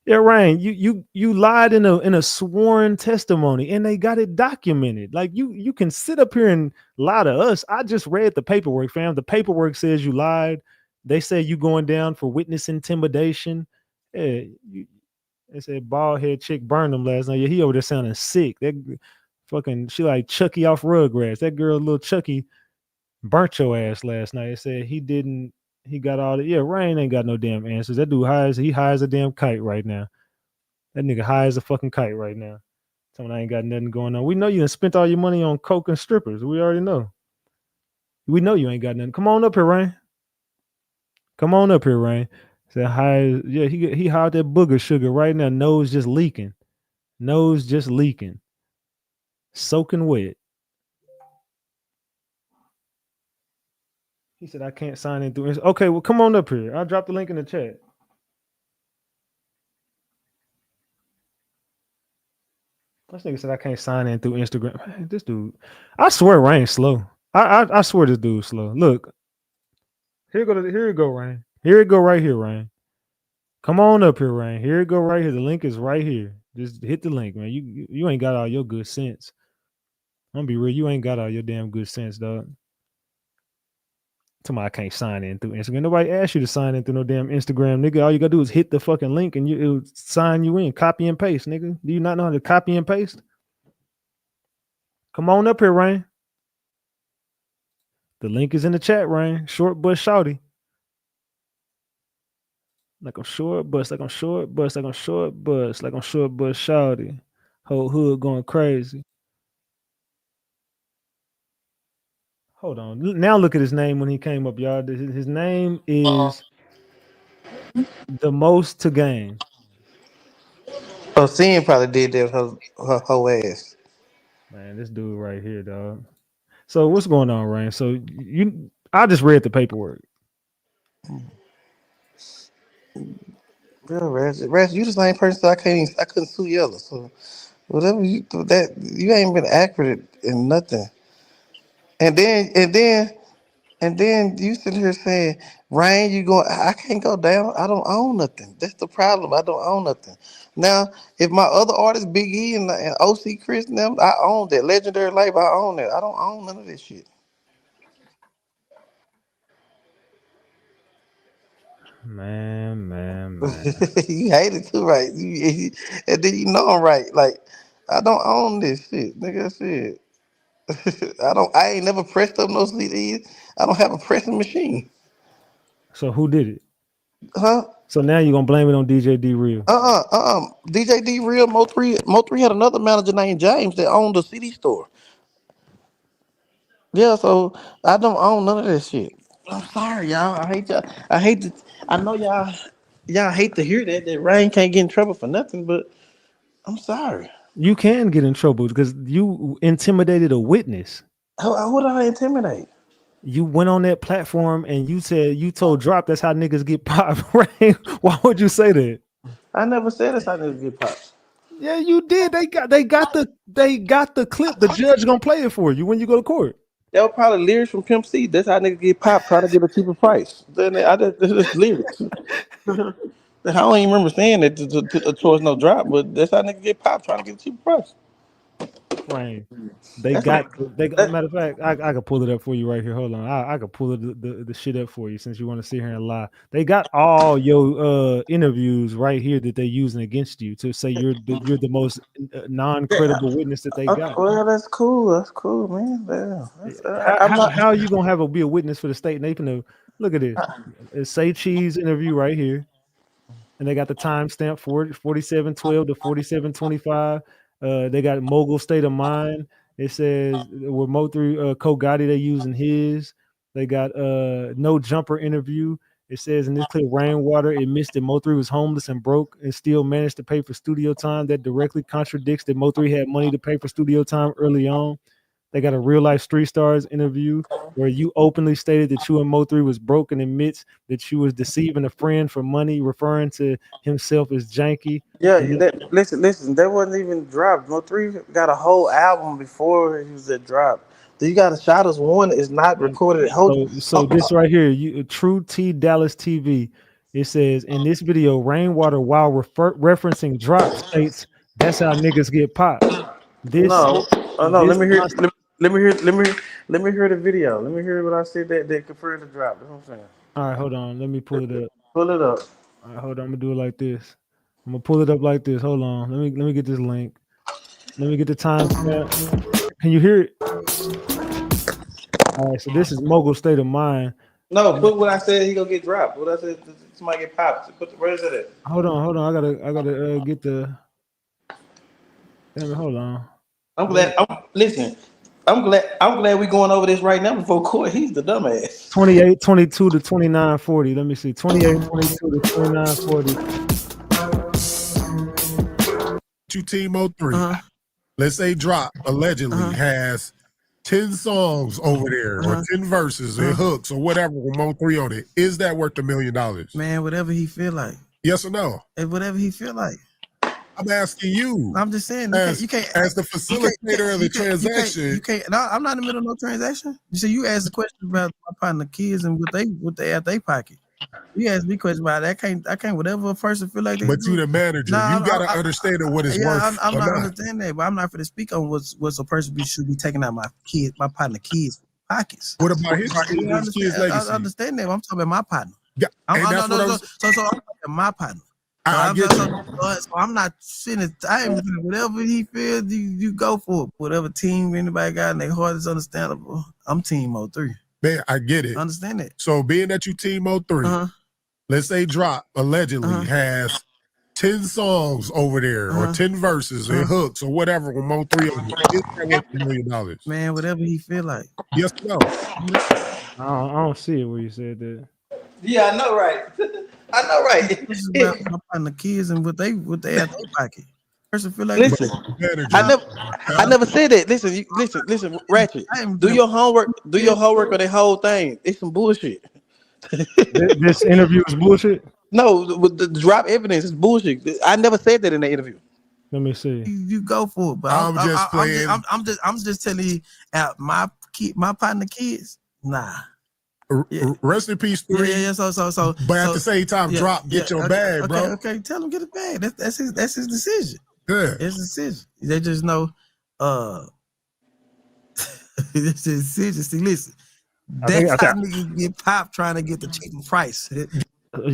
Yeah, Rain, you lied in a sworn testimony and they got it documented. Like you can sit up here and lie to us. I just read the paperwork, fam. The paperwork says you lied. They say you going down for witness intimidation. Yeah, they said bald head chick burned him last night. Yeah, he over there sounding sick. That fucking she like Chucky off Rugrats. That girl, little Chucky, burnt your ass last night. It said he didn't. He got all the Rain ain't got no damn answers. That dude high as a damn kite right now. That nigga high as a fucking kite right now. Telling I ain't got nothing going on. We know you done spent all your money on coke and strippers. We already know. We know you ain't got nothing. Come on up here, Rain. Come on up here, Rain. Said high. Yeah, he high that booger sugar right now. Nose just leaking. Nose just leaking. Soaking wet. He said I can't sign in through. Okay, well come on up here. I'll drop the link in the chat. This nigga said I can't sign in through Instagram. Man, this dude, I swear Rain's slow. I swear this dude's slow. Look, here it go, Rain. Here it go right here, Rain. Come on up here, Rain. Here it go right here. The link is right here. Just hit the link, man. You ain't got all your good sense. I'm gonna be real. You ain't got all your damn good sense, dog. Somebody I can't sign in through Instagram. Nobody asked you to sign in through no damn Instagram, nigga. All you gotta do is hit the fucking link and it'll sign you in. Copy and paste, nigga. Do you not know how to copy and paste? Come on up here, Rain. The link is in the chat, Rain. Short bus shouty. Like I'm short bus, like I'm short bus, like I'm short bus, like I'm short bus shouty. Whole hood going crazy. Hold on. Now look at his name when he came up, y'all. His name is the most to gain. Oh, Sin probably did that with her whole ass. Man, this dude right here, dog. So what's going on, Rain? So I just read the paperwork. Yeah, Raz, you the same person I couldn't sue Yellow. So whatever you do, that you ain't been accurate in nothing. And then you sitting here saying, Rain, you going? I can't go down. I don't own nothing. That's the problem. I don't own nothing. Now, if my other artists, Big E and OC Chris and them, I own that legendary label. I own that. I don't own none of this shit. Man. You hate it too, right? And then you know I'm right. Like I don't own this shit, nigga. Shit. I ain't never pressed up no CDs. I don't have a pressing machine. So who did it? Huh? So now you're gonna blame it on DJ D Real. DJ D Real Mo3 had another manager named James that owned the CD store. Yeah, so I don't own none of that shit. I'm sorry, y'all. I hate y'all. I know y'all hate to hear that Rain can't get in trouble for nothing, but I'm sorry. You can get in trouble because you intimidated a witness. Who did I intimidate? You went on that platform and you told Drop that's how niggas get popped, right? Why would you say that? I never said that's how niggas get popped. Yeah, you did. They got the clip. The judge gonna play it for you when you go to court. That was probably lyrics from Pimp C. That's how niggas get popped trying to get a cheaper price. Then that's lyrics. I don't even remember saying that to Choice No Drop, but that's how niggas get popped trying to get a cheaper price. Rain. They got matter of fact, I can pull it up for you right here. Hold on. I can pull the shit up for you since you want to sit here and lie. They got all your interviews right here that they're using against you to say you're the most non-credible witness that they got. Well, that's cool. That's cool, man. How are you gonna be a witness for the state? And they can look at this. It's Say Cheese interview right here. And they got the timestamp 4712 to 4725. They got Mogul State of Mind. It says with Mo3 Gotti, they using his. They got No Jumper interview. It says in this clip, Rainwater admits that Mo3 was homeless and broke and still managed to pay for studio time. That directly contradicts that Mo3 had money to pay for studio time early on. They got a Real Life Street Stars interview where you openly stated that you and Mo3 was broke and admits that you was deceiving a friend for money, referring to himself as janky. Yeah, listen, that wasn't even dropped. Mo3 got a whole album before he was at drop. You got a Shot Us One is not recorded. So this right here, True T Dallas TV. It says in this video, Rainwater, while referencing drop, states that's how niggas get popped. No. Let me hear the video. Let me hear what I said that confirmed the drop. That's what I'm saying. All right, hold on. Let me pull it up. Pull it up. All right, hold on. I'm gonna do it like this. I'm gonna pull it up like this. Hold on. Let me get this link. Let me get the timestamp. Can you hear it? All right, so this is Mogul State of Mind. No, put what I said. He gonna get dropped. What I said, somebody get popped. Where is it at? Hold on. I gotta get the. Damn it, hold on. I'm glad we going over this right now before court. He's the dumbass. 28-22 to 29-40. Let me see. 28-22 to 29-40. You Team Mo3. Let's say drop allegedly has 10 songs over there or 10 verses and hooks or whatever with Mo3 on it. Is that worth $1 million? Man, whatever he feel like. Yes or no? Whatever he feel like. I'm asking you. I'm just saying, you can't as the facilitator of the transaction. You can't. No, I'm not in the middle of no transaction. You see, you asked the question about my partner kids and what they at their pocket. You asked me questions about that. I can't. Whatever a person feel like. But you the manager. You gotta understand what it's worth. I'm not understanding that, but I'm not going to speak on what's a person should be taking out my partner kids pockets. What about his kids' legacy? I understand that. But I'm talking about my partner. Yeah, so I'm talking about my partner. I get you. So I'm not sitting. I am whatever he feels. You go for it. Whatever team anybody got in their heart is understandable. I'm Team Mo3. Man, I get it. Understand it. So being that you Team Mo3, let's say drop allegedly has 10 songs over there or 10 verses and hooks or whatever with Mo3 on it. Is that worth $1 million? Man, whatever he feel like. Yes or no? I don't see it where you said that. Yeah, I know, right? I know, right? This is about my partner kids and what they at their pocket. Person feel like. Listen, I never said that. Listen, Ratchet. Do your homework. Do your homework on the whole thing. It's some bullshit. This interview is bullshit. No, the drop evidence is bullshit. I never said that in the interview. Let me see. You go for it, but I'm just playing. I'm just telling you, out my partner kids. Nah. Rest in peace, 3. Yeah. So. But at the same time, drop, get your bag, bro. Okay, tell him get his bag. That's his decision. Yeah, it's his decision. They just know. It's his decision. See, listen. That's how niggas get popped trying to get the cheaper price.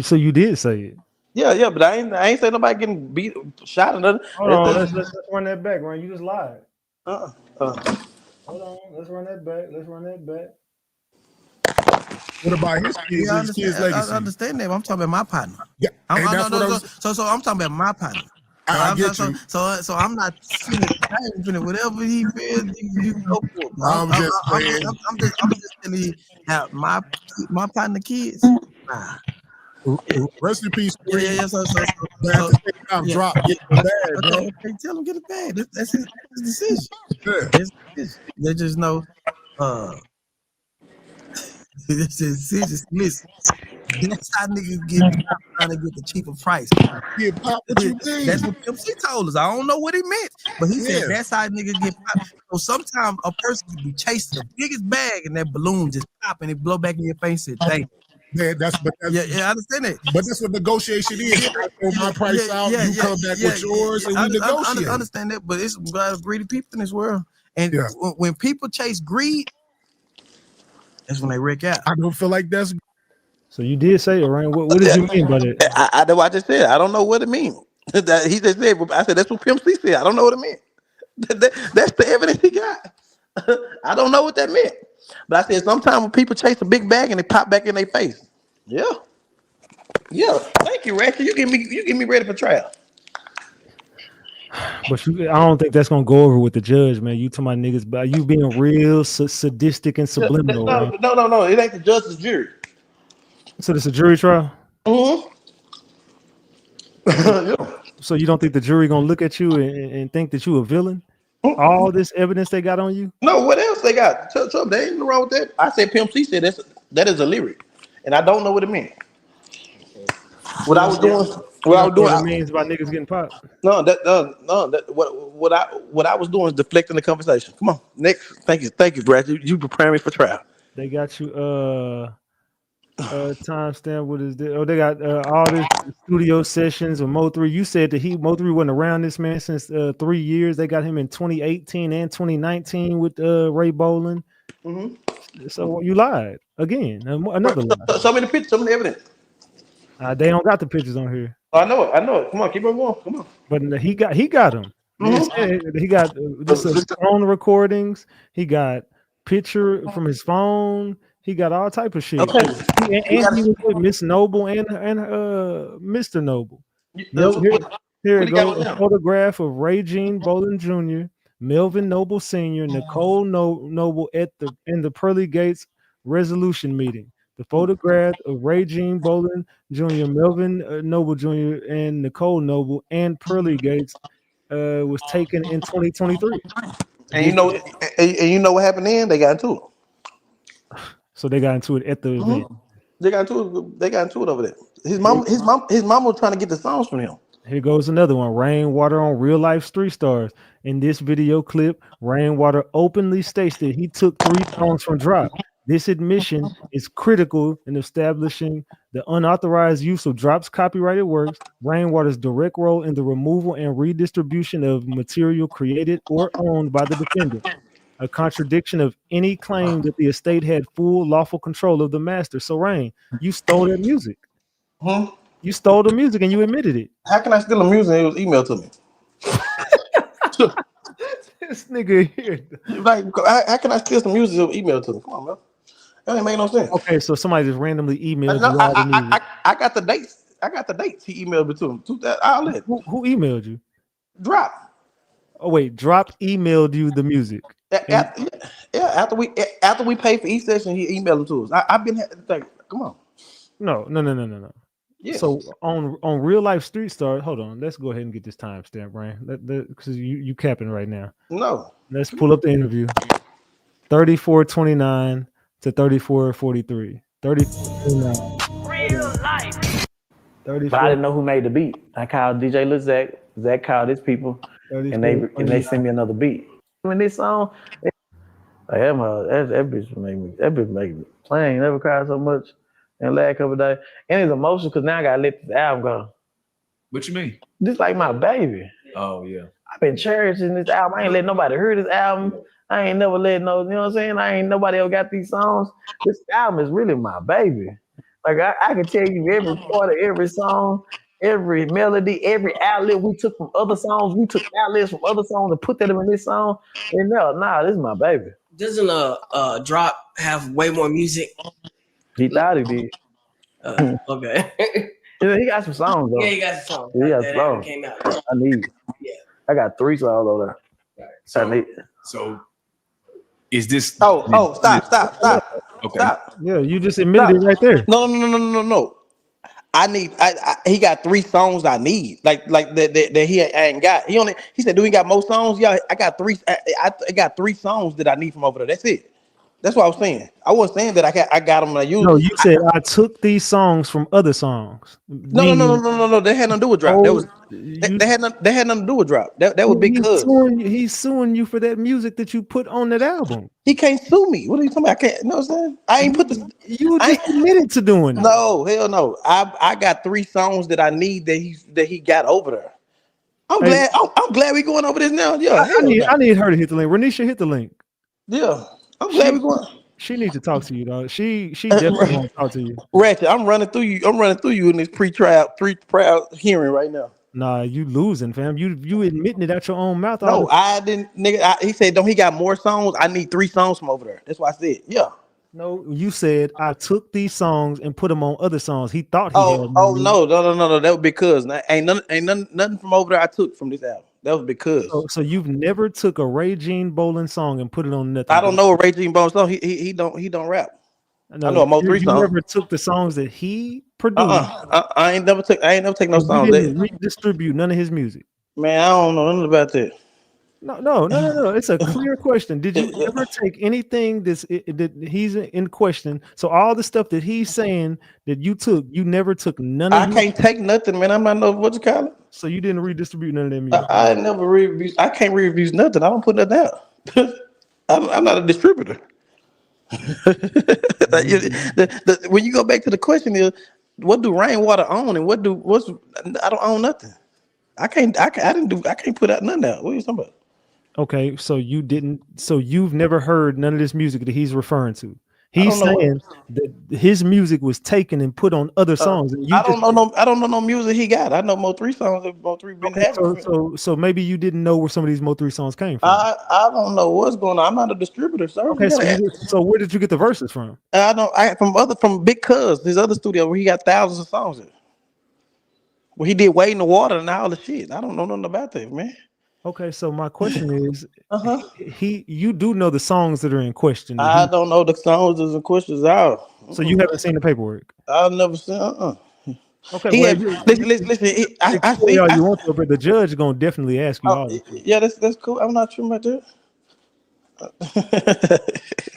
So you did say it. Yeah, but I ain't say nobody getting shot or nothing. Hold on, let's run that back, Ryan. You just lied. Hold on, let's run that back. What about his kids? Yeah, his kids' legacy? I understand that. But I'm talking about my partner. Yeah, so I'm talking about my partner. I get you. So I'm not finna whatever he feels. You go for it. I'm just telling you out my partner kids. Nah. Rest in peace. Yeah. So drop, get the bag, bro. Okay, tell him get a bag. That's his decision. Yeah. They just know. This is serious. Listen, that's how niggas trying to get the cheaper price. Yeah, pop, what you mean? That's what MC told us. I don't know what he meant, but he said that's how niggas get popped. So sometimes a person can be chasing the biggest bag and that balloon just pop and it blow back in your face and say, That's I understand that. But that's what negotiation is. I throw my price out, you come back with yours, and we negotiate. I understand that, but it's a lot of greedy people in this world. And when people chase greed, that's when they wreck out. I don't feel like that's. So you did say it, right? What did you mean by that? I know. I just said I don't know what it means. He just said. I said that's what Pimp C said. I don't know what it meant. That's the evidence he got. I don't know what that meant. But I said sometimes when people chase a big bag and they pop back in their face. Yeah. Thank you, Ratchet. You get me ready for trial. But I don't think that's gonna go over with the judge, man. You to my niggas, but you being real sadistic and subliminal. No. It ain't the judge, the jury. So it's a jury trial. Mm-hmm. So you don't think the jury gonna look at you and think that you a villain? Mm-hmm. All this evidence they got on you? No, what else they got? They ain't wrong with that. I said Pimp C said that is a lyric, and I don't know what it means. What I was doing. It means by niggas getting popped. No. What I was doing is deflecting the conversation. Come on, next. Thank you, Brad. You prepare me for trial. They got you. Timestamp. What is this? Oh, they got all this studio sessions with Mo3. You said that Mo3 wasn't around this man since 3 years. They got him in 2018 and 2019 with Ray Boland. Mm-hmm. So you lied again. Another lie. So many pictures, so many evidence. They don't got the pictures on here. I know it. Come on, keep on going. Come on. But he got them. Mm-hmm. He got this phone recordings. He got picture from his phone. He got all type of shit. Okay. And he was with Miss Noble and Mr. Noble. Here it goes. A photograph of Ray Jean Boland Jr., Melvin Noble Sr., Nicole Noble in the Pearly Gates resolution meeting. The photograph of Ray Jean Boland Jr., Melvin Noble Jr., and Nicole Noble and Pearly Gates was taken in 2023. And you know what happened then? They got into it. So they got into it at the event. They got into it over there. His mom was trying to get the songs from him. Here goes another one. Rainwater on Real Life Street Stars. In this video clip, Rainwater openly states that he took 3 songs from Drop. This admission is critical in establishing the unauthorized use of Drop's copyrighted works, Rainwater's direct role in the removal and redistribution of material created or owned by the defendant, a contradiction of any claim that the estate had full lawful control of the master. So, Rain, you stole that music. You stole the music and you admitted it. How can I steal the music and it was emailed to me? This nigga here. Like, how can I steal some music and emailed to me? Come on, man. That ain't make no sense. Okay, so somebody just randomly emailed you all the music. I got the dates. He emailed me to him. Who emailed you? Drop. Oh wait, Drop emailed you the music. After we paid for each session, he emailed them to us. I've been like, come on. No. Yeah. So on Real Life Street Stars, hold on. Let's go ahead and get this timestamp, Brian. Because you capping right now. No. Let's pull up the interview. 34:29 to 34:43. 34:29. Real life. But I didn't know who made the beat. I called DJ Lil Zach. Zach called his people, and they sent me another beat. When this song, that bitch made me playing. Never cried so much in the last couple of days. And it's emotional because now I gotta let this album go. What you mean? Just like my baby. Oh yeah. I've been cherishing this album. I ain't letting nobody hear this album. I ain't never letting you know what I'm saying? I ain't nobody else got these songs. This album is really my baby. Like I can tell you every part of every song, every melody, every outlet we took from other songs. We took outlets from other songs and put them in this song. And this is my baby. Doesn't Drop have way more music? He thought he did. Okay. He got some songs though. Yeah, he got some songs. He got songs. Came out. I need. Yeah. I got 3 songs over there. So is this? Stop. Okay. Stop. Yeah, you just admitted it right there. No. He got 3 songs I need. Like that he ain't got. He said, do we got more songs? Yeah, I got 3. I got 3 songs that I need from over there. That's it. That's what I was saying. I wasn't saying that I got them. No, you said I took these songs from other songs. No. They had nothing to do with drop. That was they had nothing to do with drop. That was big cuz. He's suing you for that music that you put on that album. He can't sue me. What are you talking about? I can't. You know what I'm saying? I ain't put this. You just admitted to doing it. No, hell no. I got 3 songs that I need that he got over there. I'm glad we going over this now. Yeah, I need her to hit the link. Renisha, hit the link. Yeah, I'm glad we going. She needs to talk to you, though. She definitely wants to talk to you. Ratchet, I'm running through you in this pre-trial hearing right now. Nah, you losing, fam. You admitting it out your own mouth. No, I didn't, nigga. He said, "Don't he got more songs? I need 3 songs from over there." That's what I said. Yeah. No, you said I took these songs and put them on other songs. He thought he had. No. That was because ain't nothing from over there I took from this album. That was because. So you've never took a Ray Jean Bowling song and put it on nothing. I don't know a Ray Jean Bowling song. He don't rap. No, I know a Mo3 song. You never took the songs that he produced. I ain't never take no songs. You didn't redistribute none of his music. Man, I don't know nothing about that. No. It's a clear question. Did you ever take anything that he's in question? So all the stuff that he's saying that you took, you never took none of it? I can't take nothing, man. I'm not know what you call it. So you didn't redistribute none of that music? I never review. I can't review nothing. I don't put nothing out. I'm not a distributor. When you go back to the question is, what do Rainwater own and I don't own nothing. I can't put out nothing out. What are you talking about? Okay, so you've never heard none of this music that he's referring to. He's saying that his music was taken and put on other songs. I don't know no music he got. I know Mo3 songs that Mo3 been having. So maybe you didn't know where some of these Mo3 songs came from. I don't know what's going on. I'm not a distributor, sir. Okay, so where did you get the verses from? From Big Cuz, his other studio where he got thousands of songs in. Where he did Wade in the Water and all the shit. I don't know nothing about that, man. Okay, so my question is, you do know the songs that are in question. I don't know the songs that's in questions out. So you haven't seen the paperwork? I've never seen. Okay, listen. I see all you want to, but the judge is gonna definitely ask you all. Yeah, that's cool. I'm not sure about that.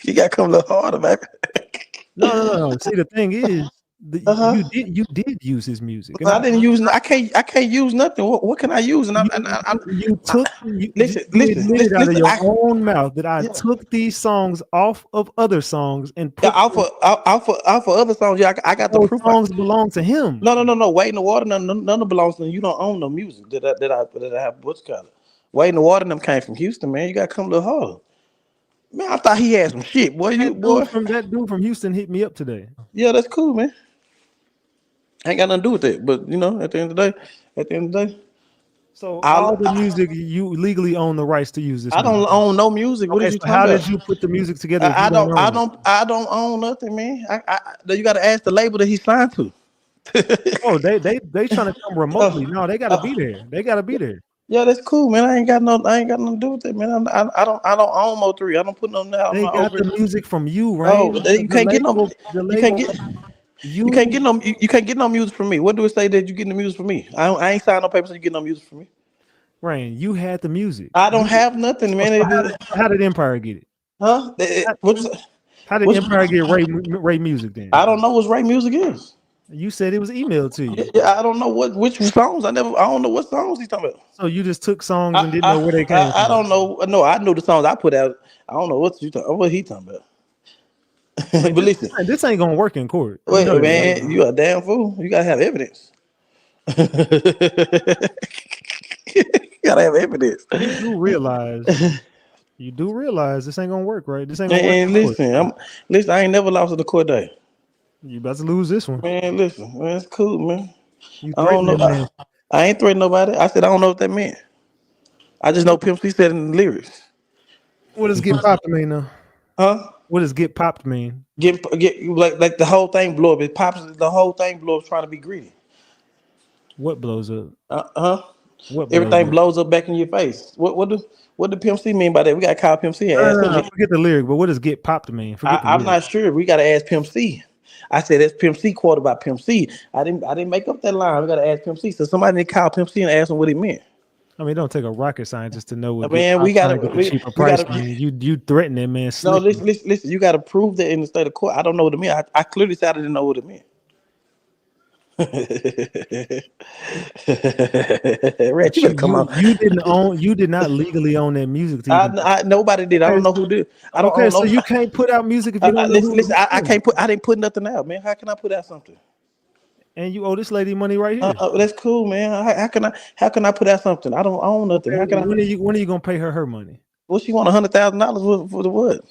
You gotta come a little harder, baby. No. See, the thing is, you did use his music. I didn't use. I can't use nothing. What can I use? And listen out of your own mouth that I took these songs off of other songs and put off of other songs. Yeah, I got the proof. Songs belong to him. No. Wade in the Water, none belongs to him. You don't own no music that I have. What's called it? Wade in the Water, them came from Houston, man. You gotta come a little harder. Man, I thought he had some shit, boy. That dude from Houston hit me up today. Yeah, that's cool, man. Ain't got nothing to do with that, but you know, at the end of the day. So all the music you legally own the rights to use this. I don't own no music. What are you talking about? How did you put the music together? I don't own nothing, man. You got to ask the label that he signed to. Oh, they trying to come remotely. No, they got to be there. They got to be there. Yeah, that's cool, man. I ain't got nothing to do with it, man. I don't own Mo3. I don't put no out. They got the music from you, right? Oh, you can't get no. You can't get no music from me. What do it say that you getting the music from me? I ain't signed no papers so you get no music from me. Rain, you had the music. I don't have nothing, man. How did Empire get it? Huh? How did Empire get Ray music then? I don't know what Ray music is. You said it was emailed to you. Yeah, I don't know which songs. I don't know what songs he's talking about. So you just took songs and didn't know where they came from. I don't know. No, I knew the songs I put out. I don't know what he talking about. But listen, this ain't gonna work in court. Wait, man, you a damn fool. You gotta have evidence. You gotta have evidence. You do realize this ain't gonna work, right? This ain't gonna work. Listen, I ain't never lost in the court day. You about to lose this one. Man, listen, man, it's cool, man. I don't know. I ain't threatening nobody. I said I don't know what that meant. I just know Pimp C said in the lyrics. What does get popped mean now? Huh? What does get popped mean? Get like the whole thing blow up. It pops. The whole thing blows trying to be greedy. What blows up? Everything blows up back in your face. What do Pimp C mean by that? We gotta call Pimp C and ask him. Forget the lyric, but what does get popped mean? I'm not sure. We gotta ask Pimp C. I said that's Pimp C quote about Pimp C. I didn't make up that line. We gotta ask Pimp C. So somebody need to call Pimp C and ask him what he meant. I mean, it don't take a rocket scientist to know what Man, we trying to gotta, get the cheaper we price, gotta. man. You threaten that man No, slick. listen. You gotta prove that in the state of court. I don't know what it meant. I clearly said I didn't know what it meant. Rat, you better come on. You did not legally own that music to even. Nobody did. I don't know who did. I don't Okay, own so no. you can't put out music if you don't know who. Listen. I can't put. I didn't put nothing out, man. How can I put out something? And you owe this lady money right here. That's cool, man. How can I put out something? I don't own nothing. Okay, How can I? when are you gonna pay her money? Well, she want $100,000 for the what?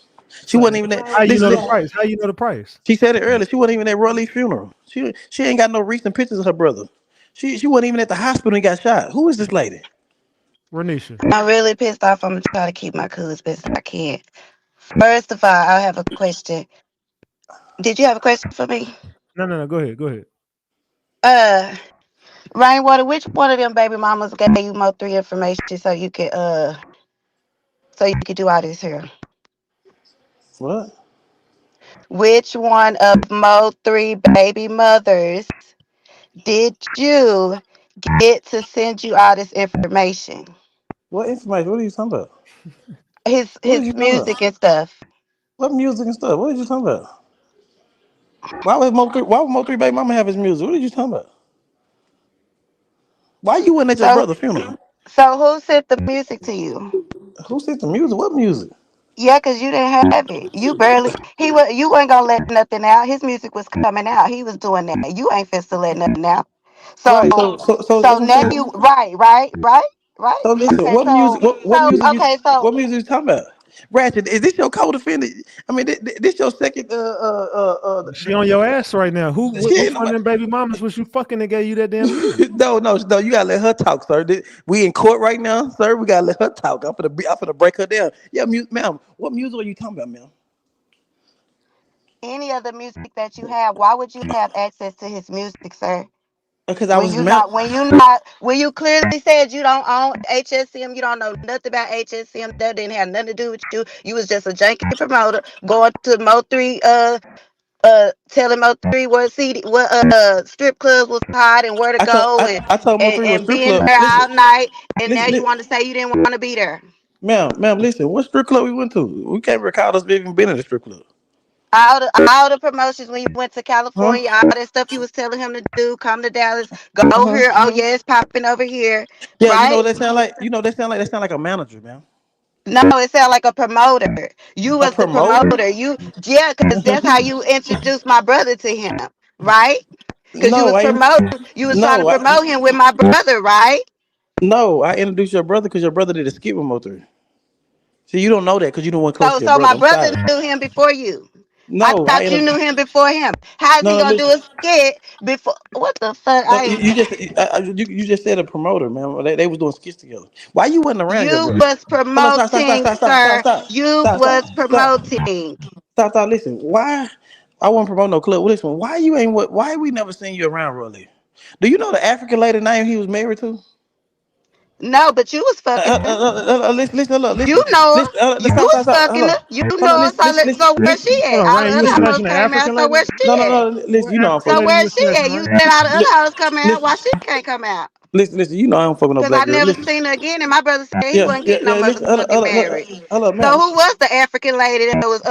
She wasn't even that. How you know the price? How you know the price? She said it earlier. She wasn't even at Rolly's funeral. She ain't got no recent pictures of her brother. She wasn't even at the hospital and got shot. Who is this lady? Renisha. I'm really pissed off. I'm gonna try to keep my cool as best I can. First of all, I have a question. Did you have a question for me? No. Go ahead. Rainwater, which one of them baby mamas gave you Mo3 information so you could do all this here? What? Which one of Mo3 baby mothers did you get to send you all this information? What information? What are you talking about? What are His you talking music about? and stuff. What music and stuff? What are you talking about? Why would Mo3 baby mama have his music? What are you talking about? Why you went at your brother's funeral? So who sent the music to you? Who sent the music? What music? Yeah, cause you didn't have it. You barely. You wasn't gonna let nothing out. His music was coming out. He was doing that. You ain't finna let nothing out. So Right. So that's what I'm now saying. you right. So listen, Okay, what music? What music you talking about? Ratchet, is this your co-defendant? I mean, this your second. She on your ass right now. Which Shit, one of them baby mamas was you fucking that gave you that damn music? no. You gotta let her talk, sir. We in court right now, sir. We gotta let her talk. I'm gonna break her down. Yeah, ma'am. What music are you talking about, ma'am? any of the music that you have, why would you have access to his music, sir? Because I was mount. When you clearly said you don't own HSM, you don't know nothing about HSM. That didn't have nothing to do with you. You was just a janky promoter going to Mo3 telling Mo3 what strip clubs was hot and where to go I told Mo3 what and strip being club. there Listen, all night, and now you listen, want to say you didn't want to be there. ma'am. Listen, what strip club we went to? We can't recall us even been in a strip club. All the promotions when you went to Huh? California, all that stuff you was telling him to do, come to Dallas, go here. Oh yeah, it's popping over here, Yeah, you know right? what that sound like. That sound like a manager, man. No, it sounded like a promoter. You A was the promoter? promoter. Yeah, because that's how you introduced my brother to him, right? Because No, you was trying to no, promote him with my brother, right? I introduced your brother because your brother did a skit with Mo3. See, you don't know that because you don't want close to your So my brother. I'm brother sorry. knew him before you. I No, thought you knew him before him. How's he no, gonna do listen. a skit before? What the fuck? No, you just said a promoter, man. They was doing skits together. Why you wasn't around your You brother? was Hold on, stop, stop, stop, promoting, stop, stop, stop, sir. stop, You stop, was stop, stop, promoting. stop. Listen, why? I won't promote no club. Well, listen, why you ain't what? Why we never seen you around, Rolly? Do you know the African lady name he was married to? No, but you was fucking her. Listen, look, You listen, know her. listen, You was stop, fucking her. hold You on, know her. So where she Hold at? on, All the Ryan. You was other hoes smashing the came out. African So lady? where she at? listen, you know I'm African So fucking. lady you where was she smashing, at? You Ryan? said all the other hoes come out. Why Listen, she can't come out? listen, you know I don't fucking no Because black I girl. never Listen, seen her again. And my brother said he yeah, wasn't getting no listen, motherfucking married. hold up, So ma'am. who was the African lady that was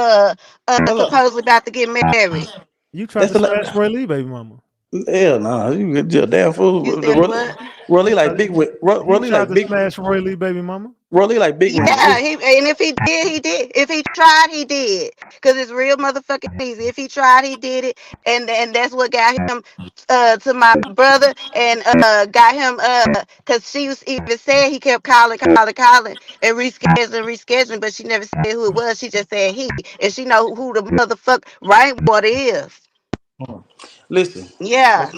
Hold up. supposedly about to get married? You tried That's to a smash Roy Lee, baby mama. hell nah. You get your damn You fool. said what? Rolly like big with You Rolly tried like to big. smash Roy Lee, baby mama. Rolly like big women. Yeah, and if he did, he did. If he tried, he did. Cause it's real motherfucking easy. If he tried, he did it, and that's what got him to my brother, and got him cause she was even said he kept calling, and rescheduling, but she never said who it was. She just said he, and she know who the motherfucker Rainwater is. Listen, Yeah.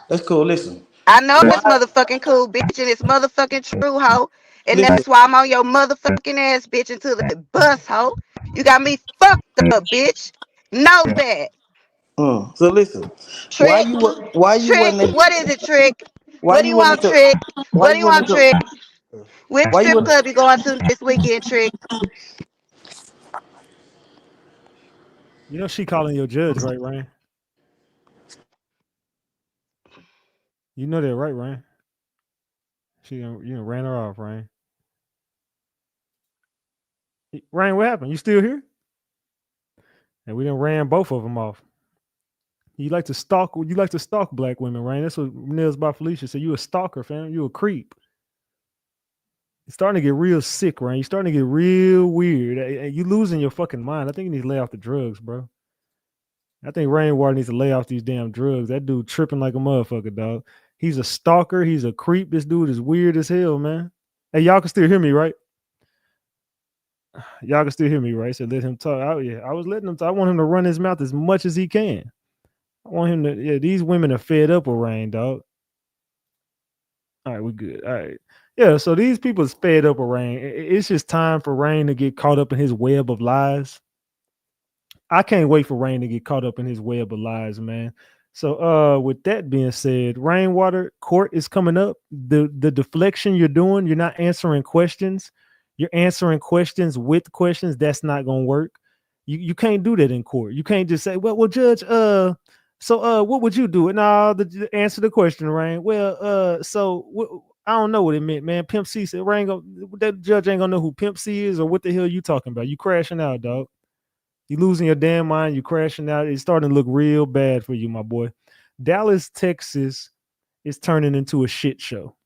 that's cool. Listen, I know why? it's motherfucking cool, bitch, and it's motherfucking true, hoe. And Listen, that's why I'm on your motherfucking ass, bitch, until the bus, hoe. You got me fucked up, bitch. Know that. so listen, Trick. why you Trick. wasn't What is it, Trick? why What do you you wasn't want, at your Trick? why What do you you wasn't want, at your Trick? Which why you strip wasn't club you going to this weekend, Trick? You know she calling your judge, right, Ryan? You know that, right, Ryan? You ran her off, Rain. Rain, what happened? You still here? And we done ran both of them off. You like to stalk black women, Rain. That's what Nails by Felicia said. You a stalker, fam. You a creep. It's starting to get real sick, Rain. You're starting to get real weird. You losing your fucking mind. I think you need to lay off the drugs, bro. I think Rainwater needs to lay off these damn drugs. That dude tripping like a motherfucker, dog. He's a stalker. He's a creep. This dude is weird as hell, man. Hey, y'all can still hear me, right? Y'all can still hear me, right? So let him talk. I was letting him talk. I want him to run his mouth as much as he can. I want him to, yeah, these women are fed up with Rain, dog. All right, we good. All right. Yeah, so these people is fed up with Rain. It's just time for Rain to get caught up in his web of lies. I can't wait for Rain to get caught up in his web of lies, man. So with that being said, Rainwater, court is coming up. The deflection you're doing, you're not answering questions. You're answering questions with questions. That's not gonna work. You can't do that in court. You can't just say, well, Judge, so what would you do? No, answer the question, Rain. Well, I don't know what it meant, man. Pimp C said, Rain, that judge ain't gonna know who Pimp C is or what the hell you talking about. You crashing out, dog. You losing your damn mind. You crashing out. It's starting to look real bad for you, my boy. Dallas, Texas is turning into a shit show.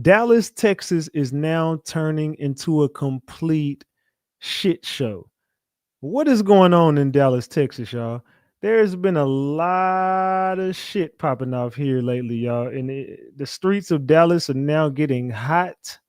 Dallas, Texas is now turning into a complete shit show. What is going on in Dallas, Texas, y'all? There's been a lot of shit popping off here lately, y'all. And the streets of Dallas are now getting hot.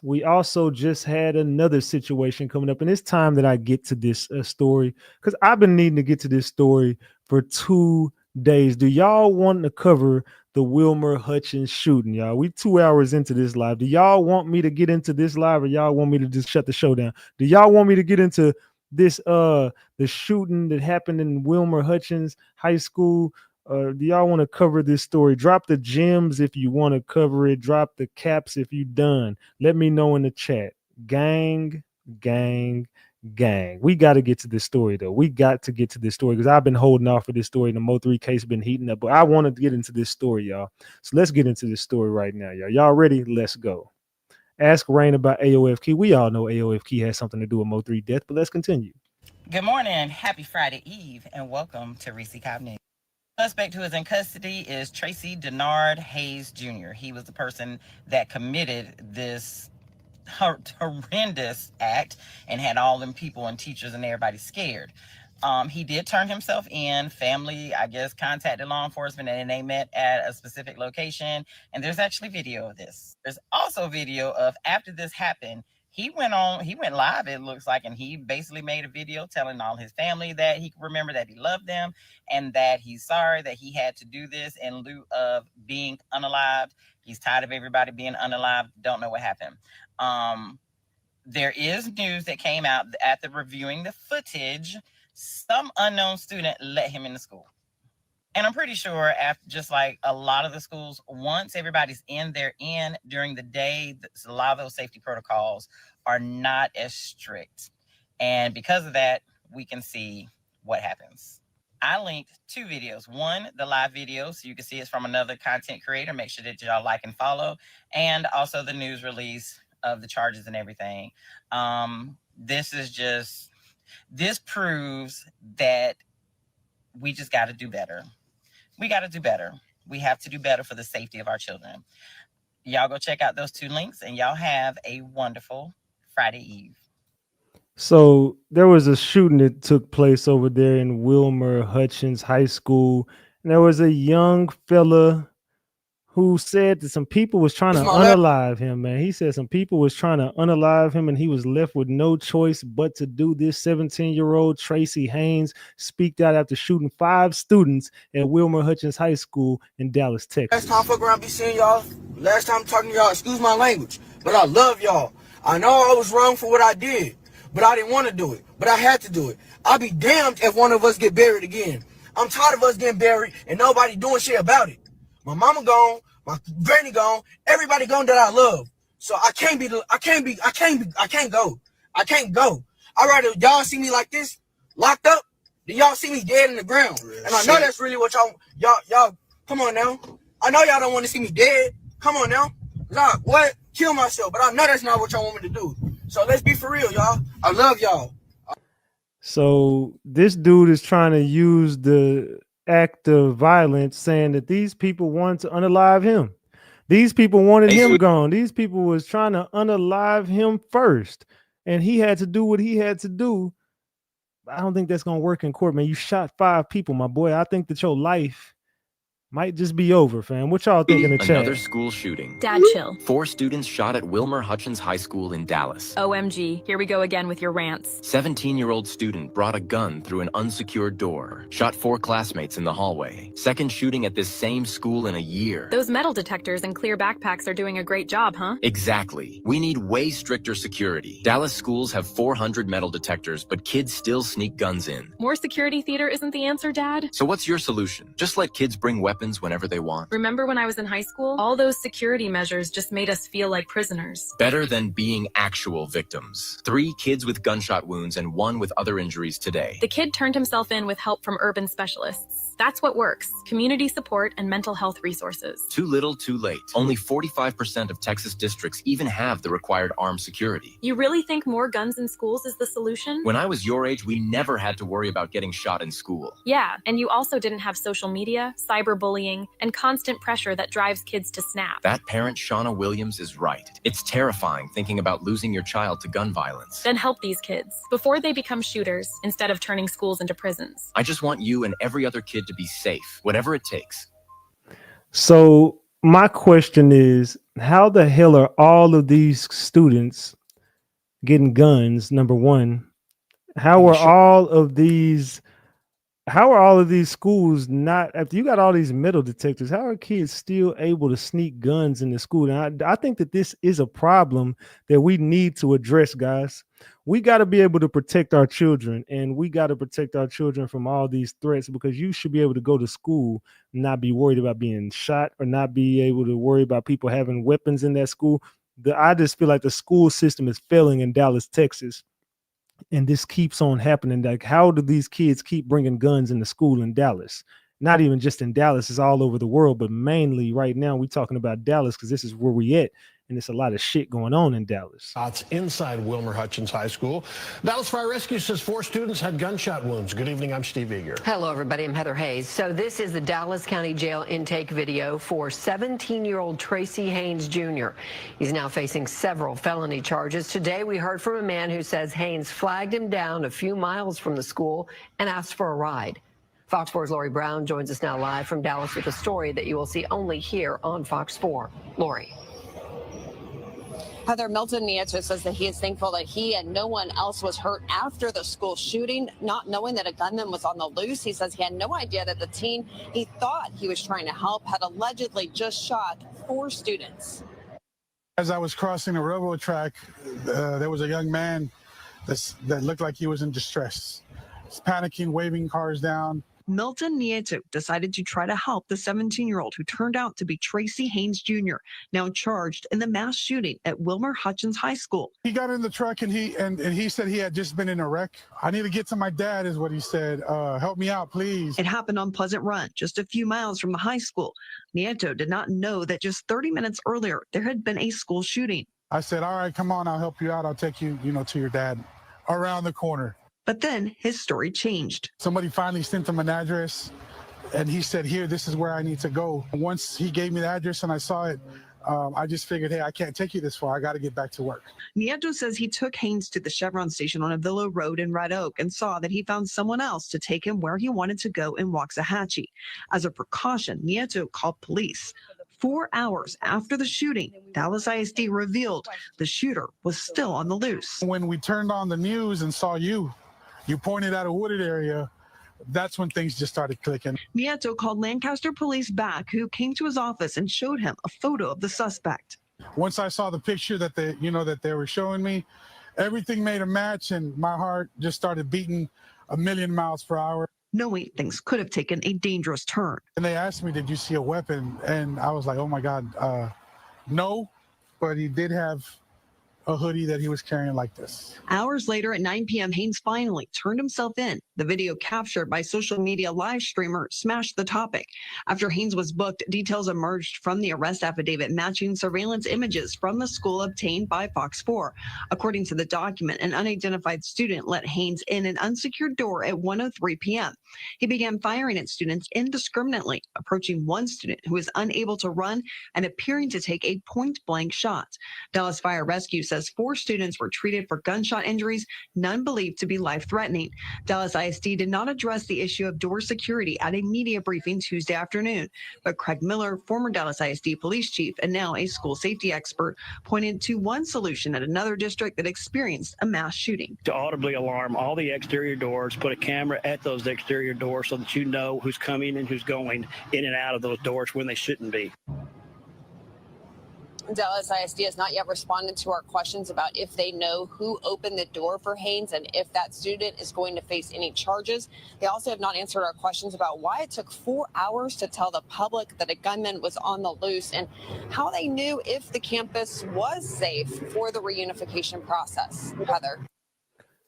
We also just had another situation coming up, and it's time that I get to this story because I've been needing to get to this story for 2 days. Do y'all want to cover the Wilmer Hutchins shooting, y'all? We 2 hours into this live. Do y'all want me to get into this live, or y'all want me to just shut the show down? Do y'all want me to get into this the shooting that happened in Wilmer Hutchins High School? Do y'all want to cover this story? Drop the gems if you want to cover it. Drop the caps if you done. Let me know in the chat. Gang. We got to get to this story, though. We got to get to this story because I've been holding off for this story. The Mo3 case been heating up, but I want to get into this story, y'all. So let's get into this story right now, y'all. Y'all ready? Let's go. Ask Rain about AOF Key. We all know AOF Key has something to do with Mo3 death, but let's continue. Good morning. Happy Friday Eve, and welcome to Reese Cobb News. Suspect who is in custody is Tracy Denard Hayes Jr. He was the person that committed this horrendous act and had all them people and teachers and everybody scared. He did turn himself in. Family, I guess, contacted law enforcement and they met at a specific location. And there's actually video of this. There's also video of after this happened. He went live, it looks like, and he basically made a video telling all his family that he could remember that he loved them and that he's sorry that he had to do this in lieu of being unalived. He's tired of everybody being unalived. Don't know what happened. There is news that came out after reviewing the footage. Some unknown student let him into school. And I'm pretty sure after, just like a lot of the schools, once everybody's in, they're in during the day. A lot of those safety protocols are not as strict. And because of that, we can see what happens. I linked 2 videos. One, the live video, so you can see it's from another content creator. Make sure that y'all like and follow. And also the news release of the charges and everything. This proves that we just got to do better. We got to do better. We have to do better for the safety of our children. Y'all go check out those 2 links and y'all have a wonderful Friday Eve. So there was a shooting that took place over there in Wilmer Hutchins High School. And there was a young fella who said that some people was trying to unalive him, man. He said some people was trying to unalive him and he was left with no choice but to do this. 17-year-old Tracy Haynes speaked out after shooting 5 students at Wilmer Hutchins High School in Dallas, Texas. Last time fuck around be seeing y'all. Last time talking to y'all, excuse my language, but I love y'all. I know I was wrong for what I did, but I didn't want to do it, but I had to do it. I'll be damned if one of us get buried again. I'm tired of us getting buried and nobody doing shit about it. My mama gone, my granny gone, everybody gone that I love. So I can't go. I can't go. I'd rather y'all see me like this, locked up, than y'all see me dead in the ground. And I know that's really what y'all, come on now. I know y'all don't want to see me dead. Come on now. Nah, what? Kill myself. But I know that's not what y'all want me to do. So let's be for real, y'all. I love y'all. So this dude is trying to use the act of violence, saying that these people wanted to unalive him. These people wanted him gone. These people was trying to unalive him first, and he had to do what he had to do. I don't think that's gonna work in court, man. You shot 5 people, my boy. I think that your life might just be over, fam. What y'all think in the chat? Another school shooting. Dad, chill. 4 students shot at Wilmer Hutchins High School in Dallas. OMG, here we go again with your rants. 17-year-old student brought a gun through an unsecured door, shot 4 classmates in the hallway. Second shooting at this same school in a year. Those metal detectors and clear backpacks are doing a great job, huh? Exactly. We need way stricter security. Dallas schools have 400 metal detectors, but kids still sneak guns in. More security theater isn't the answer, Dad? So what's your solution? Just let kids bring weapons whenever they want. Remember when I was in high school? All those security measures just made us feel like prisoners. Better than being actual victims. 3 kids with gunshot wounds and 1 with other injuries today. The kid turned himself in with help from urban specialists. That's what works. Community support and mental health resources. Too little, too late. Only 45% of Texas districts even have the required armed security. You really think more guns in schools is the solution? When I was your age, we never had to worry about getting shot in school. Yeah, and you also didn't have social media, cyberbullying, and constant pressure that drives kids to snap. That parent, Shauna Williams, is right. It's terrifying thinking about losing your child to gun violence. Then help these kids before they become shooters instead of turning schools into prisons. I just want you and every other kid to be safe, whatever it takes. So my question is, how the hell are all of these students getting guns? Number one, how are all of these schools not, after you got all these metal detectors, how are kids still able to sneak guns in the school? And I think that this is a problem that we need to address, guys. We got to be able to protect our children, and we got to protect our children from all these threats, because you should be able to go to school and not be worried about being shot, or not be able to worry about people having weapons in that school. I just feel like the school system is failing in Dallas, Texas. And this keeps on happening. Like, how do these kids keep bringing guns into school in Dallas? Not even just in Dallas, it's all over the world, but mainly right now we're talking about Dallas because this is where we at. And there's a lot of shit going on in Dallas. It's inside Wilmer Hutchins High School. Dallas Fire Rescue says 4 students had gunshot wounds. Good evening, I'm Steve Eager. Hello, everybody. I'm Heather Hayes. So this is the Dallas County Jail intake video for 17-year-old Tracy Haynes Jr. He's now facing several felony charges. Today, we heard from a man who says Haynes flagged him down a few miles from the school and asked for a ride. Fox 4's Lori Brown joins us now live from Dallas with a story that you will see only here on Fox 4. Lori. Heather, Milton Nieto says that he is thankful that he and no one else was hurt after the school shooting, not knowing that a gunman was on the loose. He says he had no idea that the teen he thought he was trying to help had allegedly just shot 4 students. As I was crossing the railroad track, there was a young man that looked like he was in distress. He's panicking, waving cars down. Milton Nieto decided to try to help the 17-year-old who turned out to be Tracy Haynes Jr., now charged in the mass shooting at Wilmer Hutchins High School. He got in the truck and he said he had just been in a wreck. I need to get to my dad, is what he said. Help me out, please. It happened on Pleasant Run, just a few miles from the high school. Nieto did not know that just 30 minutes earlier, there had been a school shooting. I said, all right, come on, I'll help you out. I'll take you, to your dad around the corner. But then his story changed. Somebody finally sent him an address, and he said, here, this is where I need to go. Once he gave me the address and I saw it, I just figured, hey, I can't take you this far. I got to get back to work. Nieto says he took Haynes to the Chevron station on Avila Road in Red Oak and saw that he found someone else to take him where he wanted to go in Waxahachie. As a precaution, Nieto called police. 4 hours after the shooting, Dallas ISD revealed the shooter was still on the loose. When we turned on the news and saw you pointed out a wooded area, that's when things just started clicking. Nieto called Lancaster police back, who came to his office and showed him a photo of the suspect. Once I saw the picture that they were showing me, everything made a match and my heart just started beating 1,000,000 miles per hour. Knowing things could have taken a dangerous turn. And they asked me, did you see a weapon? And I was like, oh my God, no, but he did have a hoodie that he was carrying like this. Hours later at 9 p.m., Haynes finally turned himself in. The video captured by social media live streamer smashed the topic. After Haynes was booked, details emerged from the arrest affidavit matching surveillance images from the school obtained by Fox 4. According to the document, an unidentified student let Haynes in an unsecured door at 1:03 p.m. He began firing at students indiscriminately, approaching one student who was unable to run and appearing to take a point-blank shot. Dallas Fire Rescue says 4 students were treated for gunshot injuries, none believed to be life-threatening. Dallas ISD did not address the issue of door security at a media briefing Tuesday afternoon, but Craig Miller, former Dallas ISD police chief and now a school safety expert, pointed to one solution at another district that experienced a mass shooting. To audibly alarm all the exterior doors, put a camera at those exterior doors so that you know who's coming and who's going in and out of those doors when they shouldn't be. Dallas ISD has not yet responded to our questions about if they know who opened the door for Haynes and if that student is going to face any charges. They also have not answered our questions about why it took 4 hours to tell the public that a gunman was on the loose and how they knew if the campus was safe for the reunification process. Heather.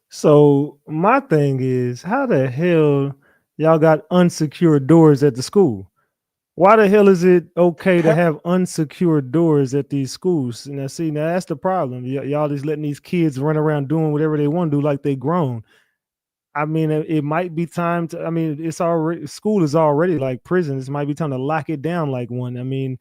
So my thing is, how the hell y'all got unsecured doors at the school? Why the hell is it okay to have unsecured doors at these schools? Now, see, now that's the problem. Y'all just letting these kids run around doing whatever they want to do like they grown. I mean, it might be time to, I mean, it's already, school is already like prison. This might be time to lock it down like one. I mean,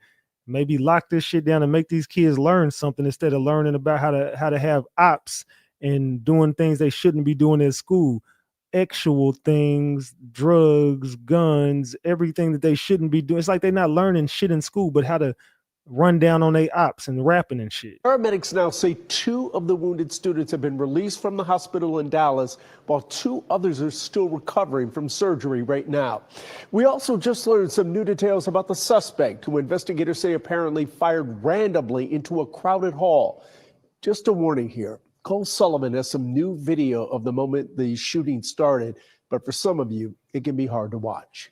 maybe lock this shit down and make these kids learn something instead of learning about how to have ops and doing things they shouldn't be doing at school. Actual things, drugs, guns, everything that they shouldn't be doing. It's like they're not learning shit in school, but how to run down on their ops and rapping and shit. Paramedics now say 2 of the wounded students have been released from the hospital in Dallas, while 2 others are still recovering from surgery right now. We also just learned some new details about the suspect, who investigators say apparently fired randomly into a crowded hall. Just a warning here. Cole Sullivan has some new video of the moment the shooting started, but for some of you, it can be hard to watch.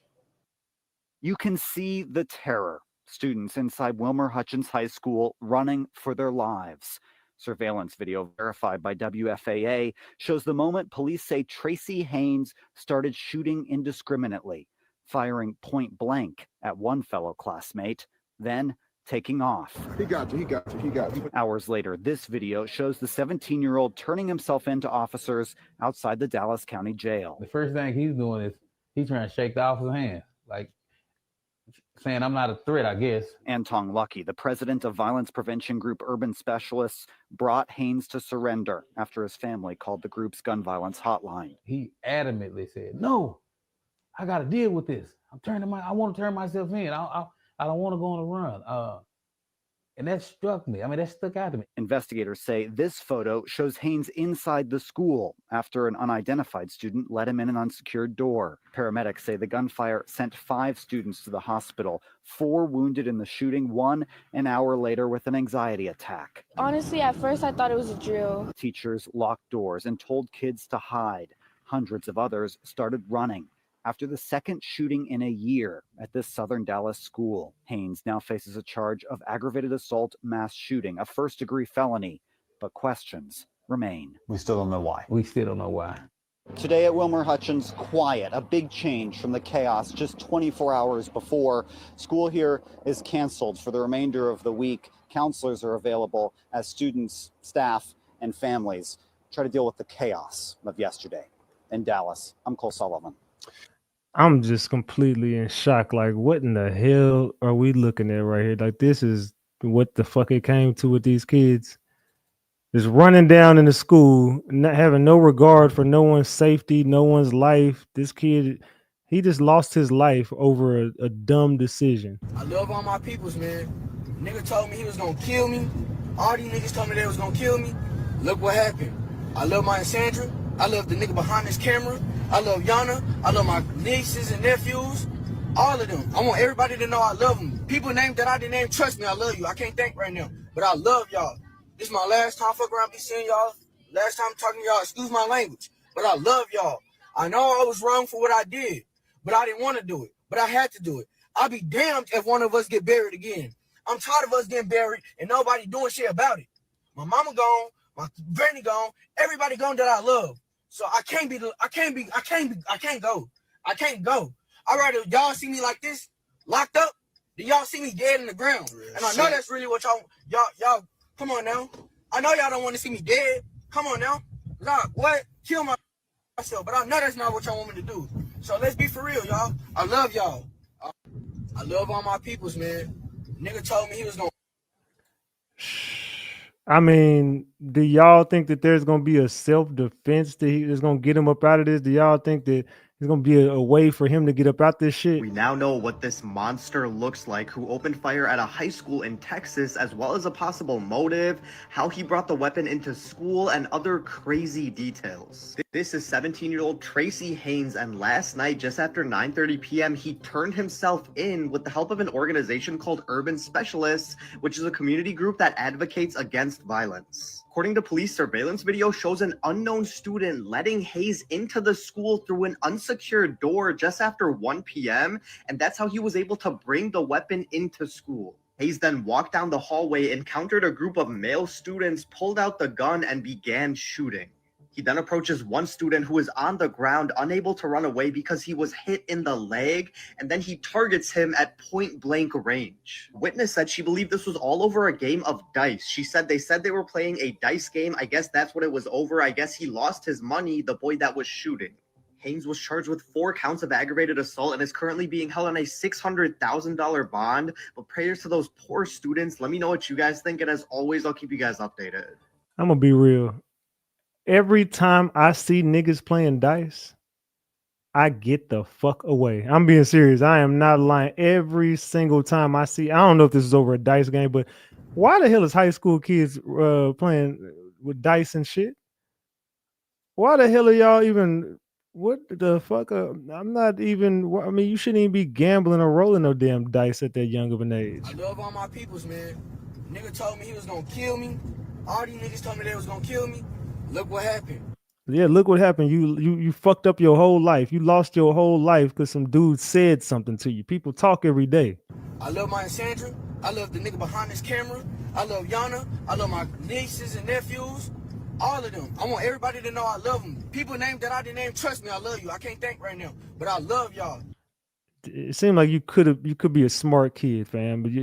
You can see the terror. Students inside Wilmer Hutchins High School running for their lives. Surveillance video verified by WFAA shows the moment police say Tracy Haynes started shooting indiscriminately, firing point blank at one fellow classmate, then taking off. He got you. Hours later, this video shows the 17-year-old turning himself into officers outside the Dallas County Jail. The first thing he's doing is he's trying to shake the officer's hand, like saying, I'm not a threat, I guess. Anton Lucky, the president of violence prevention group Urban Specialists, brought Haynes to surrender after his family called the group's gun violence hotline. He adamantly said, no, I got to deal with this. I want to turn myself in. I don't want to go on a run. And that struck me. I mean, that stuck out to me. Investigators say this photo shows Haynes inside the school after an unidentified student let him in an unsecured door. Paramedics say the gunfire sent 5 students to the hospital, 4 wounded in the shooting, 1 an hour later with an anxiety attack. Honestly, at first I thought it was a drill. Teachers locked doors and told kids to hide. Hundreds of others started running. After the second shooting in a year at this southern Dallas school, Haynes now faces a charge of aggravated assault mass shooting, a first-degree felony, but questions remain. We still don't know why. Today at Wilmer Hutchins, quiet, a big change from the chaos just 24 hours before. School here is canceled for the remainder of the week. Counselors are available as students, staff, and families try to deal with the chaos of yesterday. In Dallas, I'm Cole Sullivan. I'm just completely in shock. Like, what in the hell are we looking at right here? Like, this is what the fuck it came to with these kids. Just running down in the school, not having no regard for no one's safety, no one's life. This kid, he just lost his life over a dumb decision. I love all my peoples, man. Nigga told me he was gonna kill me. All these niggas told me they was gonna kill me. Look what happened. I love my Sandra. I love the nigga behind this camera. I love Yana. I love my nieces and nephews. All of them. I want everybody to know I love them. People named that I didn't name, trust me, I love you. I can't think right now, but I love y'all. This is my last time fucking around be seeing y'all. Last time talking to y'all, excuse my language, but I love y'all. I know I was wrong for what I did, but I didn't want to do it, but I had to do it. I'll be damned if one of us get buried again. I'm tired of us getting buried and nobody doing shit about it. My mama gone, my granny gone, everybody gone that I love. So I can't go. I can't go. I'd rather y'all see me like this, locked up, than y'all see me dead in the ground. And I know that's really what y'all come on now. I know y'all don't want to see me dead. Come on now. Nah, what? Kill myself, but I know that's not what y'all want me to do. So let's be for real, y'all. I love y'all. I love all my peoples, man. Nigga told me he was gonna. I mean, do y'all think that there's gonna be a self-defense that's gonna get him up out of this? Do y'all think that there's gonna be a way for him to get up out this shit? We now know what this monster looks like, who opened fire at a high school in Texas, as well as a possible motive, how he brought the weapon into school, and other crazy details. This is 17-year-old Tracy Haynes, and last night, just after 9:30 p.m., he turned himself in with the help of an organization called Urban Specialists, which is a community group that advocates against violence. According to police, surveillance video shows an unknown student letting Hayes into the school through an unsecured door just after 1 p.m., and that's how he was able to bring the weapon into school. Hayes then walked down the hallway, encountered a group of male students, pulled out the gun, and began shooting. He then approaches one student who is on the ground, unable to run away because he was hit in the leg, and then he targets him at point-blank range. Witness said she believed this was all over a game of dice. She said they were playing a dice game. I guess that's what it was over. I guess he lost his money, the boy that was shooting. Haynes was charged with 4 counts of aggravated assault and is currently being held on a $600,000 bond. But prayers to those poor students. Let me know what you guys think, and as always, I'll keep you guys updated. I'm gonna be real. Every time I see niggas playing dice, I get the fuck away. I'm being serious. I am not lying. Every single time I don't know if this is over a dice game, but why the hell is high school kids playing with dice and shit? Why the hell are y'all even? What the fuck? I'm not even. I mean, you shouldn't even be gambling or rolling no damn dice at that young of an age. I love all my peoples, man. Nigga told me he was gonna kill me. All these niggas told me they was gonna kill me. Look what happened. Yeah, look what happened. You fucked up your whole life. You lost your whole life because some dude said something to you. People talk every day. I love my Sandra. I love the nigga behind this camera. I love Yana. I love my nieces and nephews. All of them. I want everybody to know I love them. People named that I didn't name, trust me, I love you. I can't think right now, but I love y'all. It seemed like you could be a smart kid, fam, but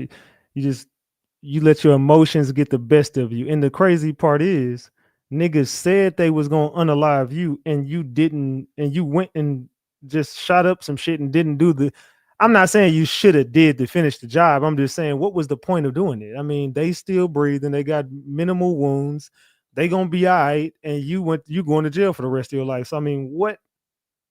you let your emotions get the best of you. And the crazy part is, niggas said they was gonna unalive you, and you didn't, and you went and just shot up some shit and didn't do the. I'm not saying you should have did to finish the job. I'm just saying, what was the point of doing it? I mean, they still breathing. They got minimal wounds. They gonna be all right, and you going to jail for the rest of your life. So I mean, what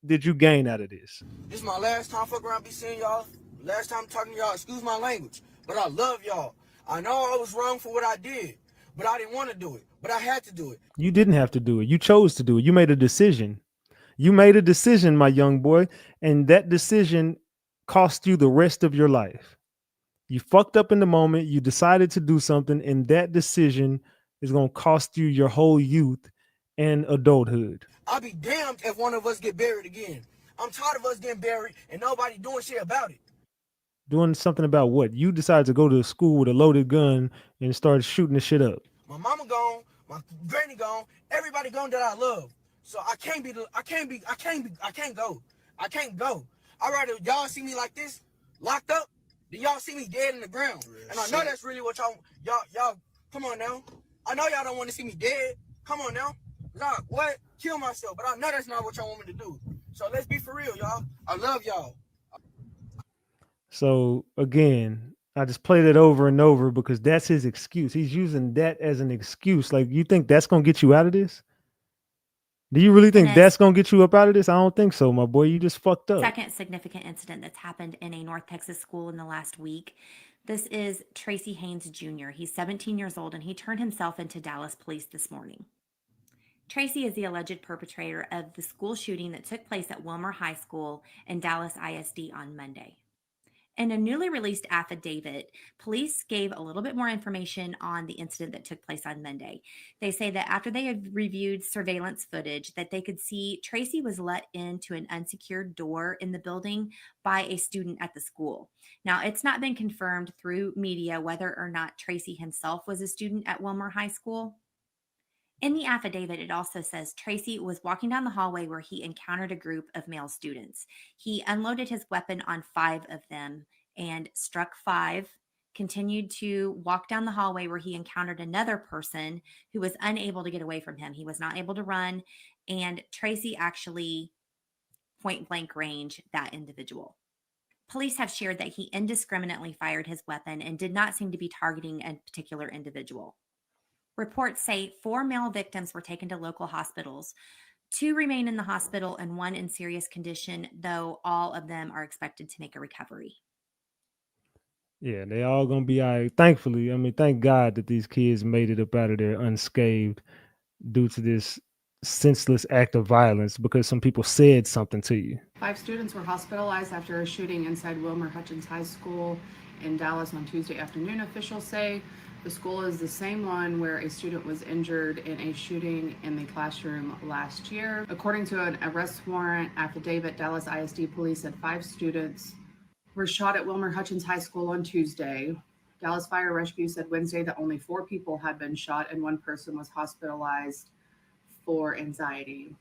did you gain out of this? This is my last time fuck around be seeing y'all. Last time talking to y'all. Excuse my language, but I love y'all. I know I was wrong for what I did, but I didn't want to do it. But I had to do it. You didn't have to do it. You chose to do it. You made a decision. You made a decision, my young boy, and that decision cost you the rest of your life. You fucked up in the moment. You decided to do something, and that decision is going to cost you your whole youth and adulthood. I'll be damned if one of us get buried again. I'm tired of us getting buried and nobody doing shit about it. Doing something about what? You decided to go to school with a loaded gun and start shooting the shit up. My mama gone, my granny gone, everybody gone that I love. So I can't go. I can't go. I'd rather y'all see me like this, locked up, than y'all see me dead in the ground. And I know that's really what y'all come on now. I know y'all don't want to see me dead. Come on now. Nah, what? Kill myself. But I know that's not what y'all want me to do. So let's be for real, y'all. I love y'all. So again, I just played it over and over because that's his excuse. He's using that as an excuse. Like, you think that's going to get you out of this? Do you really think that's going to get you up out of this? I don't think so, my boy. You just fucked up. Second significant incident that's happened in a North Texas school in the last week. This is Tracy Haynes Jr. He's 17 years old, and he turned himself into Dallas police this morning. Tracy is the alleged perpetrator of the school shooting that took place at Wilmer High School and Dallas ISD on Monday. In a newly released affidavit, police gave a little bit more information on the incident that took place on Monday. They say that after they had reviewed surveillance footage, that they could see Tracy was let into an unsecured door in the building by a student at the school. Now, it's not been confirmed through media whether or not Tracy himself was a student at Wilmer High School. In the affidavit, it also says Tracy was walking down the hallway where he encountered a group of male students. He unloaded his weapon on 5 of them and struck 5, continued to walk down the hallway where he encountered another person who was unable to get away from him. He was not able to run, and Tracy actually point blank range that individual. Police have shared that he indiscriminately fired his weapon and did not seem to be targeting a particular individual. Reports say 4 male victims were taken to local hospitals. 2 remain in the hospital and 1 in serious condition, though all of them are expected to make a recovery. Yeah, they all gonna be all right. Thankfully, I mean, thank God that these kids made it up out of there unscathed due to this senseless act of violence because some people said something to you. 5 students were hospitalized after a shooting inside Wilmer Hutchins High School in Dallas on Tuesday afternoon, officials say. The school is the same one where a student was injured in a shooting in the classroom last year. According to an arrest warrant affidavit, Dallas ISD police said 5 students were shot at Wilmer Hutchins High School on Tuesday. Dallas Fire Rescue said Wednesday that only 4 people had been shot and 1 person was hospitalized for anxiety.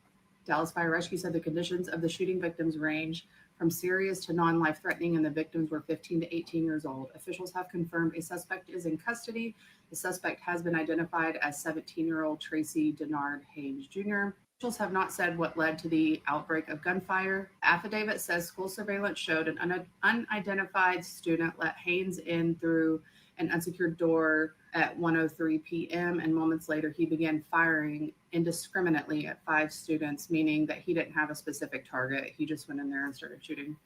Dallas Fire Rescue said the conditions of the shooting victims range from serious to non-life-threatening, and the victims were 15 to 18 years old. Officials have confirmed a suspect is in custody. The suspect has been identified as 17-year-old Tracy Denard Haynes Jr. Officials have not said what led to the outbreak of gunfire. Affidavit says school surveillance showed an unidentified student let Haynes in through an unsecured door at 1:03 p.m. and moments later he began firing indiscriminately at 5 students, meaning that he didn't have a specific target. He just went in there and started shooting.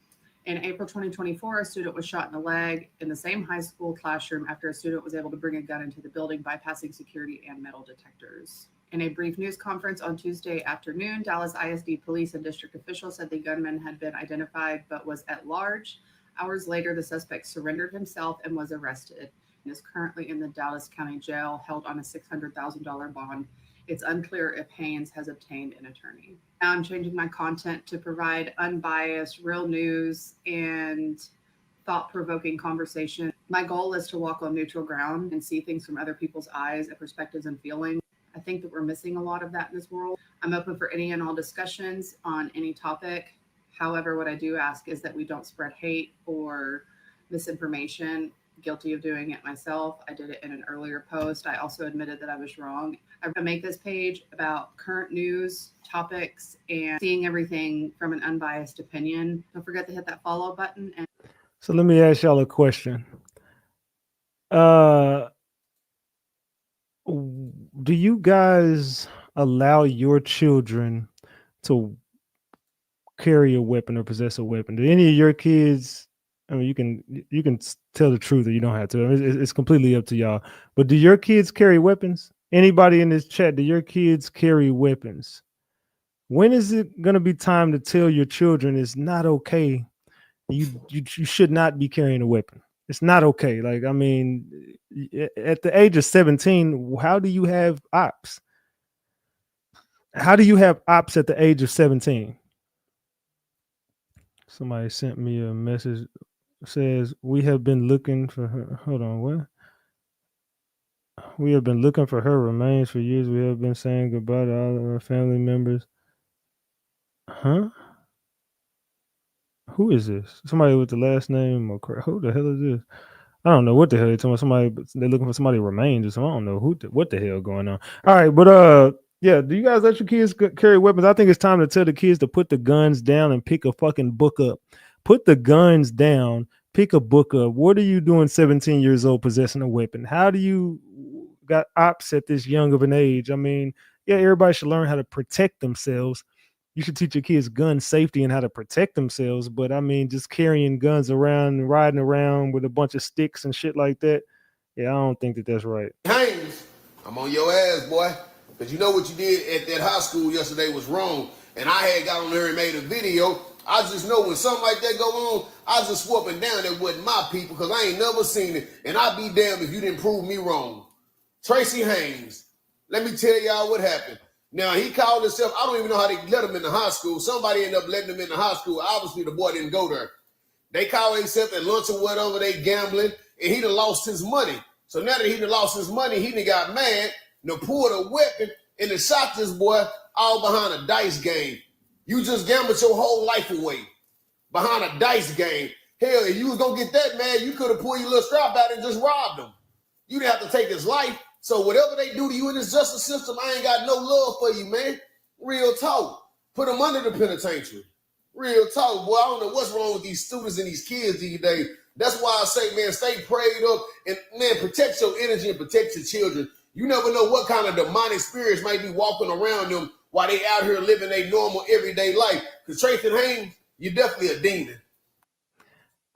In April 2024, a student was shot in the leg in the same high school classroom after a student was able to bring a gun into the building, bypassing security and metal detectors. In a brief news conference on Tuesday afternoon, Dallas ISD police and district officials said the gunman had been identified but was at large. Hours later, the suspect surrendered himself and was arrested and is currently in the Dallas County Jail, held on a $600,000 bond. It's unclear if Haynes has obtained an attorney. Now I'm changing my content to provide unbiased, real news and thought-provoking conversation. My goal is to walk on neutral ground and see things from other people's eyes and perspectives and feelings. I think that we're missing a lot of that in this world. I'm open for any and all discussions on any topic. However, what I do ask is that we don't spread hate or misinformation. Guilty of doing it myself. I did it in an earlier post. I also admitted that I was wrong. I'm going to make this page about current news, topics, and seeing everything from an unbiased opinion. Don't forget to hit that follow button. And So let me ask y'all a question. Do you guys allow your children to carry a weapon or possess a weapon? Do any of your kids, I mean, you can tell the truth or you don't have to. I mean, it's completely up to y'all. But do your kids carry weapons? Anybody in this chat, do your kids carry weapons? When is it going to be time to tell your children it's not okay? You should not be carrying a weapon. It's not okay. Like, I mean, at the age of 17, how do you have ops? How do you have ops at the age of 17? Somebody sent me a message. Says, we have been looking for her. Hold on, what? We have been looking for her remains for years. We have been saying goodbye to all of our family members. Huh? Who is this? Somebody with the last name? Who the hell is this? I don't know what the hell they're talking about. Somebody, they're looking for somebody remains or something. I don't know what the hell going on. All right, but yeah, do you guys let your kids carry weapons? I think it's time to tell the kids to put the guns down and pick a fucking book up. Put the guns down, pick a book up. What are you doing 17 years old possessing a weapon? How do you got ops at this young of an age? I mean, yeah, everybody should learn how to protect themselves. You should teach your kids gun safety and how to protect themselves. But I mean, just carrying guns around and riding around with a bunch of sticks and shit like that. Yeah, I don't think that that's right. Haynes, I'm on your ass, boy. Because you know what you did at that high school yesterday was wrong. And I had got on there and made a video. I just know when something like that go on, I just swore up and down that wasn't my people because I ain't never seen it. And I'd be damned if you didn't prove me wrong. Tracy Haynes, let me tell y'all what happened. Now, he called himself, I don't even know how they let him in the high school. Somebody ended up letting him in the high school. Obviously, the boy didn't go there. They called himself at lunch or whatever, they gambling, and he done lost his money. So now that he done lost his money, he done got mad, done pulled a weapon, and done shot this boy all behind a dice game. You just gambled your whole life away behind a dice game. Hell, if you was going to get that mad, you could have pulled your little strap out and just robbed him. You didn't have to take his life. So whatever they do to you in this justice system, I ain't got no love for you, man. Real talk. Put them under the penitentiary. Real talk, boy. I don't know what's wrong with these students and these kids these days. That's why I say, man, stay prayed up and, man, protect your energy and protect your children. You never know what kind of demonic spirits might be walking around them while they out here living a normal everyday life. Because Tracy Haynes, you're definitely a demon.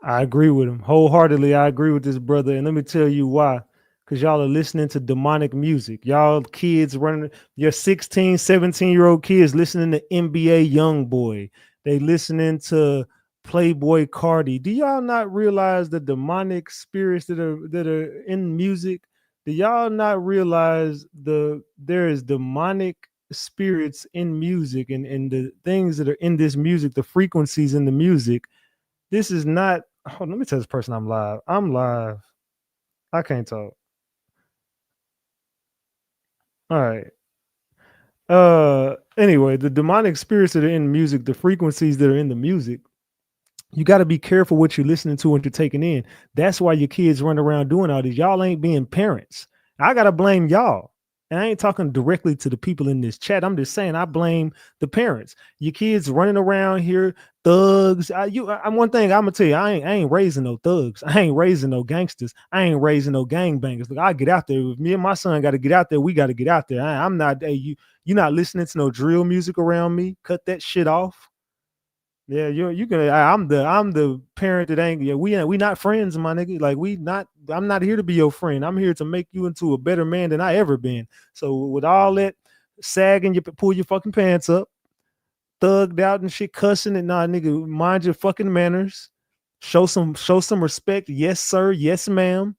I agree with him wholeheartedly. I agree with this brother. And let me tell you why. Because y'all are listening to demonic music. Y'all kids running, your 16, 17-year-old kids listening to NBA Youngboy. They listening to Playboy Cardi. Do y'all not realize the demonic spirits that are in music? Do y'all not realize there is demonic spirits in music and the things that are in this music, the frequencies in the music? This is not, let me tell this person I'm live. I'm live. I can't talk. All right. Anyway, the demonic spirits that are in music, the frequencies that are in the music, you got to be careful what you're listening to and you're taking in. That's why your kids run around doing all this. Y'all ain't being parents. I got to blame y'all. And I ain't talking directly to the people in this chat. I'm just saying I blame the parents. Your kids running around here, thugs. One thing I'm gonna tell you, I ain't raising no thugs. I ain't raising no gangsters. I ain't raising no gangbangers. Look, I get out there. If me and my son got to get out there, we got to get out there. I'm not. You're not listening to no drill music around me. Cut that shit off. Yeah, you gonna. I'm the parent that ain't. Yeah, we not friends, my nigga. Like I'm not here to be your friend. I'm here to make you into a better man than I ever been. So with all that sagging, you pull your fucking pants up, thugged out and shit, cussing and nah, nigga, mind your fucking manners. Show some respect. Yes, sir. Yes, ma'am.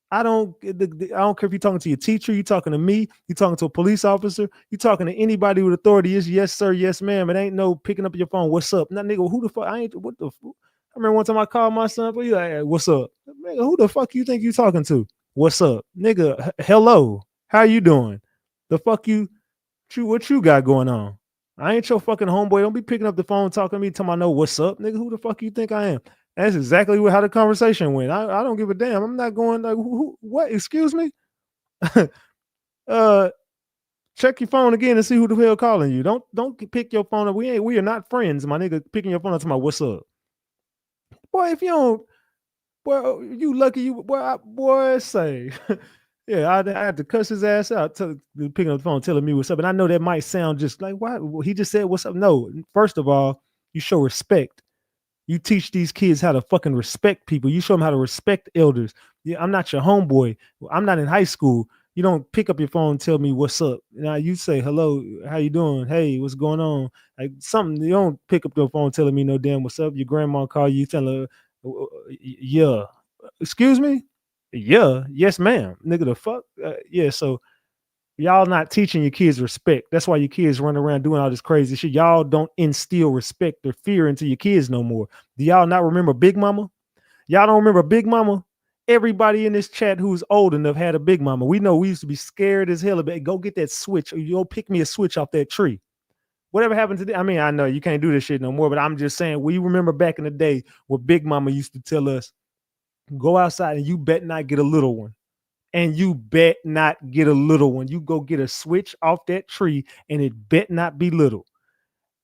I don't care if you're talking to your teacher, you're talking to me, you're talking to a police officer, you're talking to anybody with authority. It's yes, sir, yes, ma'am. It ain't no picking up your phone. What's up? Now, nigga, who the fuck? I remember one time I called my son, but he's like, hey, what's up? Nigga, who the fuck you think you talking to? What's up? Nigga, hello. How you doing? The fuck what you got going on? I ain't your fucking homeboy. Don't be picking up the phone talking to me, telling me I know what's up. Nigga, who the fuck you think I am? That's exactly how the conversation went. I don't give a damn. I'm not going like what? Excuse me. Check your phone again and see who the hell calling you. Don't pick your phone up. We are not friends, my nigga. Picking your phone up to my what's up, boy. If you don't, boy, you lucky. You boy say, yeah. I had to cuss his ass out picking up the phone, telling me what's up. And I know that might sound just like what he just said. What's up? No. First of all, you show respect. You teach these kids how to fucking respect people. You show them how to respect elders. Yeah, I'm not your homeboy. I'm not in high school. You don't pick up your phone and tell me what's up. Now you say, hello, how you doing? Hey, what's going on? Like something, you don't pick up your phone telling me no damn what's up. Your grandma call you, tell her, yeah. Excuse me? Yeah. Yes, ma'am. Nigga, the fuck? Yeah, so y'all not teaching your kids respect. That's why your kids run around doing all this crazy shit. Y'all don't instill respect or fear into your kids no more. Do y'all not remember Big Mama? Y'all don't remember Big Mama? Everybody in this chat who's old enough had a Big Mama. We know we used to be scared as hell about go get that switch or you'll pick me a switch off that tree. Whatever happened to that? I mean, I know you can't do this shit no more, but I'm just saying we remember back in the day where Big Mama used to tell us, go outside and you bet not get a little one. And you bet not get a little one. You go get a switch off that tree and it bet not be little.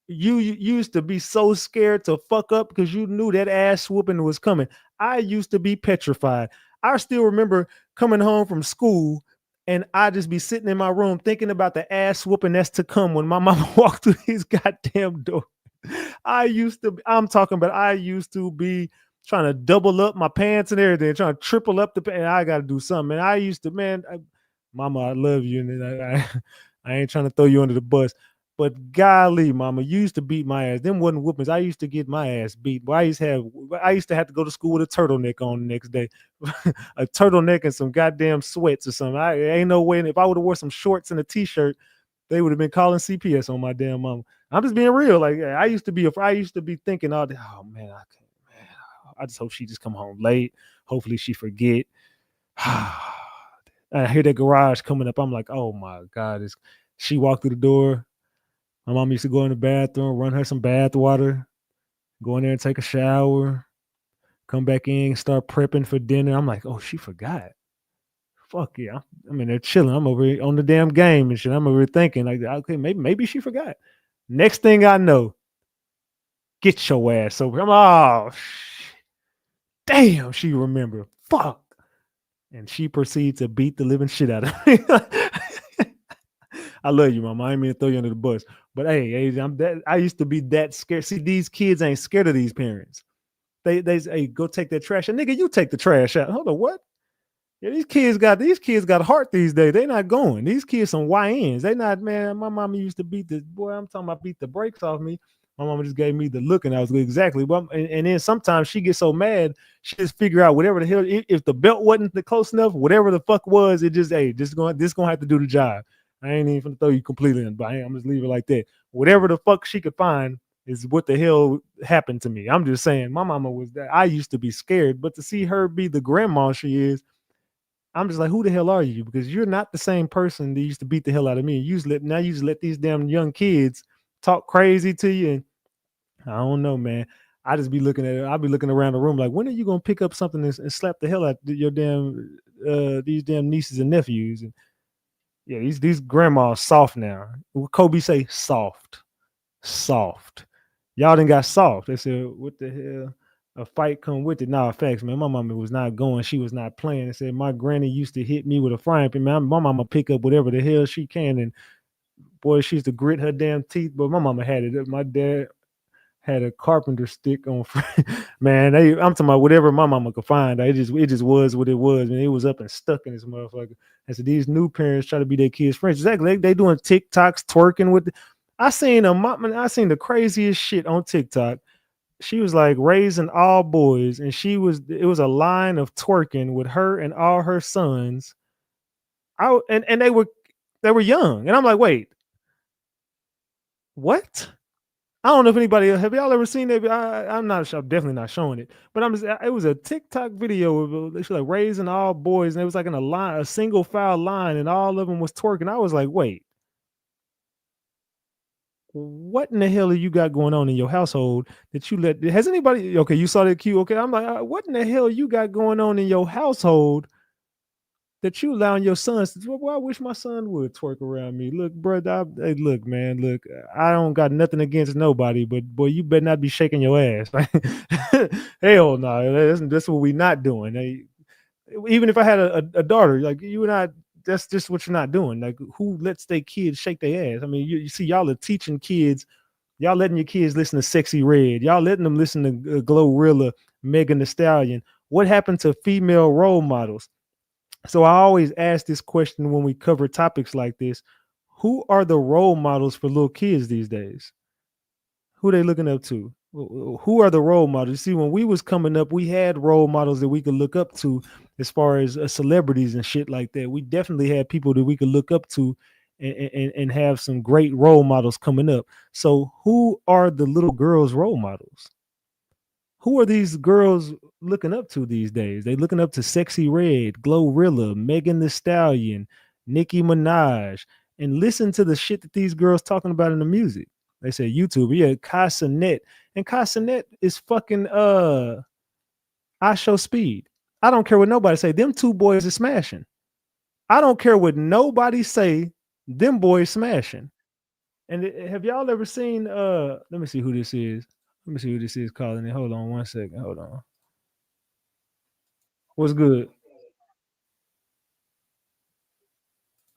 You used to be so scared to fuck up because you knew that ass whooping was coming. I used to be petrified. I still remember coming home from school and I just be sitting in my room thinking about the ass whooping that's to come when my mama walked through his goddamn door. I used to be trying to double up my pants and everything, trying to triple up the pants. I got to do something. And I used to, Mama, I love you. And I ain't trying to throw you under the bus. But golly, mama, you used to beat my ass. Them wasn't whoopings. I used to get my ass beat. But I used to have to go to school with a turtleneck on the next day. A turtleneck and some goddamn sweats or something. Ain't no way. If I would have wore some shorts and a t-shirt, they would have been calling CPS on my damn mama. I'm just being real. Like I used to be thinking all the, oh man, I just hope she just come home late. Hopefully she forget. I hear that garage coming up. I'm like, oh my God. She walked through the door. My mom used to go in the bathroom, run her some bath water, go in there and take a shower, come back in, start prepping for dinner. I'm like, oh, she forgot. Fuck yeah. I mean, they're chilling. I'm over here on the damn game and shit. I'm over here thinking, like, okay, maybe she forgot. Next thing I know, get your ass over. I'm like, oh, damn, she remembered. Fuck. And she proceeds to beat the living shit out of me. I love you, mama. I ain't mean to throw you under the bus. But hey, I used to be that scared. See, these kids ain't scared of these parents. They say, hey, go take that trash out. Nigga, you take the trash out. Hold on, what? Yeah, these kids got a heart these days. They not going. These kids some YNs. They not, man. My mama used to beat I'm talking about beat the brakes off me. My mama just gave me the look, and I was exactly. And then sometimes she gets so mad, she just figure out whatever the hell. If the belt wasn't close enough, whatever the fuck was, it just, hey, this gonna have to do the job. I ain't even gonna throw you completely in, but I'm just leave it like that. Whatever the fuck she could find is what the hell happened to me. I'm just saying, my mama was that. I used to be scared, but to see her be the grandma she is, I'm just like, who the hell are you? Because you're not the same person that used to beat the hell out of me. You just let these damn young kids talk crazy to you. And I don't know, man. I just be looking at it. I'll be looking around the room like, when are you gonna pick up something and slap the hell out of your damn these damn nieces and nephews? And yeah, these grandmas soft now. Kobe say soft. Y'all done got soft. They said, what the hell? A fight come with it. Nah, facts, man. My mama was not going. She was not playing. They said my granny used to hit me with a frying pan. Man, my mama pick up whatever the hell she can. And boy, she used to grit her damn teeth. But my mama had it. My dad had a carpenter stick on. Man, I'm talking about whatever my mama could find. It just was what it was. And it was up and stuck in this motherfucker. I said, these new parents try to be their kids' friends. Exactly. They doing TikToks, twerking with. I seen the craziest shit on TikTok. She was like raising all boys, and it was a line of twerking with her and all her sons. And they were young. And I'm like, wait, what? I don't know if anybody have y'all ever seen it. I'm definitely not showing it. But it was a TikTok video of like raising all boys, and it was like in a single file line, and all of them was twerking. I was like, wait, what in the hell are you got going on in your household that you let? Has anybody? Okay, you saw that cue. Okay, I'm like, what in the hell you got going on in your household that you allowing your sons to? Well, I wish my son would twerk around me. Look, brother, hey, look, man, look, I don't got nothing against nobody, but boy, you better not be shaking your ass. Hell no, that's what we not doing. Even if I had a daughter, like you and I. That's just what you're not doing. Like, who lets their kids shake their ass? I mean, you see, y'all are teaching kids, y'all letting your kids listen to Sexy Red, y'all letting them listen to Glorilla, Megan Thee Stallion. What happened to female role models? So I always ask this question when we cover topics like this: who are the role models for little kids these days? Who they looking up to? Who are the role models? See, when we was coming up, we had role models that we could look up to as far as celebrities and shit like that. We definitely had people that we could look up to and have some great role models coming up. So who are the little girls' role models? Who are these girls looking up to these days? They looking up to Sexy Red, Glorilla, Megan Thee Stallion, Nicki Minaj, and listen to the shit that these girls talking about in the music. They say YouTube, yeah, Casanet. And Casanet is fucking I Show Speed. I don't care what nobody say. Them two boys are smashing. I don't care what nobody say. Them boys smashing. And have y'all ever seen let me see who this is. Let me see who this is calling it. Hold on 1 second. Hold on. What's good?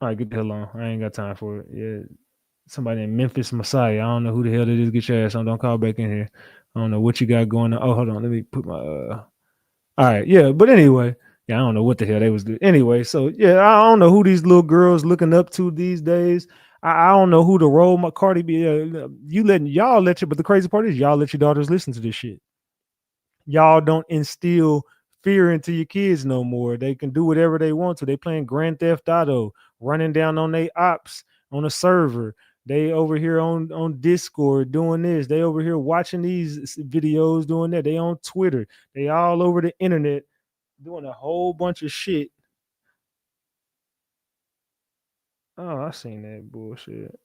All right, get the hell on. I ain't got time for it. Yeah. Somebody in Memphis Messiah. I don't know who the hell that is. Get your ass on. Don't call back in here. I don't know what you got going on. Oh, hold on. Let me put my all right, yeah. But anyway, yeah, I don't know what the hell they was doing. Anyway, so yeah, I don't know who these little girls looking up to these days. I don't know who to roll my Cardi B. Y'all let you, but the crazy part is y'all let your daughters listen to this shit. Y'all don't instill fear into your kids no more. They can do whatever they want to. They playing Grand Theft Auto, running down on their ops on a server. They over here on Discord doing this. They over here watching these videos doing that. They on Twitter. They all over the internet doing a whole bunch of shit. Oh, I seen that bullshit.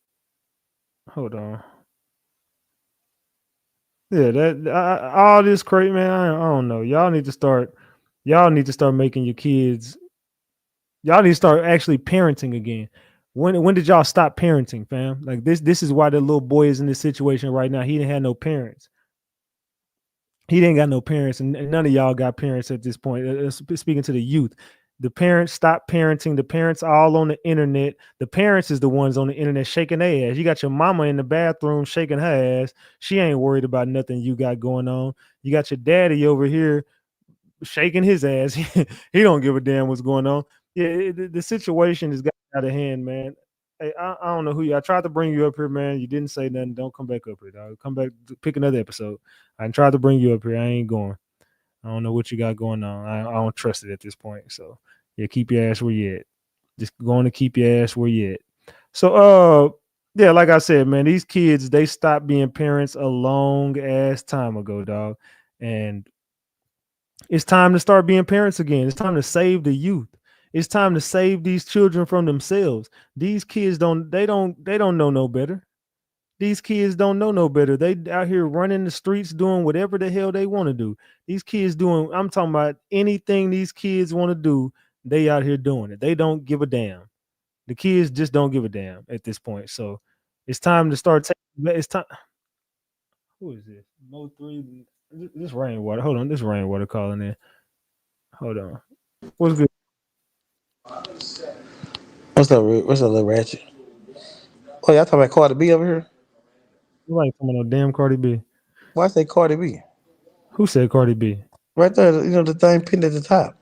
Hold on. Yeah, all this crate, man. I don't know. Y'all need to start making your kids. Y'all need to start actually parenting again. When did y'all stop parenting, fam? Like this is why the little boy is in this situation right now. He didn't have no parents. He didn't got no parents, and none of y'all got parents at this point. Speaking to the youth, the parents stop parenting. The parents all on the internet. The parents is the ones on the internet shaking their ass. You got your mama in the bathroom shaking her ass. She ain't worried about nothing you got going on. You got your daddy over here shaking his ass. He don't give a damn what's going on. Yeah, the situation has got out of hand, man. Hey, I don't know who you. I tried to bring you up here, man. You didn't say nothing. Don't come back up here, dog. Come back, pick another episode. I tried to bring you up here. I ain't going. I don't know what you got going on. I don't trust it at this point. So yeah, keep your ass where you at. Just going to keep your ass where you at. So yeah, like I said, man, these kids, they stopped being parents a long ass time ago, dog. And it's time to start being parents again. It's time to save the youth. It's time to save these children from themselves. These kids don't know no better. These kids don't know no better. They out here running the streets doing whatever the hell they want to do. These kids doing, I'm talking about anything these kids want to do, they out here doing it. They don't give a damn. The kids just don't give a damn at this point. So it's time to start taking, it's time. Who is this? Mo3. This rainwater. Hold on. This rainwater calling in. Hold on. What's good? What's up, Rick? What's up, little Ratchet? Oh, y'all talking about Cardi B over here? You ain't talking about no damn Cardi B. Why say Cardi B? Who said Cardi B? Right there, you know, the thing pinned at the top.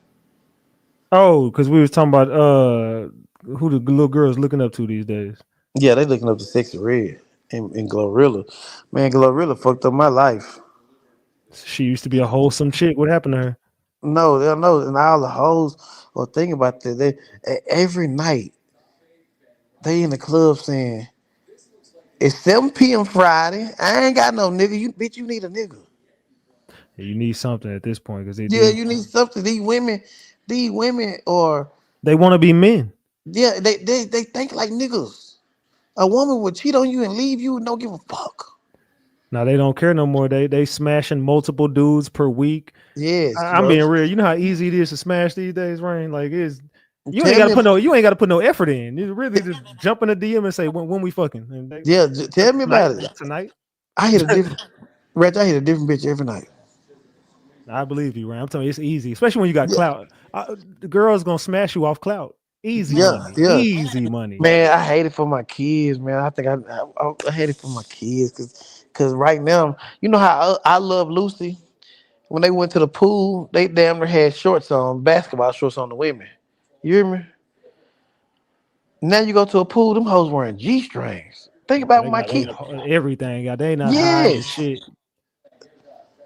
Oh, because we was talking about who the little girls looking up to these days. Yeah, they looking up to Sexy Red and Glorilla. Man, Glorilla fucked up my life. She used to be a wholesome chick. What happened to her? No, they don't know. And all the hoes are thinking about that. They every night they in the club saying, "It's 7 p.m. Friday. I ain't got no nigga. You bitch, you need a nigga. Yeah, you need something at this point because Yeah, you need something. These women are they want to be men. yeah, they think like niggas. A woman would cheat on you and leave you and don't give a fuck. Now they don't care no more. They smashing multiple dudes per week. Yes, I'm bro. being real. You know how easy it is to smash these days, Rain? Like you Tell ain't got me to put no effort in. You really just jump in the DM and say when we fucking. And tell me about it. Tonight. I hit a different Reg, I hit a different bitch every night. I believe you, Rain. I'm telling you, it's easy, especially when you got clout. The girl's gonna smash you off clout. Easy money. Easy money. Man, I hate it for my kids, man. I think I hate it for my kids because right now, you know how I love Lucy. When they went to the pool, they damn near had shorts on, basketball shorts on the women. You hear me? Now you go to a pool, them hoes wearing G-strings. Think about They my got kids. everything. They not hiding Yes. shit.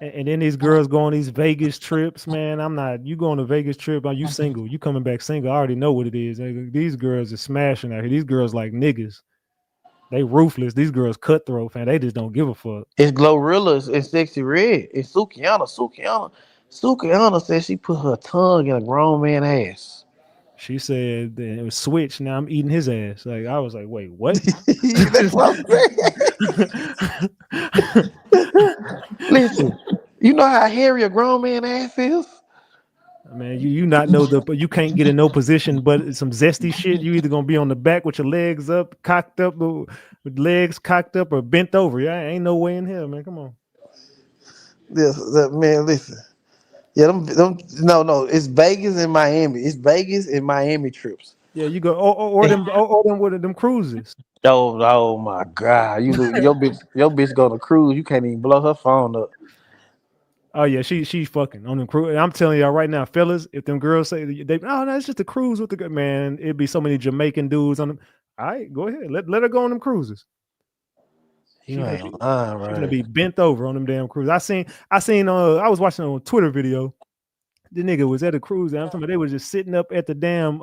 And then these girls go on these Vegas trips, man. I'm not. You go on a Vegas trip, are you single? You coming back single? I already know what it is. These girls are smashing out here. These girls like niggas. They ruthless. These girls cutthroat, man. They just don't give a fuck. It's Glorilla and Sexy Red. It's Sukiana. Sukiana said she put her tongue in a grown man ass. She said that it was switch. Now I'm eating his ass. Like I was like, wait, what? That's what I'm saying. Listen, you know how hairy a grown man ass is? Man, you not know you can't get in no position but some zesty shit. You either gonna be on the back with your legs up, cocked up, with legs cocked up or bent over. Yeah, ain't no way in hell, man. Come on. Yes, man, listen. Yeah, no, it's Vegas and Miami. It's Vegas and Miami trips. Yeah, you go or them with them cruises. Oh my God! Your bitch go to cruise. You can't even blow her phone up. Oh yeah, she's fucking on them cruise. I'm telling y'all right now, fellas, if them girls say no, it's just a cruise with the good man, it'd be so many Jamaican dudes on them. All right, go ahead. Let her go on them cruises. You ain't lying, She's gonna right? be bent over on them damn cruises. I was watching on a Twitter video. The nigga was at a cruise. And I'm talking about they was just sitting up at the damn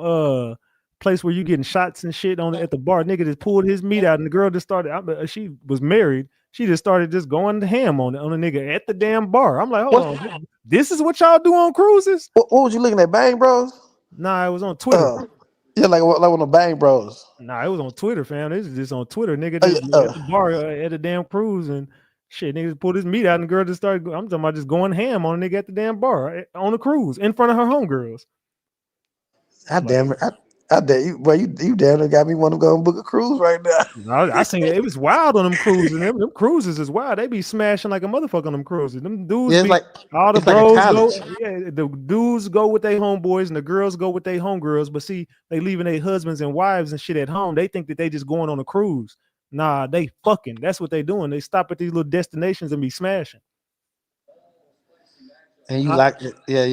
place where you getting shots and shit at the bar. Nigga just pulled his meat out, and the girl just started. She was married. She just started just going ham on the nigga at the damn bar. I'm like, hold on, this is what y'all do on cruises? What was you looking at, Bang Bros? Nah, it was on Twitter. Yeah, like one of Bang Bros. Nah, it was on Twitter, fam. This is just on Twitter. Nigga just at the bar at a damn cruise and shit. Nigga just pulled his meat out and the girl just started. I'm talking about just going ham on a nigga at the damn bar on a cruise in front of her homegirls. I damn it. I damn you, boy, you damn near got me want to go and book a cruise right now. I seen it. It was wild on them cruises. Them cruises is wild. They be smashing like a motherfucker on them cruises. Them dudes, Yeah, it's all the it's like bros a go. college. Yeah, the dudes go with their homeboys and the girls go with their homegirls. But see, they leaving their husbands and wives and shit at home. They think that they just going on a cruise. Nah, they fucking. That's what they doing. They stop at these little destinations and be smashing. And you like it. Yeah.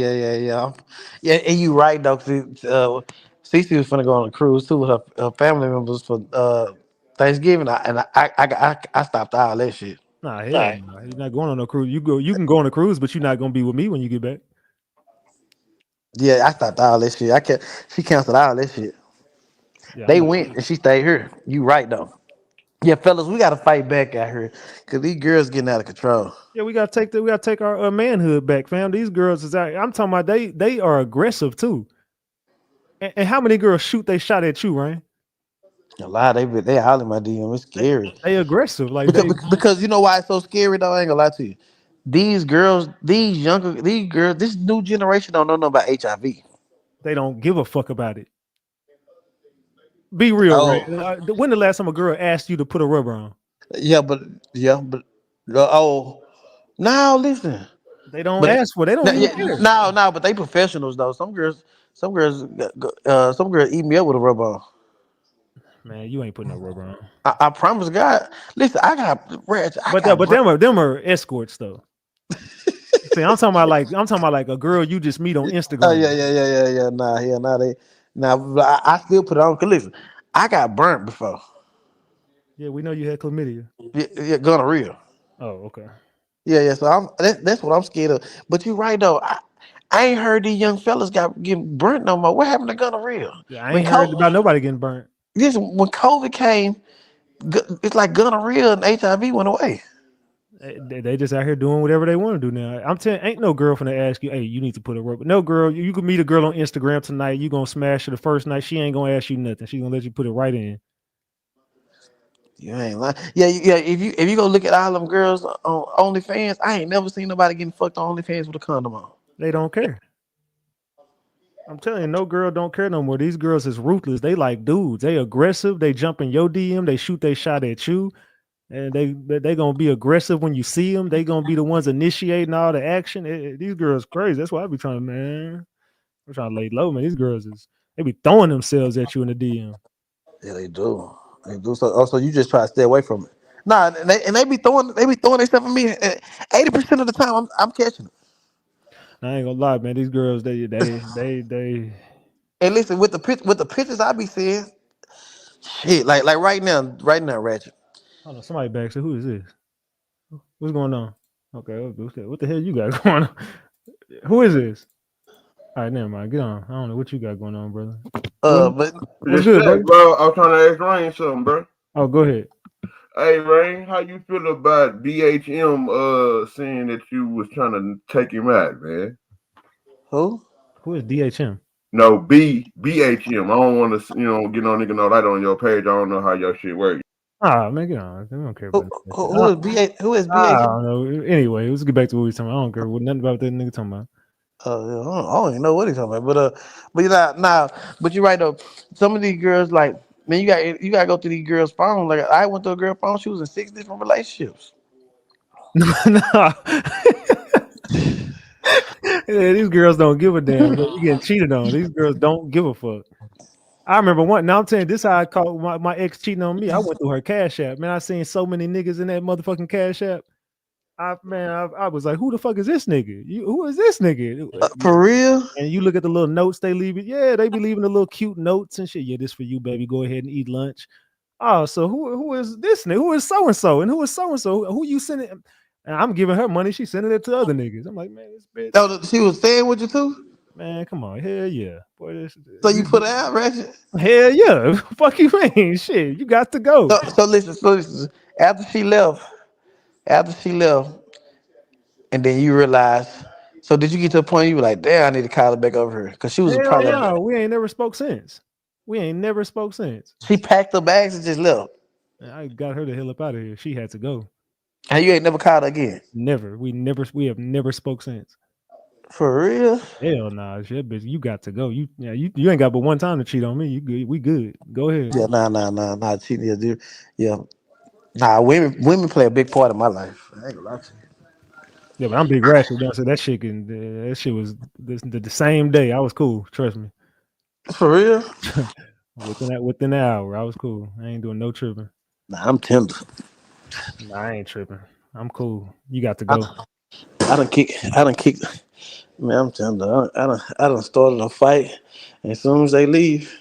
Yeah, and you right though, cause Cece was finna go on a cruise too with her family members for Thanksgiving. I stopped all that shit. Nah, hell no. You're not going on a cruise. You can go on a cruise, but you're not gonna be with me when you get back. Yeah, I stopped all that shit. She canceled all that shit. Yeah, They went and she stayed here. You right though. Yeah, fellas, we gotta fight back out here because these girls getting out of control. Yeah, we gotta take our manhood back, fam. These girls is out. I'm talking about they are aggressive too. And how many girls shoot they shot at you, Ryan? A lot they all in my DM. It's scary. They aggressive, like because you know why it's so scary though. I ain't gonna lie to you. These girls, these girls, this new generation don't know nothing about HIV. They don't give a fuck about it. Be real, right? When the last time a girl asked you to put a rubber on? Yeah, but now listen. They don't ask for. They don't even care. No, but they professionals though. Some girls eat me up with a rubber on. Man, you ain't putting no rubber on. I promise God. Listen, I got Ratchet. But them are escorts though. See, I'm talking about like a girl you just meet on Instagram. Oh yeah. But I still put it on. Cause listen, I got burnt before. Yeah, we know you had chlamydia. Yeah, gonorrhea. Oh, okay. Yeah. So that's what I'm scared of. But you're right though. I ain't heard these young fellas getting burnt no more. What happened to gonorrhea? Yeah, I ain't heard about nobody getting burnt. Listen, when COVID came, it's like gonorrhea and HIV went away. They just out here doing whatever they want to do now. I'm telling, ain't no girl finna ask you, hey, you need to put a rubber. No girl, you could meet a girl on Instagram tonight. You gonna smash her the first night. She ain't gonna ask you nothing. She gonna let you put it right in. You ain't lying. Yeah. If you go look at all them girls on OnlyFans, I ain't never seen nobody getting fucked on OnlyFans with a condom on. They don't care. I'm telling you, no girl don't care no more. These girls is ruthless. They like dudes. They aggressive. They jump in your DM. They shoot they shot at you. And they gonna be aggressive when you see them. They gonna be the ones initiating all the action. These girls crazy. That's why I be trying, man. I'm trying to lay low, man. These girls they be throwing themselves at you in the DM. Yeah, they do. They do. So you just try to stay away from it. Nah, and they be throwing their stuff at me. 80% of the time, I'm catching it. I ain't gonna lie, man. These girls, they. And listen, with the pictures I be seeing, shit, like right now, Ratchet. Hold on, somebody back. So who is this? What's going on? Okay, what the hell you got going on? Who is this? All right, never mind. Get on. I don't know what you got going on, brother. But what's good, bro? I was trying to ask Rain something, bro. Oh, go ahead. Hey, Rain, how you feel about DHM saying that you was trying to take him out, man? Who? Who is DHM? No, BHM. I don't want to, get no nigga know that on your page. I don't know how your shit works. Ah, man, get on. I don't care about that. Who is BHM? I don't know. Anyway, let's get back to what we talking about. I don't care what nothing about that nigga talking about. I don't even know what he's talking about. But you're right though. Some of these girls, like, man, you gotta go through these girls' phone. Like, I went to a girl phone. She was in 6 different relationships. No. Yeah, these girls don't give a damn. You getting cheated on. These girls don't give a fuck. I remember one. Now I'm telling you, this how I caught my ex cheating on me. I went through her Cash App. Man, I seen so many niggas in that motherfucking Cash App. I was like, who the fuck is this nigga? Who is this nigga? For real? And you look at the little notes they leave it. Yeah, they be leaving the little cute notes and shit. Yeah, this for you, baby. Go ahead and eat lunch. Oh, so who is this nigga? Who is so and so? And who is so and so? Who you sending? And I'm giving her money. She's sending it to other niggas. I'm like, man, this bitch. Oh, she was staying with you too? Man, come on. Hell yeah. Boy, So you put her out, Ratchet? Hell yeah. Fuck you, man. Shit, you got to go. So listen. After she left, and then you realized. So did you get to a point you were like, damn, I need to call her back over here? Because she was a Hell problem. yeah. We ain't never spoke since. She packed her bags and just left. I got her the hell up out of here. She had to go. And you ain't never called her again? Never. We have never spoke since. For real? Hell nah, shit, bitch. You got to go. You ain't got but one time to cheat on me. You good? We good. Go ahead. Yeah, nah. Cheating, yeah, dude. Yeah. Nah, women play a big part of my life. I ain't gonna lie to you. Yeah, but I'm big ratchet. So that shit was the same day. I was cool. Trust me. For real? within an hour, I was cool. I ain't doing no tripping. Nah, I'm tender. Nah, I ain't tripping. I'm cool. You got to go. I done kick. Man, I'm tender. I done started a fight, and as soon as they leave,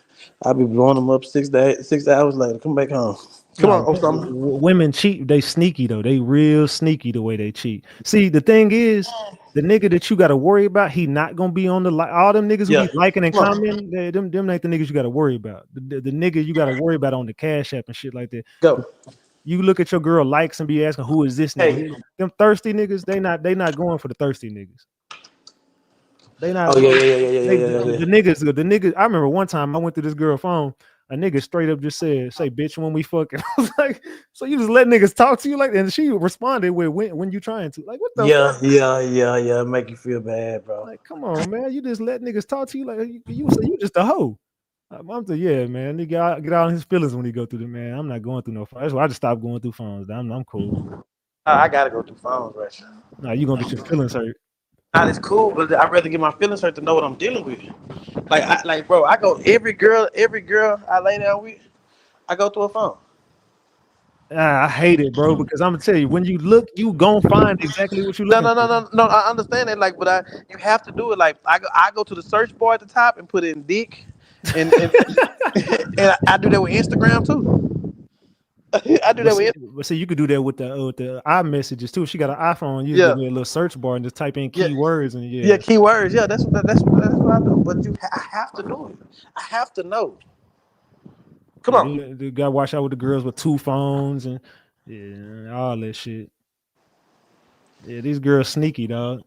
I be blowing them up 6 hours later. Come back home. Come on, Osama. Women cheat. They sneaky though. They real sneaky the way they cheat. See, the thing is, the nigga that you got to worry about, he not gonna be on the all them niggas who be liking and commenting. Them ain't the niggas you got to worry about. The nigga you got to worry about on the Cash App and shit like that. Go. You look at your girl likes and be asking, who is this nigga? Hey. Them thirsty niggas, they not going for the thirsty niggas. They not. Oh yeah. The niggas. I remember one time I went through this girl phone. A nigga straight up just said, "Say bitch when we fucking." I was like, so you just let niggas talk to you like that? And she responded with when you trying to. Like, what the fuck? Yeah. Make you feel bad, bro. Like, come on, man. You just let niggas talk to you like you say you just a hoe. I'm the man. Nigga get out on his feelings when he go through the man. I'm not going through no phones. That's why I just stopped going through phones. I'm cool. I gotta go through phones, right? Nah, you gonna get your feelings hurt. Nah, it's cool, but I'd rather get my feelings hurt to know what I'm dealing with. Bro, I go every girl I lay down with, I go through a phone. I hate it, bro, because I'm gonna tell you, when you look, you gonna find exactly what you look. No. I understand that, but you have to do it. Like I go to the search bar at the top and put in dick, and and I do that with Instagram too. I do that with. But see, you could do that with the iMessages too. If she got an iPhone, you can do a little search bar and just type in keywords and keywords. Yeah, that's what I do. But I have to do it. I have to know. Come on, you gotta watch out with the girls with 2 phones and all that shit. Yeah, these girls sneaky, dog.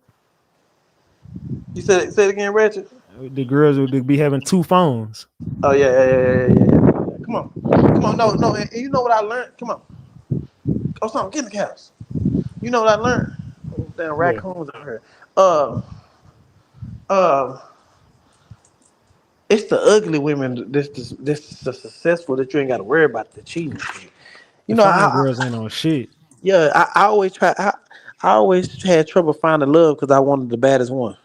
You say it again, Ratchet. The girls would be having 2 phones. Oh yeah. Come on, no. And you know what I learned? Come on. Oh, something. Get in the couch. You know what I learned? Damn raccoons out here. It's the ugly women that's successful that you ain't got to worry about the cheating. You know, girls ain't on shit. Yeah, I always try. I always had trouble finding love because I wanted the baddest one.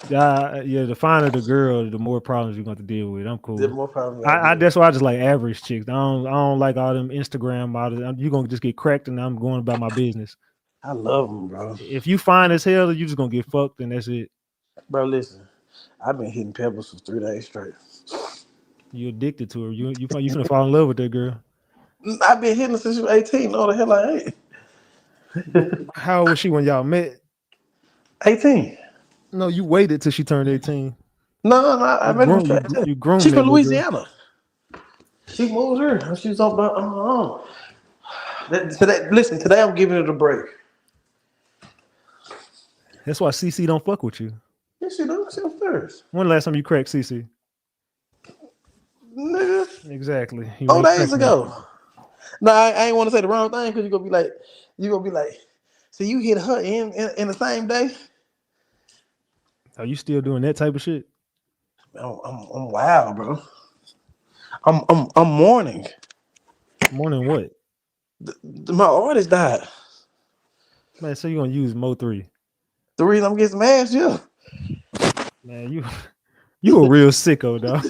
The finer the girl, the more problems you're going to deal with. I'm cool. The more problems. That's why I just like average chicks. I don't like all them Instagram models. You're gonna just get cracked, and I'm going about my business. I love them, bro. If you fine as hell, you just gonna get fucked, and that's it. Bro, listen, I've been hitting pebbles for 3 days straight. You addicted to her. You finna fall in love with that girl. I've been hitting her since she was 18. No, the hell I ain't. How old was she when y'all met? 18. No, you waited till she turned 18. No, I met her. You groomed. She's from Louisiana. She moved here. She was on her own. Today I'm giving it a break. That's why CC don't fuck with you. Yes, she does. She upstairs. When the last time you cracked CC? Nigga. Exactly. 4 days ago. No, I ain't want to say the wrong thing because you're gonna be like, so you hit her in the same day? Are you still doing that type of shit? I'm wild, bro. I'm mourning. Mourning what? My artist died. Man, so you gonna use Mo3? The reason I'm getting smashed, yeah. Man, you a real sicko, dog.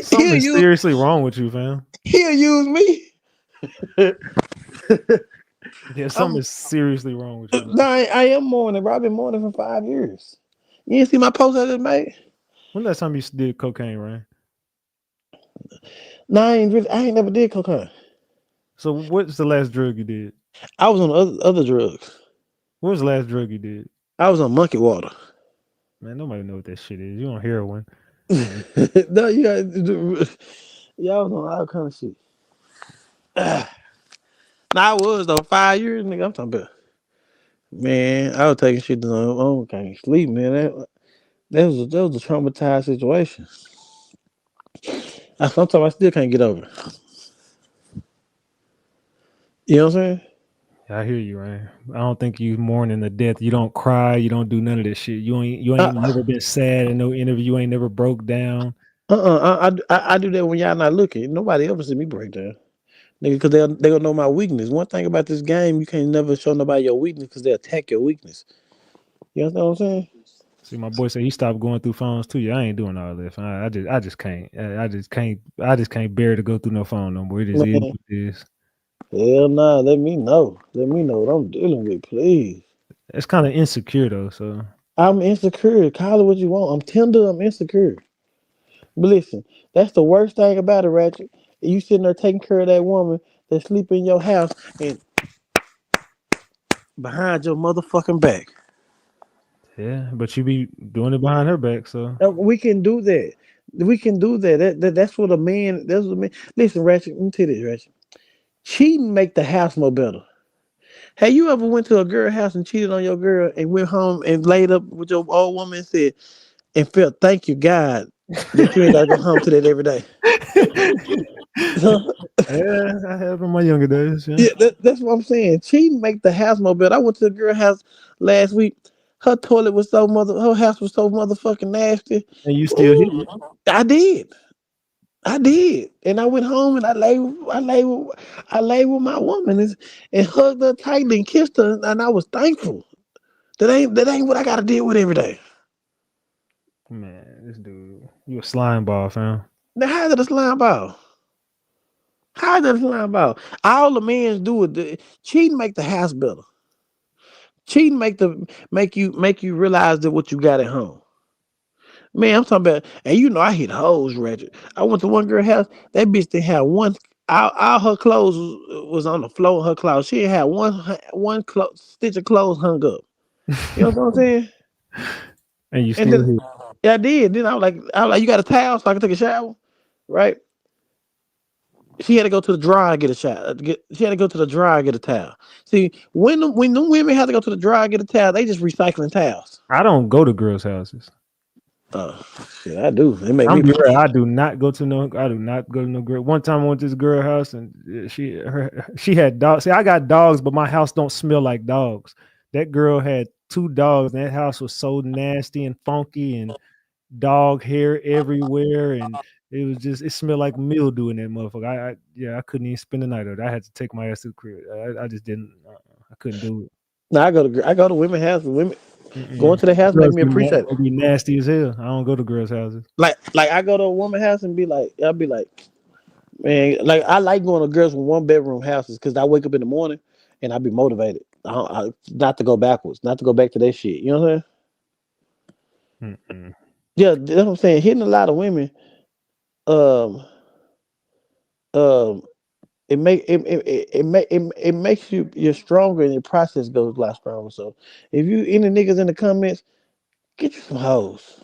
Something's seriously wrong with you, fam. He'll use me. Yeah, something is seriously wrong with you. No, I am mourning, bro. I've been mourning for 5 years. You didn't see my post I just made? When last time you did cocaine, Ryan? No, I ain't never did cocaine. So what's the last drug you did? I was on other drugs. What was the last drug you did? I was on monkey water. Man, nobody know what that shit is. You on heroin. No, you got y'all know all kind of shit. Nah, I was though 5 years, nigga. I'm talking about. Man, I was taking shit to I can't sleep, man. That was a traumatized situation. Sometimes I still can't get over it. You know what I'm saying? I hear you, Ryan. I don't think you mourning the death. You don't cry. You don't do none of this shit. You ain't never been sad in no interview. You ain't never broke down. I do that when y'all not looking. Nobody ever see me break down, nigga, because they gonna know my weakness. One thing about this game, you can't never show nobody your weakness because they attack your weakness. You understand what I'm saying? See, my boy said he stopped going through phones too. Yeah, I ain't doing all this. I just can't. I just can't bear to go through no phone no more. It just is what it is. Hell nah, let me know. Let me know what I'm dealing with, please. It's kind of insecure though, so I'm insecure. Call it what you want. I'm tender, I'm insecure. But listen, that's the worst thing about it, Ratchet. You sitting there taking care of that woman that sleep in your house and behind your motherfucking back. yeah. But you be doing it behind her back, so We can do that. We can do that. That's what a man. That's what a man. Listen, Ratchet. Let me tell you this, Ratchet. Cheating make the house more better. Have you ever went to a girl house and cheated on your girl and went home and laid up with your old woman and said and felt thank you God that you ain't gotta go home to that every day? yeah, I have in my younger days. Yeah, Yeah, that's what I'm saying. Cheating make the house more better. I went to a girl house last week. Her toilet was her house was so motherfucking nasty. and you still hit it. I did. And I went home and I lay with my woman and hugged her tightly and kissed her, and I was thankful. That ain't what I gotta deal with every day. Man, this dude, you a slime ball, fam. Now how is it a slime ball? How is it a slime ball? All the men do it. Cheating make the house better. Cheating make you realize that what you got at home. Man, I'm talking about, and you know I hit hoes, Ratchet. I went to one girl house. That bitch didn't have one. All her clothes was on the floor in her closet. She had one stitch of clothes hung up. You know what I'm saying? And you And still then, hit. yeah, I did. Then I was like, you got a towel so I can take a shower, right? She had to go to the dryer and get a shower. She had to go to the dryer and get a towel. See, when the women have to go to the dryer and get a towel, they just recycling towels. I don't go to girls' houses. Shit, I do. It make I'm me be real. I do not go to no girl. One time I went to this girl house and she had dogs. See, I got dogs, but my house don't smell like dogs. That girl had 2 dogs, and that house was so nasty and funky and dog hair everywhere, and it smelled like mildew in that motherfucker. I couldn't even spend the night of it. I had to take my ass to the crib. I just didn't. I couldn't do it. No, I go to women's houses. Women going Mm-mm. to the house make Girls me appreciate be nasty as hell. I don't go to girls' houses. Like I go to a woman's house and I'll be like, man, like I like going to girls with 1-bedroom houses because I wake up in the morning and I be motivated. Not to go backwards, not to go back to that shit. You know what I'm saying? Mm-mm. Yeah, that's what I'm saying. Hitting a lot of women, um, um, it makes you're stronger and your process goes a lot stronger. So if you any niggas in the comments, get you some hoes.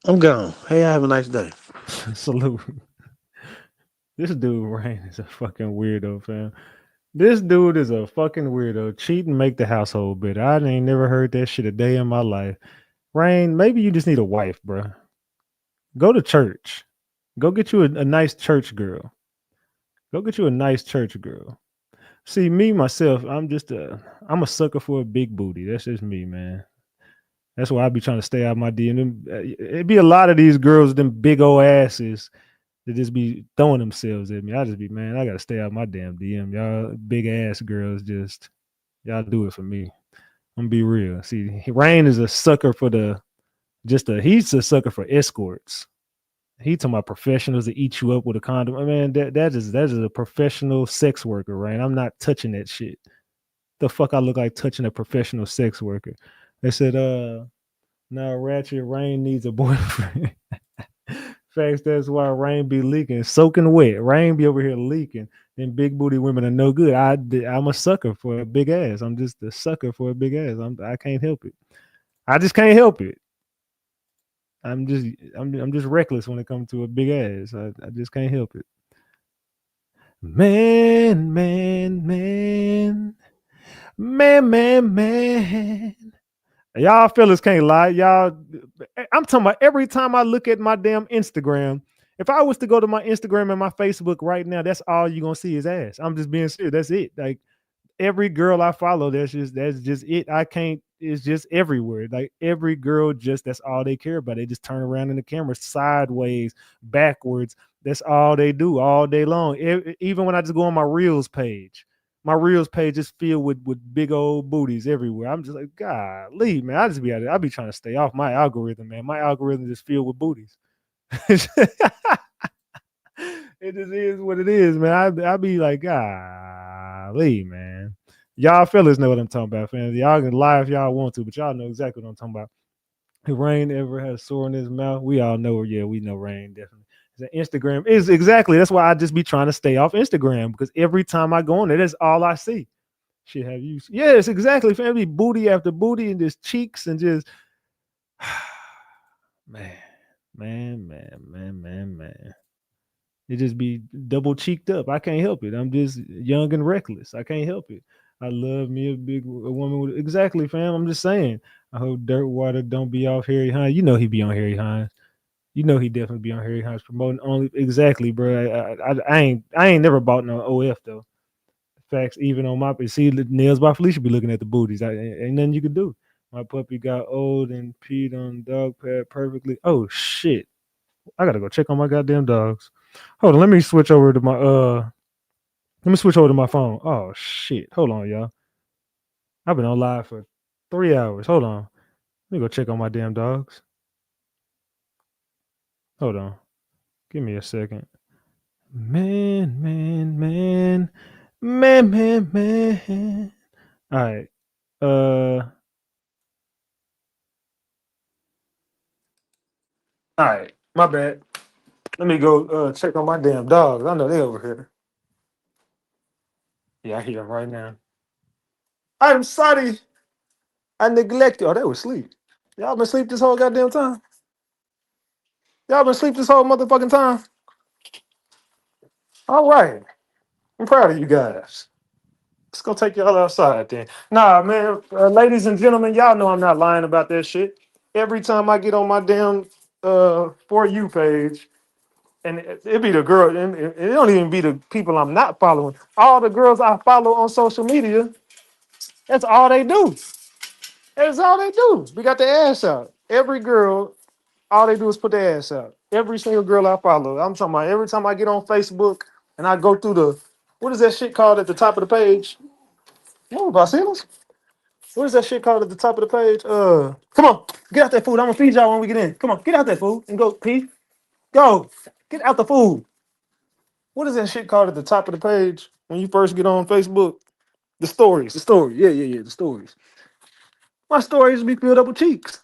I'm gone. Hey, I have a nice day. Salute. This dude Rain is a fucking weirdo, fam. This dude is a fucking weirdo. Cheat and make the household better. I ain't never heard that shit a day in my life. Rain, maybe you just need a wife, bro. Go to church. Go get you a nice church girl. Go get you a nice church girl. See, me myself, I'm a sucker for a big booty. That's just me, man. That's why I be trying to stay out of my DM. It be a lot of these girls, them big old asses, that just be throwing themselves at me. I just be, man, I gotta stay out of my damn DM. Y'all big ass girls, y'all do it for me. I'm gonna be real. See, Rain is a sucker for he's a sucker for escorts. He talking about professionals that eat you up with a condom. I mean, that is a professional sex worker, right? I'm not touching that shit. The fuck I look like touching a professional sex worker. They said, now Ratchet Rain needs a boyfriend. Facts, that's why Rain be leaking, soaking wet. Rain be over here leaking. Then big booty women are no good. I'm a sucker for a big ass. I'm just a sucker for a big ass. I can't help it. I just can't help it. I'm just reckless when it comes to a big ass. I just can't help it. Man. Y'all fellas can't lie. Y'all, I'm talking about every time I look at my damn Instagram, if I was to go to my Instagram and my Facebook right now, that's all you're gonna see is ass. I'm just being serious. That's it. Like every girl I follow, that's just it. I can't, it's just everywhere. Like every girl, just that's all they care about. They just turn around in the camera sideways, backwards. That's all they do all day long. Even when I just go on my reels page is filled with big old booties everywhere. I'm just like, golly, man. I be trying to stay off my algorithm, man. My algorithm is filled with booties. It just is what it is, man. I be like, golly, man. Y'all fellas know what I'm talking about, fans. Y'all can lie if y'all want to, but y'all know exactly what I'm talking about. If Rain ever had a sore in his mouth, we all know. Yeah, we know Rain definitely. Instagram is exactly. That's why I just be trying to stay off Instagram, because every time I go on there, that's all I see. Shit, have you? Yes, exactly. Family, booty after booty, and just cheeks, and just man. It just be double cheeked up. I can't help it. I'm just young and reckless. I can't help it. I love me a woman with exactly, fam. I'm just saying. I hope Dirtwater don't be off Harry Hines. You know he be on Harry Hines. You know he definitely be on Harry Hines promoting only exactly, bro. I ain't never bought no OF though. Facts, even on my see Nails by Felicia be looking at the booties. Ain't nothing you could do. My puppy got old and peed on dog pad perfectly. Oh shit. I gotta go check on my goddamn dogs. Hold on, let me switch over to my phone. Oh shit. Hold on, y'all. I've been on live for 3 hours. Hold on. Let me go check on my damn dogs. Hold on. Give me a second. Man. All right. All right. My bad. Let me go check on my damn dogs. I know they over here. Yeah, I hear them right now. I'm sorry. I neglected. Oh, they were asleep. Y'all been asleep this whole goddamn time? Y'all been asleep this whole motherfucking time? All right. I'm proud of you guys. Let's go take y'all outside then. Nah, man. Ladies and gentlemen, y'all know I'm not lying about that shit. Every time I get on my damn For You page, and it be the girl, and it don't even be the people I'm not following. All the girls I follow on social media, that's all they do. That's all they do. We got their ass out. Every girl, all they do is put their ass out. Every single girl I follow. I'm talking about every time I get on Facebook and I go through what is that shit called at the top of the page? Oh, Basilos? What is that shit called at the top of the page? Come on, get out that food. I'm gonna feed y'all when we get in. Come on, get out that food and go pee. Go, get out the food. What is that shit called at the top of the page when you first get on Facebook? The stories. The story. Yeah. The stories. My stories be filled up with cheeks.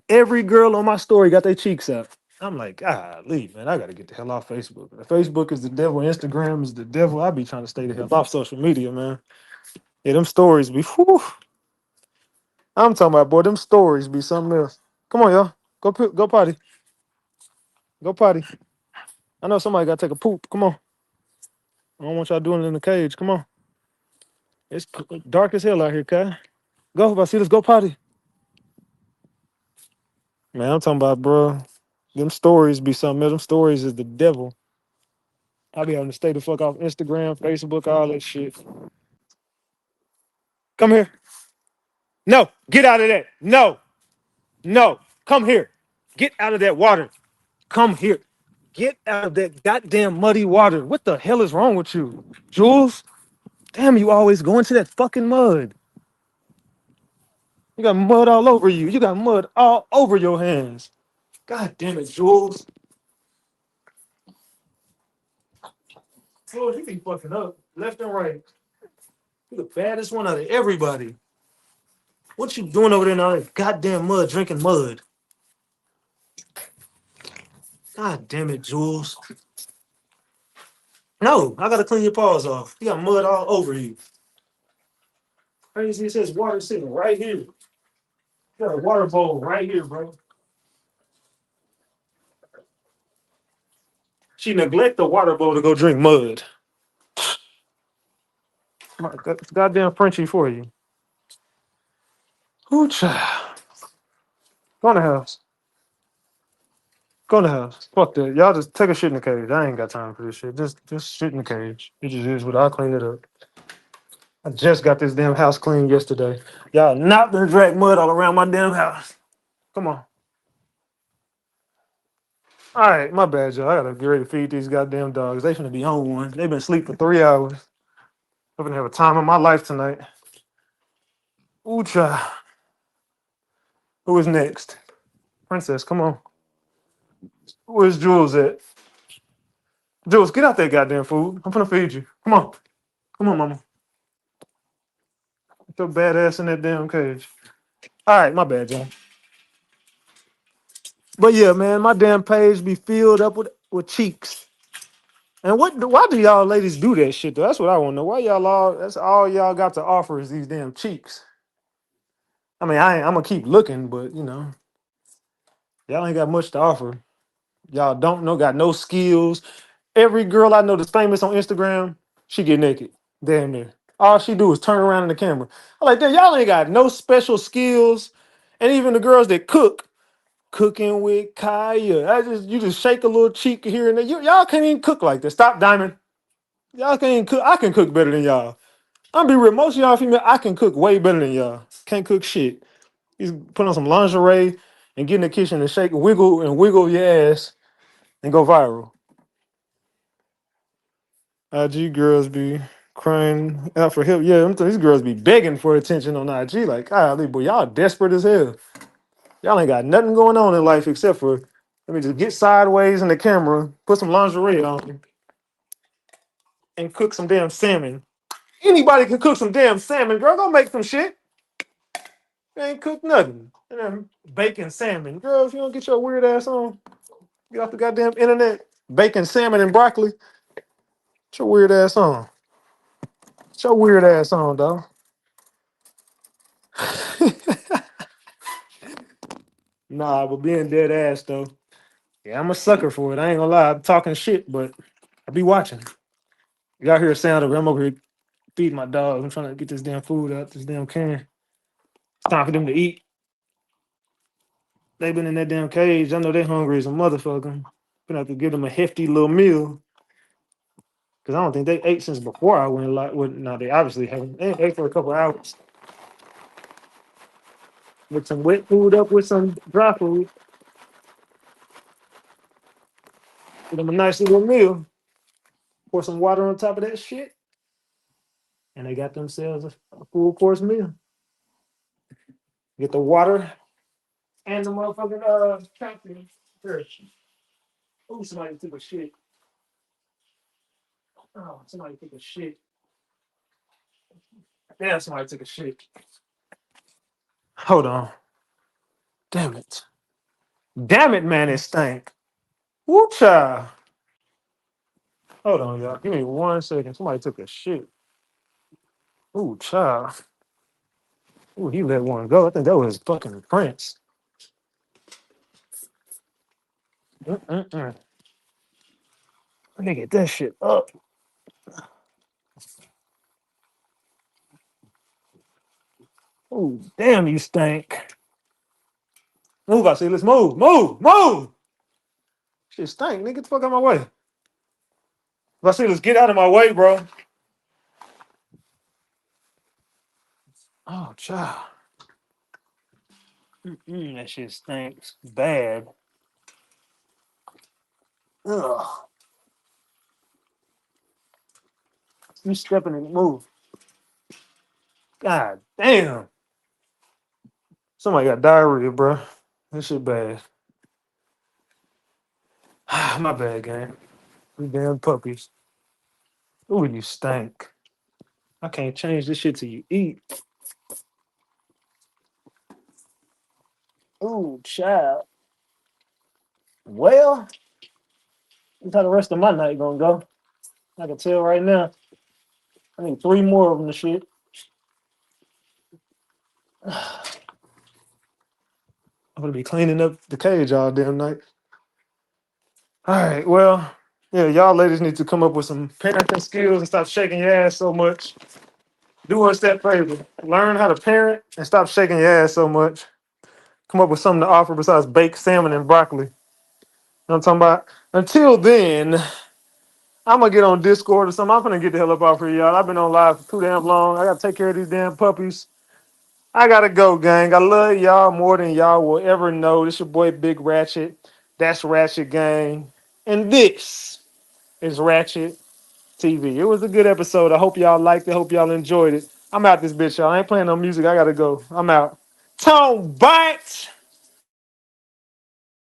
Every girl on my story got their cheeks out. I'm like, golly, man, I gotta get the hell off Facebook. Facebook is the devil. Instagram is the devil. I be trying to stay the hell off social media, man. Yeah, them stories be. Whew. I'm talking about, boy, them stories be something else. Come on, y'all. Go potty. Go potty. I know somebody got to take a poop. Come on. I don't want y'all doing it in the cage. Come on. It's dark as hell out here, Kai. Go, Vasilis, go potty. Man, I'm talking about, bro. Them stories be something else. Them stories is the devil. I be having to stay the fuck off Instagram, Facebook, all that shit. Come here. No, get out of that. No. Come here. Get out of that water. Come here. Get out of that goddamn muddy water. What the hell is wrong with you, Jules? Damn, you always go into that fucking mud. You got mud all over you. You got mud all over your hands. God damn it, Jules. Jules, you be fucking up left and right. You the baddest one out of everybody. What you doing over there in all that goddamn mud, drinking mud? God damn it, Jules. No, I gotta clean your paws off. You got mud all over you. Crazy, it says water sitting right here. You got a water bowl right here, bro. She neglect the water bowl to go drink mud. Goddamn Frenchie for you. Ooh, child. Go in the house. Go in the house. Fuck that. Y'all just take a shit in the cage. I ain't got time for this shit. Just shit in the cage. It just is what I'll clean it up. I just got this damn house cleaned yesterday. Y'all not gonna drag mud all around my damn house. Come on. All right, my bad, y'all. I gotta get ready to feed these goddamn dogs. They finna be on one. They've been asleep for 3 hours. I'm gonna have a time of my life tonight. Ooh, child. Who is next? Princess, come on. Where's Jules at? Jules, get out that goddamn food. I'm finna feed you. Come on. Come on, mama. Get your bad ass in that damn cage. All right, my bad, y'all. But yeah, man, my damn page be filled up with cheeks. And why do y'all ladies do that shit though? That's what I want to know. Why y'all all that's all y'all got to offer is these damn cheeks. I mean, I'm gonna keep looking, but you know, y'all ain't got much to offer. Y'all don't know, got no skills. Every girl I know that's famous on Instagram, she get naked. Damn near. All she do is turn around in the camera. I'm like, damn, y'all ain't got no special skills. And even the girls that cook, cooking with Kaya. You just shake a little cheek here and there. Y'all can't even cook like this. Stop, Diamond. Y'all can't even cook. I can cook better than y'all. I'm be real. Most of y'all female, I can cook way better than y'all. Can't cook shit. You put on some lingerie and get in the kitchen and shake, wiggle your ass and go viral. IG girls be crying out for help. Yeah, these girls be begging for attention on IG. Like, golly, boy, y'all desperate as hell. Y'all ain't got nothing going on in life except for let me just get sideways in the camera, put some lingerie on, and cook some damn salmon. Anybody can cook some damn salmon, girl. Go make some shit. You ain't cook nothing. And then bacon salmon. Girl, if you don't get your weird ass on, get off the goddamn internet. Bacon salmon and broccoli. Get your weird ass on. Get your weird ass on, dog. Nah, but being dead ass though. Yeah, I'm a sucker for it. I ain't gonna lie. I'm talking shit, but I be watching. Y'all hear a sound of it. I'm over here feeding my dog. I'm trying to get this damn food out this damn can. It's time for them to eat. They been in that damn cage. I know they hungry as a motherfucker. Gonna have to give them a hefty little meal. Cause I don't think they ate since before I went like no, they obviously haven't. They ate for a couple hours. With some wet food up with some dry food. Give them a nice little meal. Pour some water on top of that shit. And they got themselves a full course meal. Get the water and the motherfucking chocolate. Oh, somebody took a shit. Oh, somebody took a shit. Damn, somebody took a shit. Hold on. Damn it. Damn it, man, it stank. Woo child. Hold on, y'all. Give me 1 second. Somebody took a shit. Ooh, child. Ooh, he let one go. I think that was fucking Prince. Let me get that shit up. Ooh, damn, you stink. Move, I see. Let's move. Move. Shit stink, nigga. Get the fuck out of my way. Let's see. Let's get out of my way, bro. Oh, child. That shit stinks bad. Ugh. You stepping and move. God damn. Somebody got diarrhea, bro. This shit bad. My bad, gang. You damn puppies. Ooh, you stink. I can't change this shit till you eat. Ooh, child. Well, that's how the rest of my night gonna go. I can tell right now. I need 3 more of them to shit. I'm gonna be cleaning up the cage all damn night. All right, well, yeah, y'all ladies need to come up with some parenting skills and stop shaking your ass so much. Do us that favor. Learn how to parent and stop shaking your ass so much. Come up with something to offer besides baked salmon and broccoli. You know what I'm talking about? Until then, I'm gonna get on Discord or something. I'm gonna get the hell up off here, y'all. I've been on live for too damn long. I gotta take care of these damn puppies. I gotta go, gang. I love y'all more than y'all will ever know. This your boy Big Ratchet. That's Ratchet Gang. And this is Ratchet TV. It was a good episode. I hope y'all liked it. Hope y'all enjoyed it. I'm out this bitch, y'all. I ain't playing no music. I gotta go. I'm out. Tone bites.